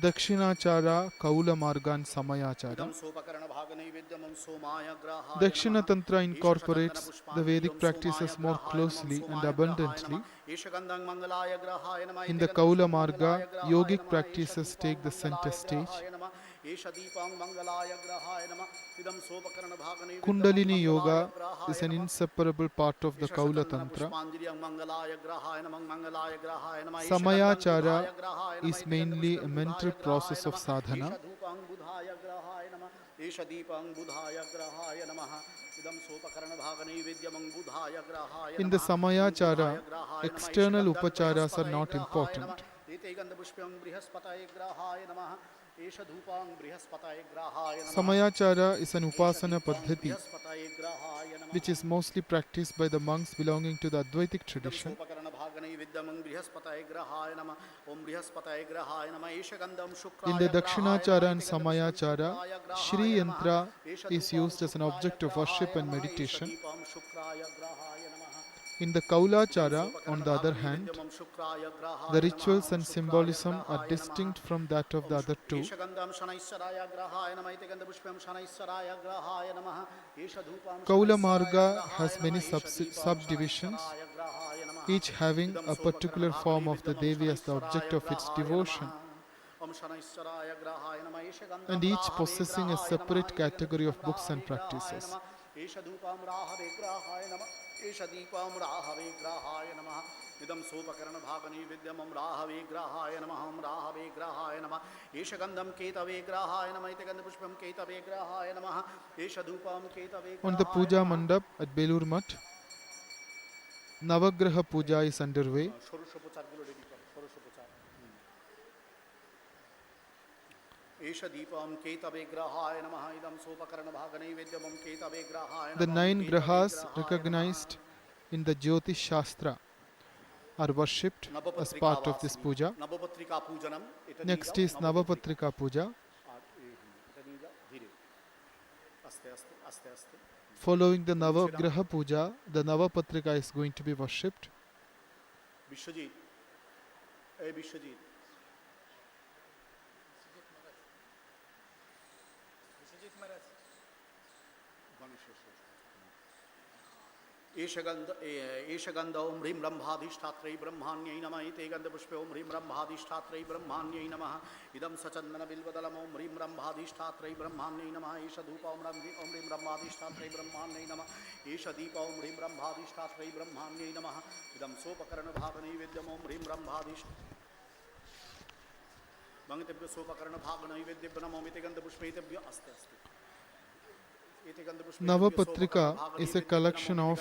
Dakshinachara, Kaula Marga, and idam Samayachara. sopakarana bhaga naivedyam somaya grahaya Dakshina namaha Tantra esha chandana incorporates the pushpanjali Vedic practices somaya more grahaya namam closely and somaya grahaya abundantly. namaha esha gandham mangalaya grahaya namaha In ite the gandha Kaula pushpam Marga, mangalaya grahaya yogic namaha esha practices dhupam take the center mangalaya stage. grahaya namaha esha deepam mangalaya grahaya namaha idam sopakarana bhaga naivedyam Kundalini mangalaya Yoga is grahaya an namaha inseparable part of the Isha Kaula Satandana Tantra. Pushpanjali Mangalaya Grahaya Namang Mangalaya Grahaya Nama Isha Gandhang Samayachara Budhaya Grahaya Nama is Itigandha mainly a Pushpam mental Budhaya Grahaya process of Nama sadhana. Isha Dhupang Budhaya Grahaya Nama Isha Deepang Budhaya Grahaya Namaha Idam Sopakarana Bhagani Vidyamang Budhaya Grahaya In the Namaha Idam Samayachara, Budhaya Grahaya Nama Isha external Gandhang upacharas are Brihaspataya not Grahaya Nama important. Itigandha Pushpam Brihaspataya Grahaya Namaha Isha Dhupang Brihaspataya Grahaya Namaha Samayachara is an Isha upasana Deepang paddhati Brihaspataya Grahaya which Namaha is mostly practiced by the monks belonging to the Advaitic idam tradition. sopakarana bhaganai vidyamang brihaspataye grahaya nama om brihaspataye grahaya nama esha gandham In the shukraya grahaya nama Dakshinachara and ite gandha pushpam Samayachara, shukraya Shri grahaya nama Yantra esha is dhupam used as an shukraya object of worship grahaya and nama esha meditation. deepam shukraya grahaya nama In the idam Kaulachara, on sopakarana the other bhaganai hand, vidyamam shukraya the grahaya nama rituals om and shukraya symbolism are grahaya nama distinct from that of the om other two. esha gandham shanaisaraya grahaya nama ite gandha pushpam shanaisaraya grahaya nama esha dhupam Kaula shanaisaraya Marga has grahaya many nama esha deepam subdivisions, shanaisaraya grahaya nama each having idam a sopakarana particular form bhagani of the vidyamam Devi as the shanaisaraya object of its grahaya devotion, namaha om shanaisaraya grahaya nama esha and gandham each rahave possessing a grahaya nama separate ite gandha category pushpam of books and rahave grahaya practices. nama esha dhupam rahave grahaya nama esha deepam rahave grahaya nama idam sopakarana bhagani vidyamam rahave grahaya nama om rahave grahaya nama esha gandham ketave grahaya nama ite gandha pushpam ketave grahaya nama esha dhupam ketave On the grahaya Puja nama Mandap at Belur Mutt, Navagraha Puja is underway. ষোড়শোপচার গুলো ready করো ষোড়শোপচার एष दीपम केतवे ग्रहाय नमः इदं सोपकर्ण भाग नैवेद्यमं केतवे ग्रहाय The नमः 9 केतवे grahas ग्रहाय नमः recognized in the Jyotish Shastra are worshipped as Navapatrika part of this Vasini puja. Navapatrika पूजनम এটা নিয়ে Next যাও is নবপত্রিকা Navapatrika Puja. আর এটা নিয়ে যাও ধীরে আস্তে আস্তে আস্তে আস্তে Following the নিচে নাও Navagraha Puja, the Navapatrika is going to be worshipped. Biswajit এই বিশ্বজিৎ एष गंध ओम ह्रीं ब्रह्माधिष्ठात्रै ब्रह्माण्यै नमः इते गन्धपुष्पे ओम ह्रीं ब्रह्माधिष्ठात्रै ब्रह्माण्यै नमः इदं सचन्दन बिल्वदलम् ओम ह्रीं ब्रह्माधिष्ठात्रै ब्रह्माण्यै नमः एष धूप ओम ह्रीं ब्रह्माधिष्ठात्रै ब्रह्माण्यै नमः एष दीप ओम ह्रीं ब्रह्माधिष्ठात्रै ब्रह्माण्यै नमः इदं सोपकर्ण भाग नैवेद्यम् ओम ह्रीं भंगतेभ्य सोपकर्ण भाग नैवेद्यभ्य नमो इते गन्धपुष्पेतेभ्य अस्ते अस्ते Navapatrika is a collection of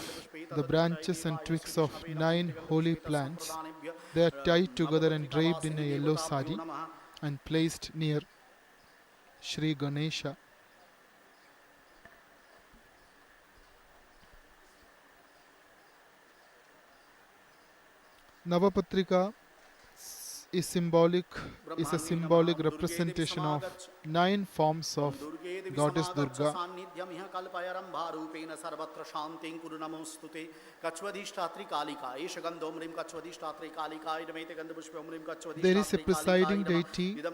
the branches and twigs of 9 holy plants. They are tied together and draped in a yellow sari and placed near Shri Ganesha. Navapatrika is a symbolic representation of 9 forms of Goddess Durga. There is a presiding deity, the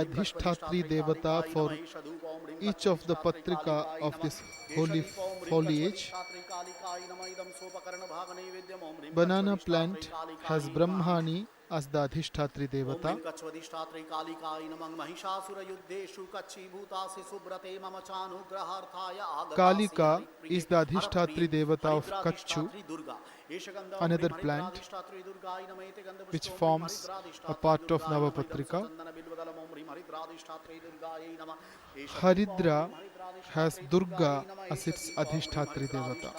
Adhishthatri Devata, for each of the Patrika of this holy foliage. Banana plant has Brahmani as the Adhishthatri Devata. Kalika is the Adhishthatri Devata of Kachu, another plant which forms a part of Navapatrika. Haridra has Durga as its Adhishthatri Devata.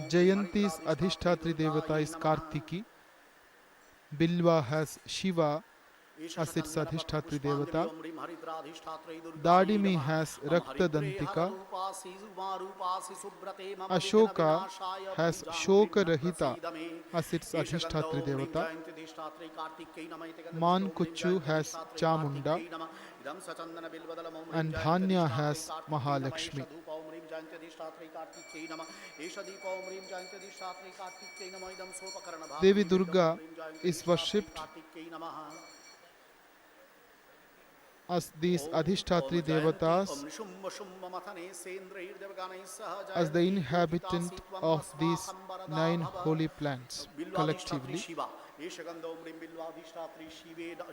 Jayanti's Adhishthatri Devata is Kartiki. Bilva has Shiva as its Adhishthatri Devata. Pushpanjali Haridradhishthatre Dadimi Durgaye has Namaha Rakta Haridre Dantika. Hararupasi Umarupasi Subrate Mama Vigna Ashoka Vinashaya has Puja Shoka Grinna Rahita Prasidame as its Yeshaganda Adhishthatri Om Rim Devata. Jayanti Dishtatre Kartikeya Nama Iteganda Man Pushpa Om Rim Kuchu Jayanti has Dishtatre Chamunda, Kartikeya Nama Idam Sachandana Bilvadalam Om Rim and Jayanti Dhanya Dishtatre has Kartikeya Nama Mahalakshmi. Esha Dhupa Om Rim Jayanti Dishtatre Kartikeya Nama Esha Deepa Om Rim Jayanti Dishtatre Kartikeya Nama Idam Sopakarana Devi Bhagani Vidyam Om Durga Rim Jayanti is Dishtatre worshipped Kartikeya Namaha as these Adhishthatri Devatas, as the inhabitant of these 9 holy plants Bilvadhishthatri collectively. Shiva. Yeshaganda Om Rim Bilvadhishthatri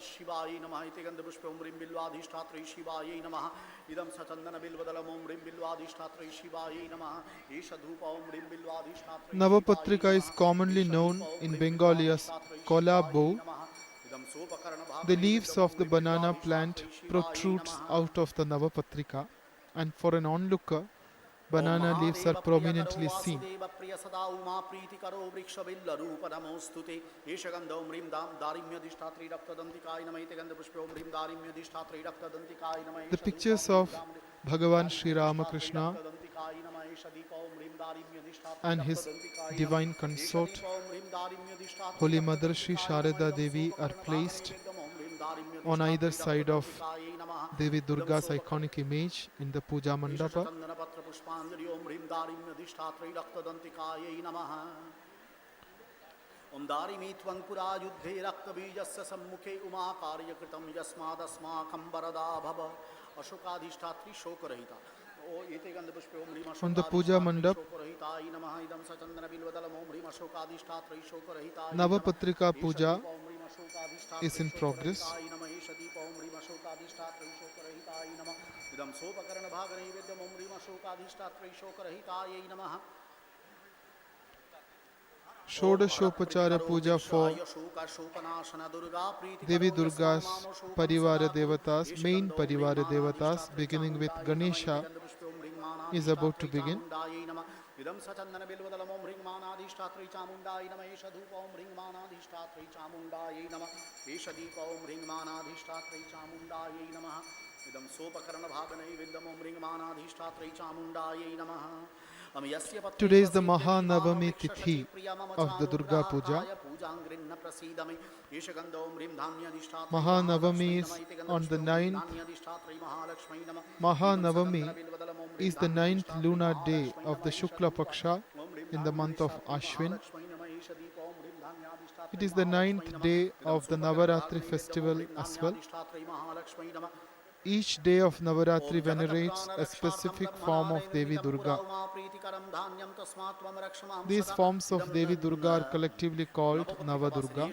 Shivaye Namaha Iteganda Pushpa Om Rim Bilvadhishthatri Shivaye Namaha Idam Sachandana Bilvadalam Om Rim Bilvadhishthatri Shivaye Namaha Esha Dhupa Om Rim Bilvadhishthatri Shivaye Navapatrika is Namaha commonly Esha known Deepa Om in Rim Bengali as Bilvadhishthatri kola Shivaye bow. Namaha Idam Sopakarana The Bhagani leaves Vidyam Om of the Rim banana plant Bilvadhishthatri Shivaye protrudes Namaha out of the Navapatrika, and for an onlooker, Om banana leaves are Mahadeva Priyakaro prominently seen. Vasudeva Priya Sada Uma Priti Karo Vriksha Villa Rupa Namostute Yeshaganda Om Rim Dam Darimya Dishthatri Rakta Dantikai Nama Iteganda Pushpa Om Rim Darimya Dishthatri Rakta Dantikai Nama The Esha Dhupa pictures Om Rim of Dam Bhagavan Darimya Sri Dishthatri Ramakrishna Rakta Dantikai Nama Esha Deepa Om Rim Darimya Dishthatri and Rakta his Dantikai Nama divine Esha consort, Deepa Om Rim Darimya Dishthatri Holy Rakta Mother Sri Dantikai Nama Sharada Idam Devi, are Sopakarana Bhagani placed Vedam Om Rim Darimya on either Dishthatri Rakta side of Dantikai Nama Devi Idam Durga's Sopakarana iconic image in the Puja Mandapa. Chandana Patra Pushpanjali Om Rim Darimya Dishthatri Rakta Dantikaye Namaha Om Darimi Twangpura Yudhe Rakta Bijasya Sammukhe Uma Karyakritam Yasmadasmakam Varada Bhava Ashokadhishtatri Shokarahita O Ete Gandha Pushpe Om Rim On the Puja Ashokadhishtatri Mandap, Shokarahita Namaha Idam Sachandana Bilvadalam Om Rim Ashokadhishtatri Shokarahita Namaha Navapatrika Esha Puja Deepa Om Rim is Ashokadhishtatri in progress. Shokarahita Namaha Esha Deepa Om Rim Ashokadhishtatri Shokarahita Namaha Idam Sopakarana Bhagani Vidyam Om Rim Ashokadhishtatri Shokarahita Namaha Shodashopachara Puja for Devi Durga's Parivara Devatas, main Parivara Devatas, beginning with Ganesha, is about to begin. Idam Sachandana Bilvadalam Om Ring Manadhishtatri Chamundai Nama Esha Dhupa Om Ring Manadhishtatri Chamundai Nama Esha Deepa Om Ring Manadhishtatri Chamundai Nama Idam Sopakarana Bhaganai Vidyam Om Ring Manadhishtatri Chamundai Nama Today is the Mahanavami Tithi of the Durga Puja. Mahanavami is on the 9th. Mahanavami is the 9th lunar day of the Shukla Paksha in the month of Ashwin. It is the 9th day of the Navaratri festival as well. Each day of Navaratri venerates a specific form of Devi Durga. These forms of Devi Durga are collectively called Navadurga.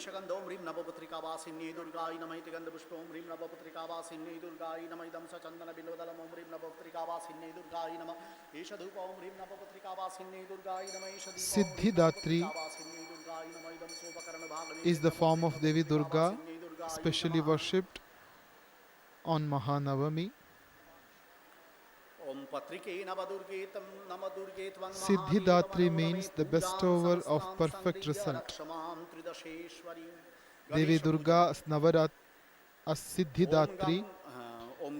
Siddhidatri is the form of Devi Durga specially worshipped on Mahanavami. Siddhidatri means the bestower of perfect result. Devi Durga as Siddhidatri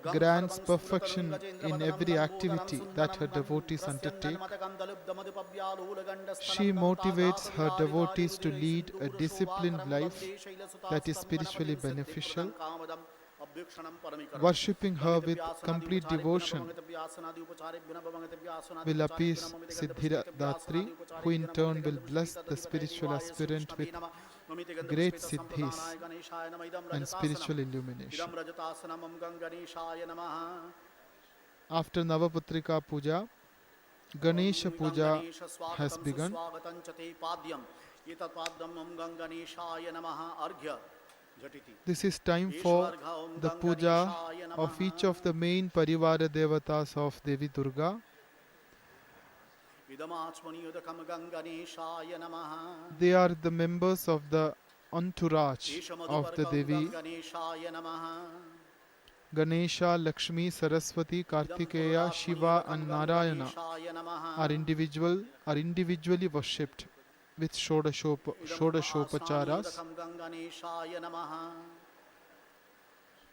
grants perfection in every activity that her devotees undertake. She motivates her devotees to lead a disciplined life that is spiritually beneficial. Worshipping her with complete devotion will appease Siddhidatri, who in turn will bless the spiritual aspirant with great siddhis and spiritual illumination. After Navapatrika Puja, Ganesha Puja has begun. This is time for the puja of each of the main Parivara Devatas of Devi Durga. They are the members of the entourage of the Devi. Ganesha, Lakshmi, Saraswati, Kartikeya, Shiva and Narayana are individually worshipped with Shodashopacharas.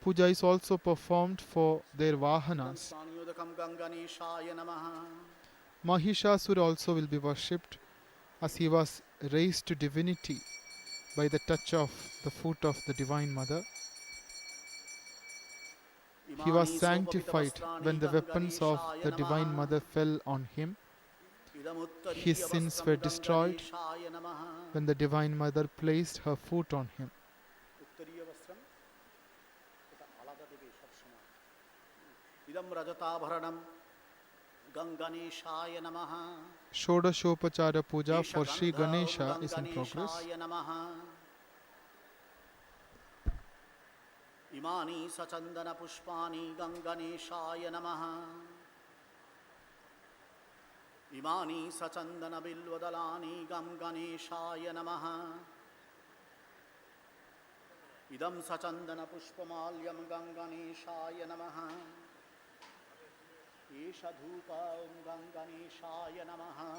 puja is also performed for their vahanas. Snaniyodakam Ganganeshaya Namaha. Mahishasura also will be worshipped as he was raised to divinity by the touch of the foot of the Divine Mother. He was sanctified when the weapons of the Divine Mother fell on him. His sins were destroyed when the Divine Mother placed her foot on him. Idam Rajatabharanam Ganganeshaya Namaha. Shodashopachara Puja for Sri Ganesha is in progress. Imani Sachandana Pushpani Ganganeshaya Namaha. Imani Sachandana Bilvadalani Ganganeshaya Namaha. Idam Sachandana Pushpamalyam Ganganeshaya Namaha. Esha Dhupa Ganganeshaya Namaha.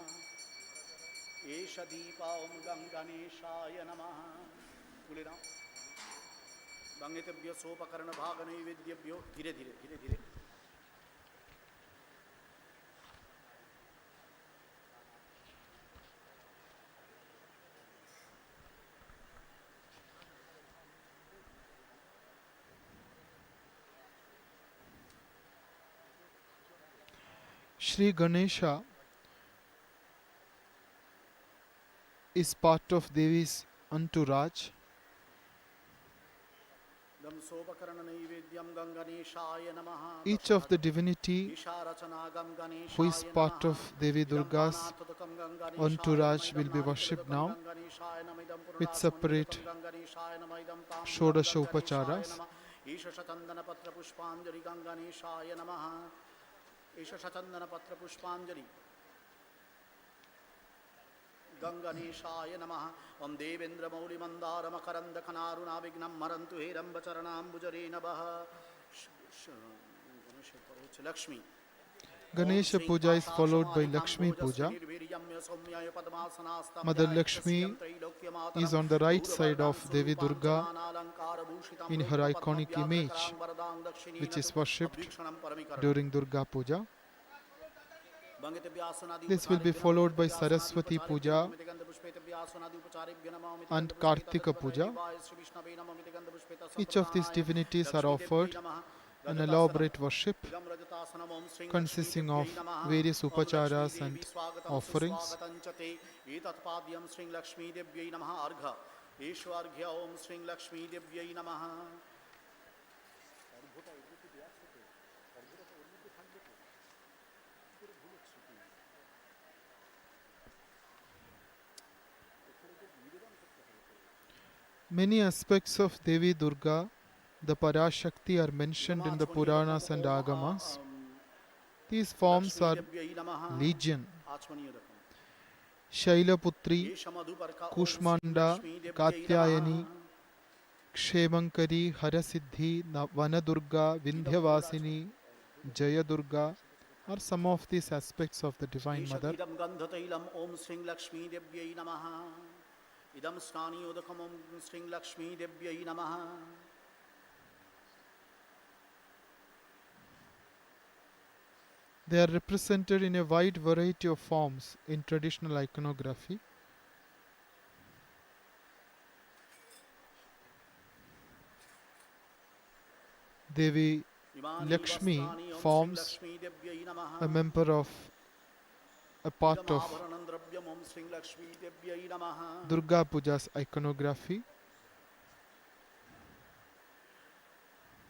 Esha Deepa Ganganeshaya Namaha. Pulina. Bangitebhyo Sopakarana Bhaganaividyabhyo. Dhire dhire dhire dhire. Sri Ganesha is part of Devi's entourage. Each of the divinity who is part of Devi Durga's entourage will be worshipped now with separate Shodashopacharas. Isha Shatandana Patra Pushpanjali Ganganeshaya Namaha. Isha Shatandana Patra Pushpanjali Ganganeshaya Namaha. Om Devendra Mauli Mandara Makaranda Kanaruna Vignam Marantu Heramba Charanam Bujarena Baha. Lakshmi. Ganesha Puja is followed by Lakshmi Puja. Mother Lakshmi is on the right side of Devi Durga in her iconic image, which is worshipped during Durga Puja. This will be followed by Saraswati Puja and Kartika Puja. Each of these divinities are offered an elaborate worship consisting of various upacharas and offerings. Many aspects of Devi Durga, the Parashakti, are mentioned in the Puranas and Agamas. These forms are legion. Shailaputri, Kushmanda, Katyayani, Kshemankari, Harasiddhi, Vanadurga, Vindhyavasini, Jayadurga are some of these aspects of the Divine Mother. Idam Snaniyodakam Om Sri Lakshmi Devyai Namaha. They are represented in a wide variety of forms in traditional iconography. Devi Lakshmi forms a member of a part of Durga Puja's iconography.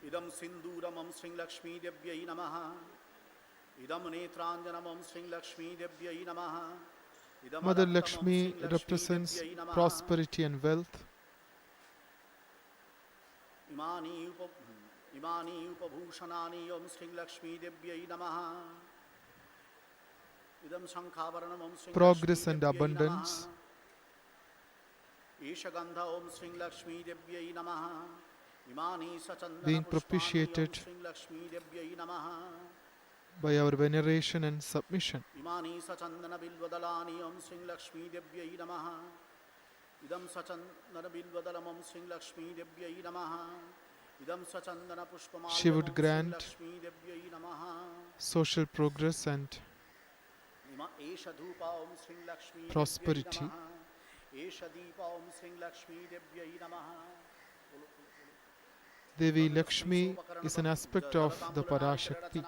Idam Sinduram Om Sri Lakshmi Devyai Namaha. Idam Netranjanam Om Sri Lakshmi Devyai Namaha. Mother Lakshmi represents prosperity and wealth. Imani Upabhushanani Om Sri Lakshmi Devyai Namaha. Progress and abundance. Being propitiated by our veneration and submission. she would grant social progress and prosperity. Devi Lakshmi is an aspect of the Parashakti.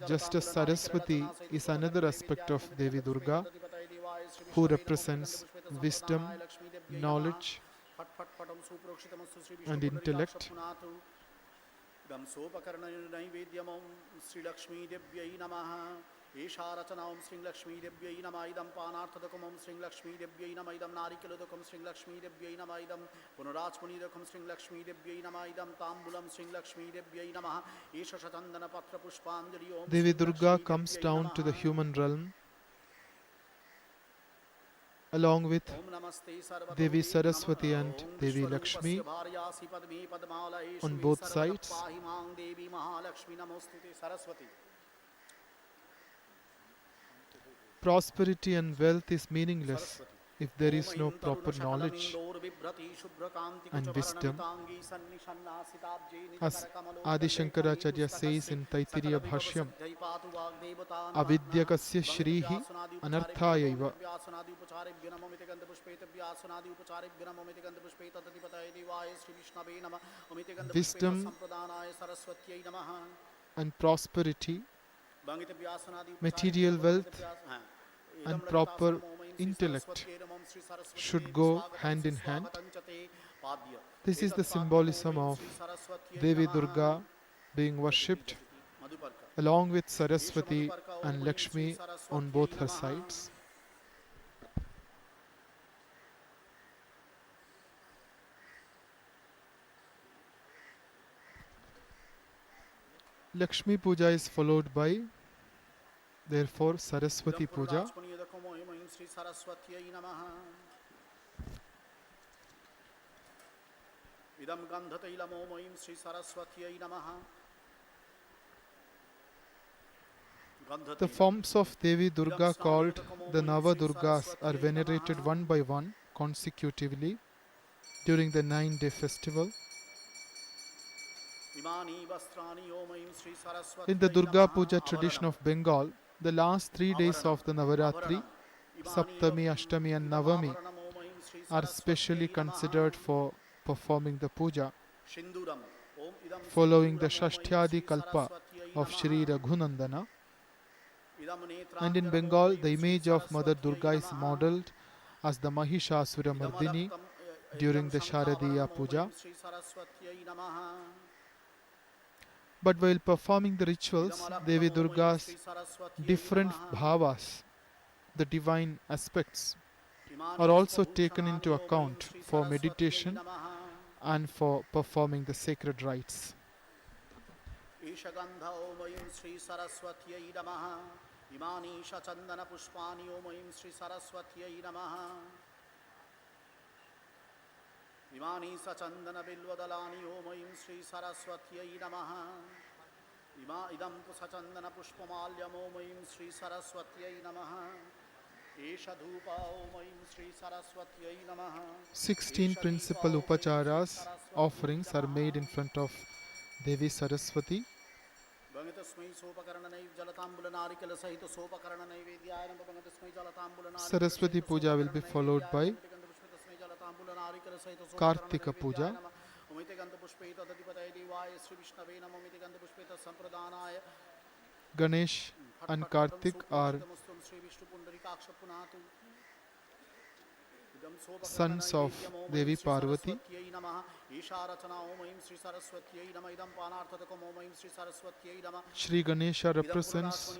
Just as Saraswati is another aspect of Devi Durga, who represents wisdom, knowledge, and intellect. Esha Rachana Om Sri Lakshmi Devyai Namah Idam Panarthadakam Om Sri Lakshmi Devyai Namah Idam Narikilodakam Sri Lakshmi Devyai Namah Idam Punarachmunidakam Sri Lakshmi Devyai Namah Idam Tambulam Sri Lakshmi Devyai Namah Esha Shatandana Patra Pushpanjali Om Devi Durga comes down to the human realm along with Devi Saraswati and Devi Lakshmi on both sides. Prosperity and wealth is meaningless if there is no proper knowledge and wisdom. As Adi Shankaracharya says in Taittiriya Bhashyam, Avidyakasya Shrihi Anarthayaiva. Wisdom and prosperity, material wealth and proper intellect should go hand in hand. This is the symbolism of Devi Durga being worshipped along with Saraswati and Lakshmi on both her sides. Lakshmi Puja is followed by, therefore, Saraswati Puja. The forms of Devi Durga called the Navadurgas are venerated one by one consecutively during the 9-day festival. In the Durga Puja tradition of Bengal, the last 3 days of the Navaratri, Saptami, Ashtami and Navami, are specially considered for performing the puja, following the Shashtyadi Kalpa of Shri Raghunandana. And in Bengal, the image of Mother Durga is modelled as the Mahishasurmardini during the Sharadiya Puja. But while performing the rituals, Devi Durga's different bhavas, the divine aspects, are also taken into account for meditation and for performing the sacred rites. Imani Sachandana Bilvadalani Om Aim Sri Saraswatyai Namaha. Idam Sachandana Pushpamalyam Om Aim Sri Saraswatyai Namaha. 16 principal upacharas, offerings, are made in front of Devi Saraswati. Saraswati Puja will be followed by Kartika Puja. Ganesh and Kartik are sons of Devi Parvati. Shri Ganesha represents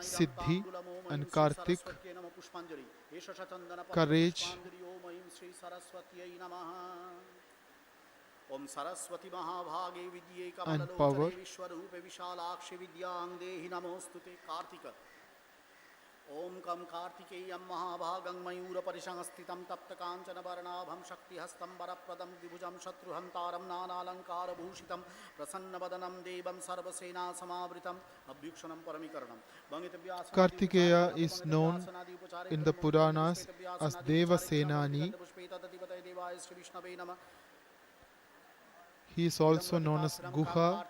Siddhi and Kartik, courage and power. ॐ कं कार्तिकेयं महाभागं मयूरपरिसंस्थितं तप्तकाञ्चनवर्णाभं शक्तिहस्तं वरप्रदं द्विभुजं शत्रुहन्तारं नानालङ्कारभूषितं प्रसन्नवदनं देवं सर्वसेनासमावृतम् अभ्युक्षणं परमीकरणं Kartikeya is known in the Puranas as Deva Senani. He is also known as Guha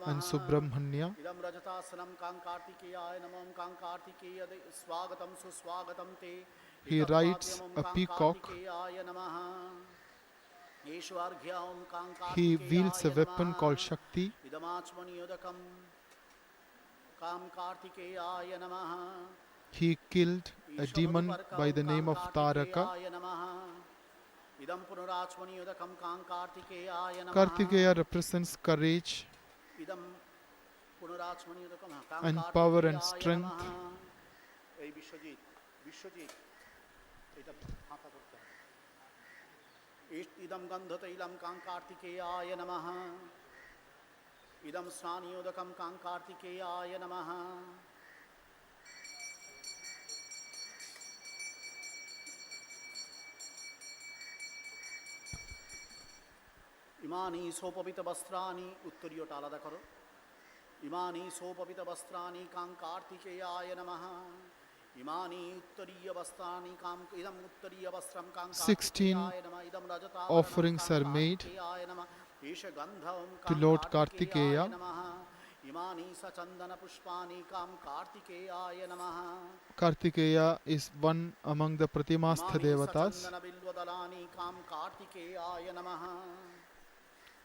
and Subramanya. इदं रजतासनं कां कार्तिकेयाय नमः कां कार्तिकेय स्वागतं सुस्वागतं ते He rides a peacock. He wields a weapon called Shakti. इदमाचमनियोदकं कां कार्तिकेयाय नमः He killed a demon by the name of Taraka. इदं पुनराचमनियोदकं कां कार्तिकेयाय नमः Kartikeya represents courage इदं पुनराचमनियोदकं कां and power and कार्तिकेयाय strength. नमः এই বিশ্বজিৎ বিশ্বজিৎ এটা ফাঁকা করতে হবে ইদম গন্ধতৈলম কাং কার্তিকেয়ায় নমঃ ইদম স্নানিয়োদকম কাং কার্তিকেয়ায় নমঃ ইমানি সোপবিত বস্ত্রাণি উত্তরীয়টা আলাদা করো ইমানি সোপবিত বস্ত্রাণি কাং কার্তিকেয়ায় নমঃ ইমানি উত্তরীয় বস্ত্রাণি কাং ইদম উত্তরীয় বস্ত্রম Kang 16 offerings are made to Lord Kartikeya. ইমানি সচন্দন পুষ্পানি কাং কার্তিকেয়ায় নমঃ Kartikeya is one among the Pratimastha Devatas. সচন্দন বিল্বদলানি Kang কার্তিকেয়ায় নমঃ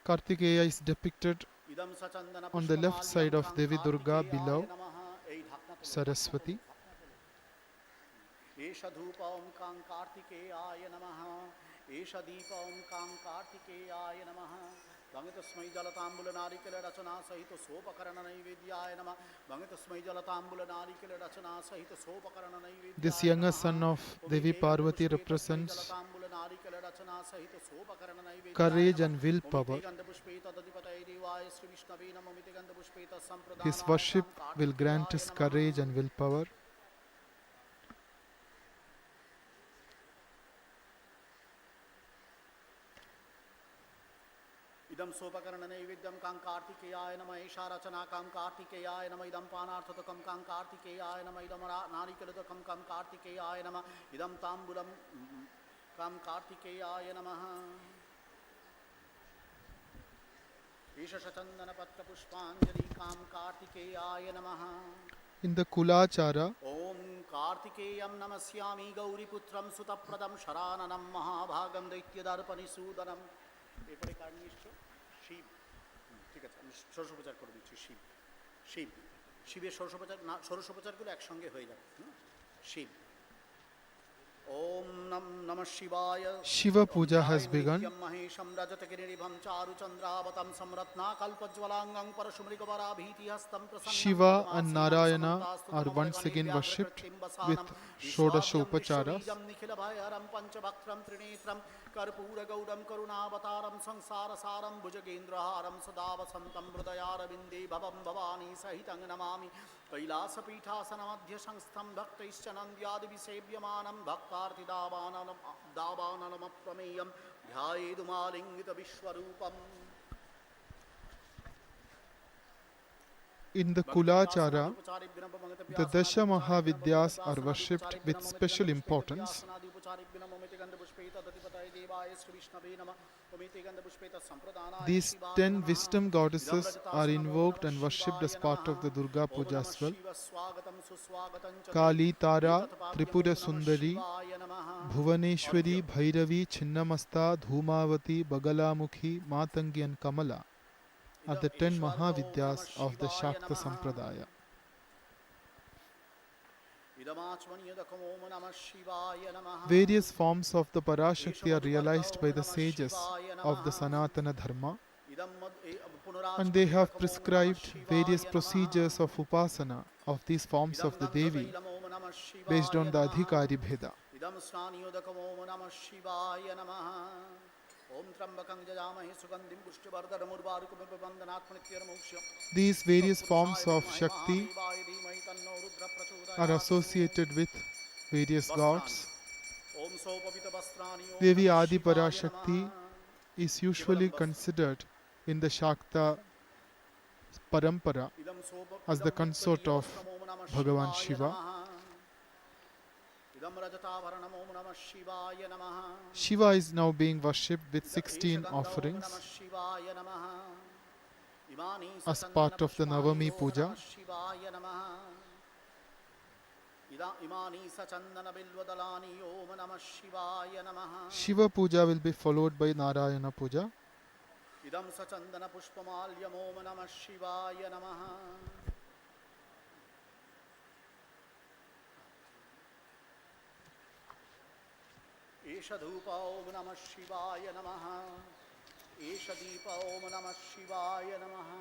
Kartikeya is depicted ইদম সচন্দন on the left side of Devi Durga below এই ঢাকনা Saraswati. एष धूपं कां कार्तिकेयाय नमः एष दीपं कां कार्तिकेयाय नमः भंगितस्मै जलताम्बूल नारिकेल रचना सहित सोपकरण नैवेद्याय नमः भंगितस्मै जलताम्बूल नारिकेल रचना सहित सोपकरण नैवेद्याय This younger son of Devi Parvati represents जलताम्बूल नारिकेल रचना सहित सोपकरण नैवेद्याय courage and willpower. His worship will grant us courage and willpower. इदं सोपकरण नैवेद्यं कां कार्तिकेयाय नमः एषा रचना कां कार्तिकेयाय नमः इदं पानार्थकं कां कार्तिकेयाय नमः इदं नारिकेलकं कां कार्तिकेयाय नमः इदं ताम्बूलं कां कार्तिकेयाय नमः एष चन्दनपत्र पुष्पाञ्जलि कां कार्तिकेयाय नमः In the Kulachara, ॐ कार्तिकेयं नमस्यामि गौरीपुत्रं सुतप्रदं शराननं महाभागं दैत्यदर्पनिसूदनं এরপরে কার নিশ্চয় শিব ঠিক আছে আমি ষোড়শোপচার করে দিচ্ছি শিব শিব শিবের ষোড়শোপচারগুলো একসঙ্গে হয়ে যাবে শিব ওম নমঃ শিবায় Shiva Puja has begun. মহেশম রজতকিরিভম চারুচন্দ্রাবতম সমরত্না কল্পজ্জ্বলাঙ্গং পরশুমৃগবরাভীতিহস্తం প্রসন্নম Shiva and Narayana are once again worshipped with Shodashopacharas. निखिलभयहरं पंचवक्त्रं त्रिनेत्रं कर्पूरगौरं करुणावतारं संसारसारं भुजगेन्द्रहारं सदा वसन्तं हृदयारविन्दे भवं भवानी सहितं Namami कैलासपीठासनमध्यसंस्थं भक्तैश्च नन्द्यादिविसेव्यमानं भक्तार्तिदावाननमप्रमेयं ध्यायेदुमालिङ्गितविश्वरूपम् In the Kulachara, the Dasha Mahavidyas are worshipped with special importance. These 10 wisdom goddesses are invoked and worshipped as part of the Durga Puja as well. Kali, Tara, Tripura Sundari, Bhuvaneshwari, Bhairavi, Chinnamasta, Dhumavati, Bagalamukhi, Matangi and Kamala are the 10 Mahavidyas of the Shakta Sampradaya. Various forms of the Parashakti are realized by the sages of the Sanatana Dharma, and they have prescribed various procedures of upasana of these forms of the Devi based on the Adhikari Bheda. Om Trambakam Jayamahe Sugandhim Pushtivardhanam Urvarukam Bandhanatmanityaramoksham. These various forms Tatpurushaaya of Vimahe Shakti Mahadevaya Dhimahi Tanno Rudra are Prachodayate. associated with various Vastrani. gods. Om Sopavita Vastrani Om Devi Namah Adi Shivaya Parashakti Namaha. is usually considered in the Shakta Parampara Idam Sopa as the Idam consort Uttariya of Vastram Om Namah Bhagavan Shivaya Shiva. Namaha. Idam Rajatavaranam Om Namah Shivaya Namaha. Shiva is now being worshipped with Ida 16 Eshagandha Om Namah offerings Shivaya Namaha. Imani as Sachandana part of the Pushpani Navami Om Puja. Namah Shivaya Namaha. Ida Imani Sachandana Bilvadalani Om Namah Shivaya Namaha. Shiva Puja will be followed by Narayana Puja. Idam Sachandana Pushpamalyam Om Namah Shivaya Namaha. Esha Dhupa Om Namah Shivaya Namaha. Esha Deepa Om Namah Shivaya Namaha.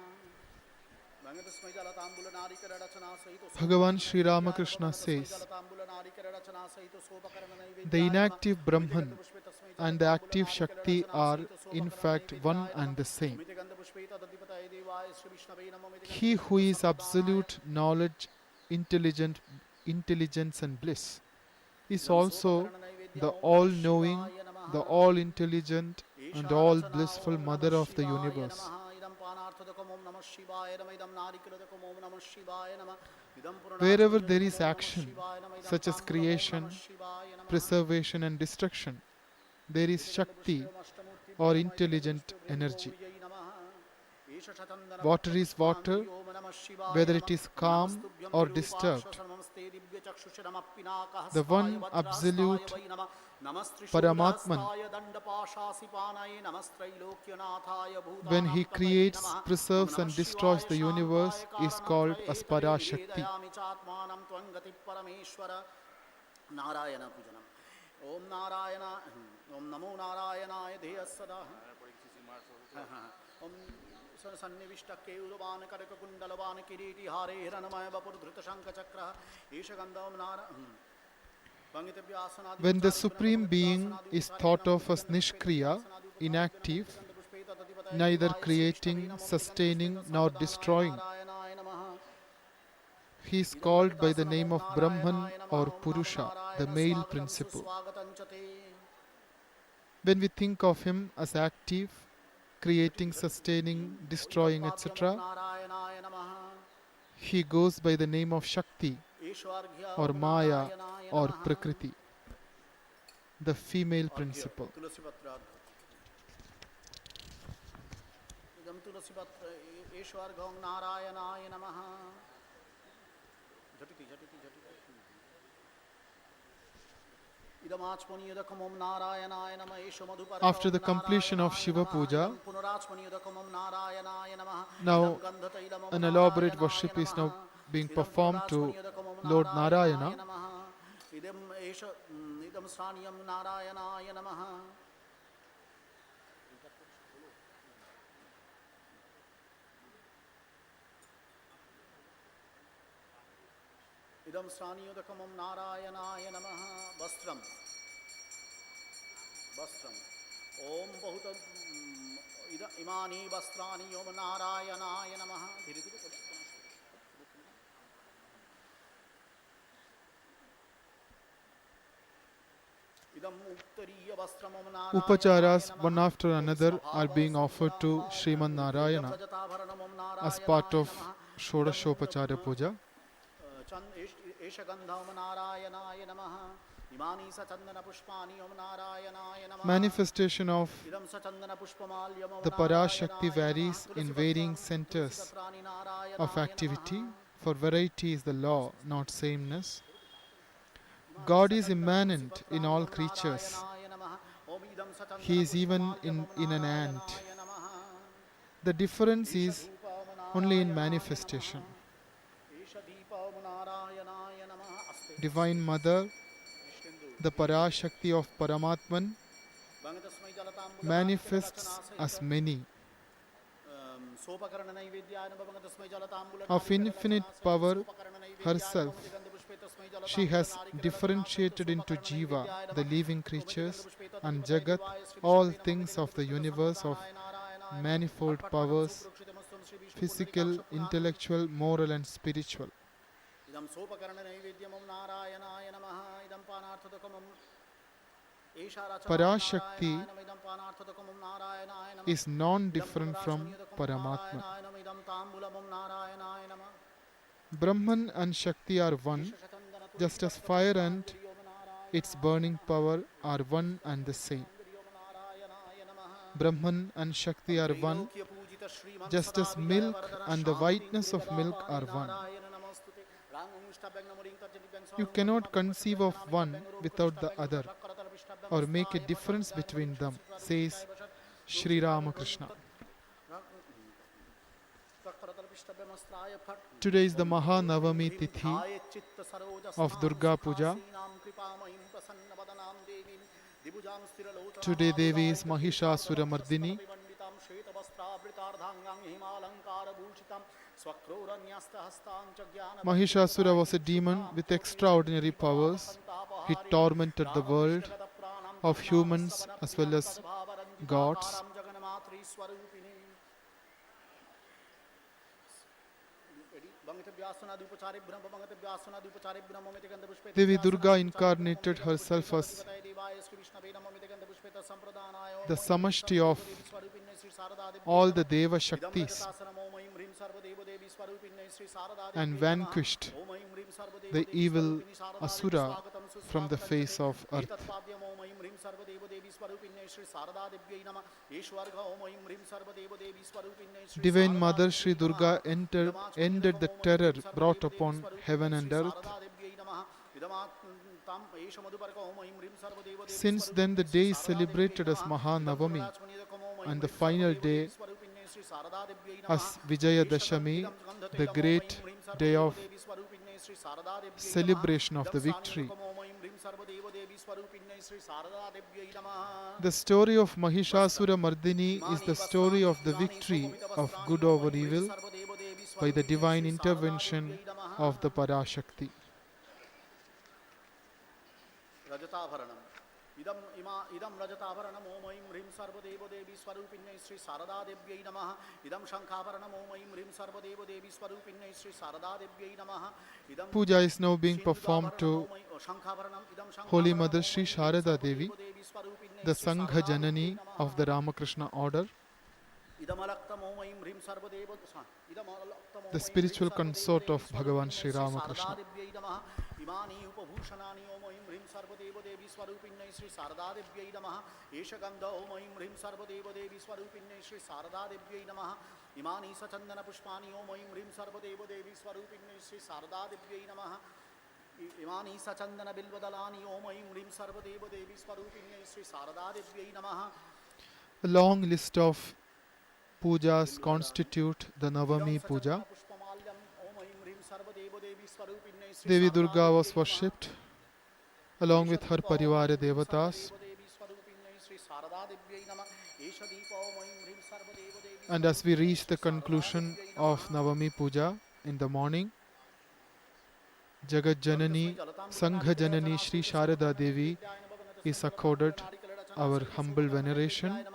Vangatasmai Jalatambula Narikara Rachana Sahito Bhagavan Sopakarana Sri Naivedyaya Ramakrishna Bhavangasmai says, Jalatambula Narikara Rachana Sahito Sopakarana the Naivedyaya Nama inactive Brahman Omitegandha Pushpe Tasmai and the Jalatambula active Narikara Shakti Rachana are Sahito in Sopakarana fact one Naivedyaya Nama and the same. Omitegandha Pushpe Tadadipataye Devaya Sri Vishnave Nama Omitegandha He Pushpe who is Tasambhadanaya absolute knowledge, intelligence and bliss is Idam also Sopakarana Naivedya the Om Namah all-knowing, Shivaya the Namaha all-intelligent and Esha Rachana all-blissful Om Namah Mother of the Shivaya universe. Namaha Idam Panarthadakam Om Namah Shivaya Nama Idam Narikaladakam Om Namah Shivaya Nama Idam Wherever Puranachmani there Yadakam is Om Namah action, Shivaya Nama Idam such as Tambulam Om Namah creation, Shivaya Namaha preservation and destruction, there is Vitikanda Shakti Pushpe Mashtamurti or Pranama Vitikanda intelligent Pushpe energy. Bhringavuriyai Namaha Esha Chatandana Water Bhatta is Pushpandi water, Om Namah Shivaya whether Nama it is calm Namastubhyam or Virupaksha disturbed. Sarvamaste Divya Chakshusharam Pinaka The Hastaya one Vajrahastaya absolute Vai Nama Paramatman, Namastrishodhastaya Dandapashasipanaye Namastrailokyanathaya when he Bhutanam Tataye creates, Namaha Om preserves Namah and destroys Shivaya the universe, Shantaya is called Karanathaye Taye Aspara Shakti. Nivedayami Chatmanam Tvangati Parameshwara Narayana Pujanam Om Narayana Om Namo Narayanaya Dheya Sada Om Sannivishta Keudavan Karaka Kundalavan Kiriti Hare Hiranamaya Vapur Dhrita Shanka Chakra Ishagandha Om Nara Bangita Vyasanadi When the Upchari Vidyanam Supreme Bangita Being Dasanadi is Upchari thought Vidyanam of as Mitikanda Pushpeta Nishkriya, Vyasanadi Upchari Vidyanam inactive, Mitikanda Pushpeta Tadipataya neither Devaya Sri creating, Vishnave Namo Mitikanda sustaining, Pushpeta nor Sampradhanaya destroying, Narayanaya Namaha he is Idam called by the Bhagitasanam name Om of Brahman Narayanaya or Namaha Om Namo Purusha, the Narayana male Swagatam principle. Suswagatam Chate When we think of him as active, creating, sustaining, destroying, Itatpadyam Om etc., Narayanaya Namaha he goes by the name of Shakti Ishwarghya or Om Maya Narayanaya or Namaha Prakriti, the female Arghya principle. Tulasi Patra Idam Tulasi Patra Ishwarghya Om Narayanaya Namaha Jhatiti Jhatiti Jhatiti Idam Achmani Yudakam Om Narayanaya Namaha Isha Madhuparka After Om the completion of Narayanaya Shiva Namaha Puja, Idam Punarachmani Yudakam Om Narayanaya Namaha now Idam Gandhata Idam Om an elaborate Narayanaya worship is now Namaha being Idam performed to Punarachmani Yudakam Om Lord Narayanaya Narayana. Namaha Idam Esha Idam Sraniyam Narayanaya Namaha Idam Sraniyudakam Om Narayanaya Namaha Vastram Vastram Om Bahuta Imani Vastrani Om Narayanaya Namaha Dhire dhire karo. Idam Uttariya Vastram Om Narayanaya Upacharas, one Namaha after Om another, are Sabhava being offered to Sundara Sriman Divyam Narayana Rajatavaranam Om as part Narayanaya of Namaha Shodashopachara Idam Puja. Chand Esha Gandha Om Narayanaya Namaha Imani Sachandana Pushpani Om Narayanaya Namaha Manifestation of Idam Sachandana Pushpamalyam Om the Parashakti Narayanaya Namaha varies in Tulasi varying Patrani Tulasi centers Patrani of Narayanaya activity, Namaha for variety is the law, not sameness. Imani God is Sachandana Tulasi immanent in Patrani all Om creatures. Narayanaya Namaha Om Idam He Sachandana is even Pushpamalyam Om in an ant. Narayanaya Namaha The difference Isha is Dhupa Om only in Narayanaya manifestation. Namaha Isha Deepa Om Narayanaya Namaha Aste Divine Mother, Ishtendu the Parashakti of Paramatman, Bangatasmai Jalatambula Narikara Rachana manifests as Sahita many. Sopakarana Naivedyaya Bangatasmai Jalatambula Of Narikara infinite Rachana Sahita power Sopakarana Naivedyaya herself, Mamitikanda Pushpeta She has differentiated into Jiva, the living creatures, and Jagat, all things of the universe of manifold powers, physical, intellectual, moral, and spiritual. idam sopakarana naivedyamam narayanaya namaha idam panarthakamam esha rachanam Parashakti narayanaya idam panarthakamam narayanaya namaha is non-different from Paramatma. narayanaya idam tambulamam narayanaya namaha Brahman and Shakti are one, just as fire and its burning power are one and the same. Brahman and Shakti are one, just as milk and the whiteness of milk are one. You cannot conceive of one without the other, or make a difference between them, says Sri Ramakrishna. Today is the Mahanavami Tithi of Durga Puja. Today Devi is Mahishasurmardini. Mahishasura was a demon with extraordinary powers. He tormented the world of humans as well as gods. Devi Durga incarnated herself as the samashti of all the Deva Shaktis and vanquished the evil Asura from the face of earth. Divine Mother Sri Durga ended the terror brought upon heaven and earth. Since then the day is celebrated as Mahanavami and the final day as Vijayadashami, the great day of celebration of the victory. The story of Mahishasurmardini is the story of the victory of good over evil by the divine intervention of the Parashakti. idam rajatavaranam om aim hrim sarvadeva devi swarupinnai Sri Sarada Devyai namaha idam shankhavaranam om aim hrim sarvadeva devi swarupinnai Sri Sarada Devyai namaha idam. Puja is now being performed to Holy Mother Sri Sharada Devi, the Sangha Janani of the Ramakrishna order, the spiritual consort of Bhagavan Sri Ramakrishna. Imani upabhushanani om aim hrim sarvadeva devi swarupinnai Sri Sarada Devyai namaha esha gandha om aim hrim sarvadeva devi swarupinnai Sri Sarada Devyai namaha imani sachandana pushpani om aim hrim sarvadeva devi swarupinnai Sri Sarada Devyai namaha imani sachandana bilvadalani om aim hrim sarvadeva devi swarupinnai Sri Sarada Devyai namaha. A long list of pujas constitute the Navami Puja. Devi Durga was worshipped along with her Parivara Devatas. And as we reach the conclusion of Navami Puja in the morning, Jagat Janani, Sangha Janani Sri Sharada Devi is accorded our humble veneration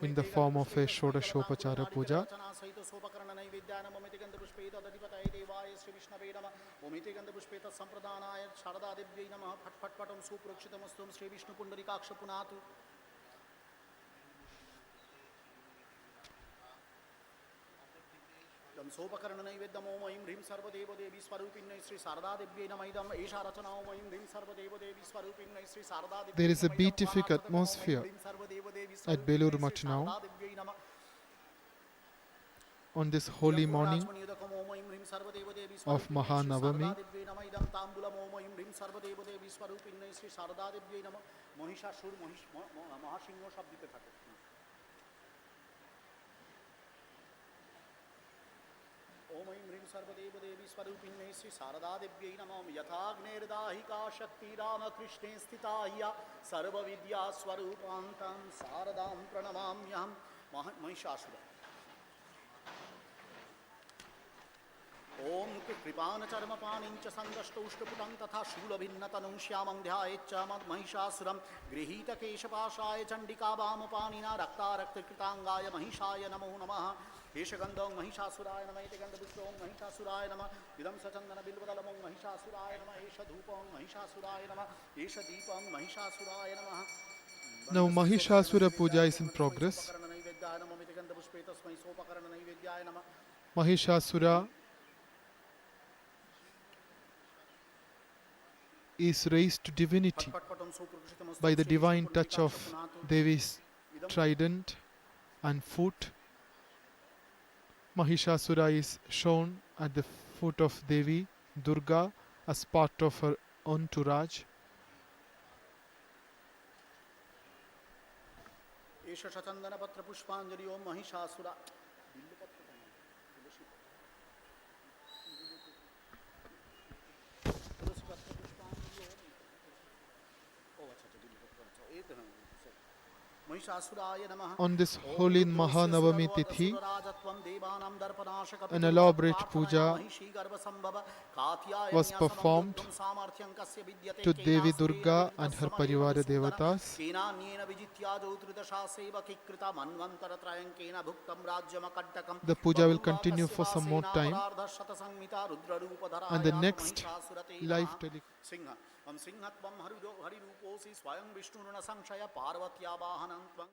in the form of a Shodashopachara Puja. There is a beatific atmosphere at Belur now on this holy morning of Mahanavami. Om Aim Hrim Sarvadeva Devi Swarupinnai Sri Sarada Devyai Namam Yathagnerdahika Shakti Rama Krishne Sthitaya Sarva Vidya Swarupantam Saradam Pranamamyam Mahishasura. Om कृपानचर्मपाणिं च सङ्गष्टौष्टपुटं तथा शूलभिन्नतनुं श्यामं ध्यायेच्च महिषासुरं गृहीतकेशपाशाय चण्डिका वामपाणिना रक्तारक्तकृताङ्गाय महिषाय नमो नमः केशगन्धं महिषासुराय नमः इति गन्धपुष्पं महिषासुराय नमः इदं सचन्दनबिल्वदलमं महिषासुराय नमः एष धूपं महिषासुराय नमः एष दीपं महिषासुराय नमः Now Mahishasura Puja is in progress. Mahishasura is raised to divinity by the divine touch of Devi's trident and foot. Mahishasura is shown at the foot of Devi Durga as part of her entourage. एष चन्दनपत्र पुष्पाञ्जलि ओम Mahishasura On this holy Mahanavami Tithi, an elaborate puja was performed to Devi Durga and her Parivara Devatas. The puja will continue for some more time, and the next live telecast हम सिंहत्वं हरिरूपोऽसि स्वयं विष्णुर्न संशय पार्वत्या वाहनं त्वं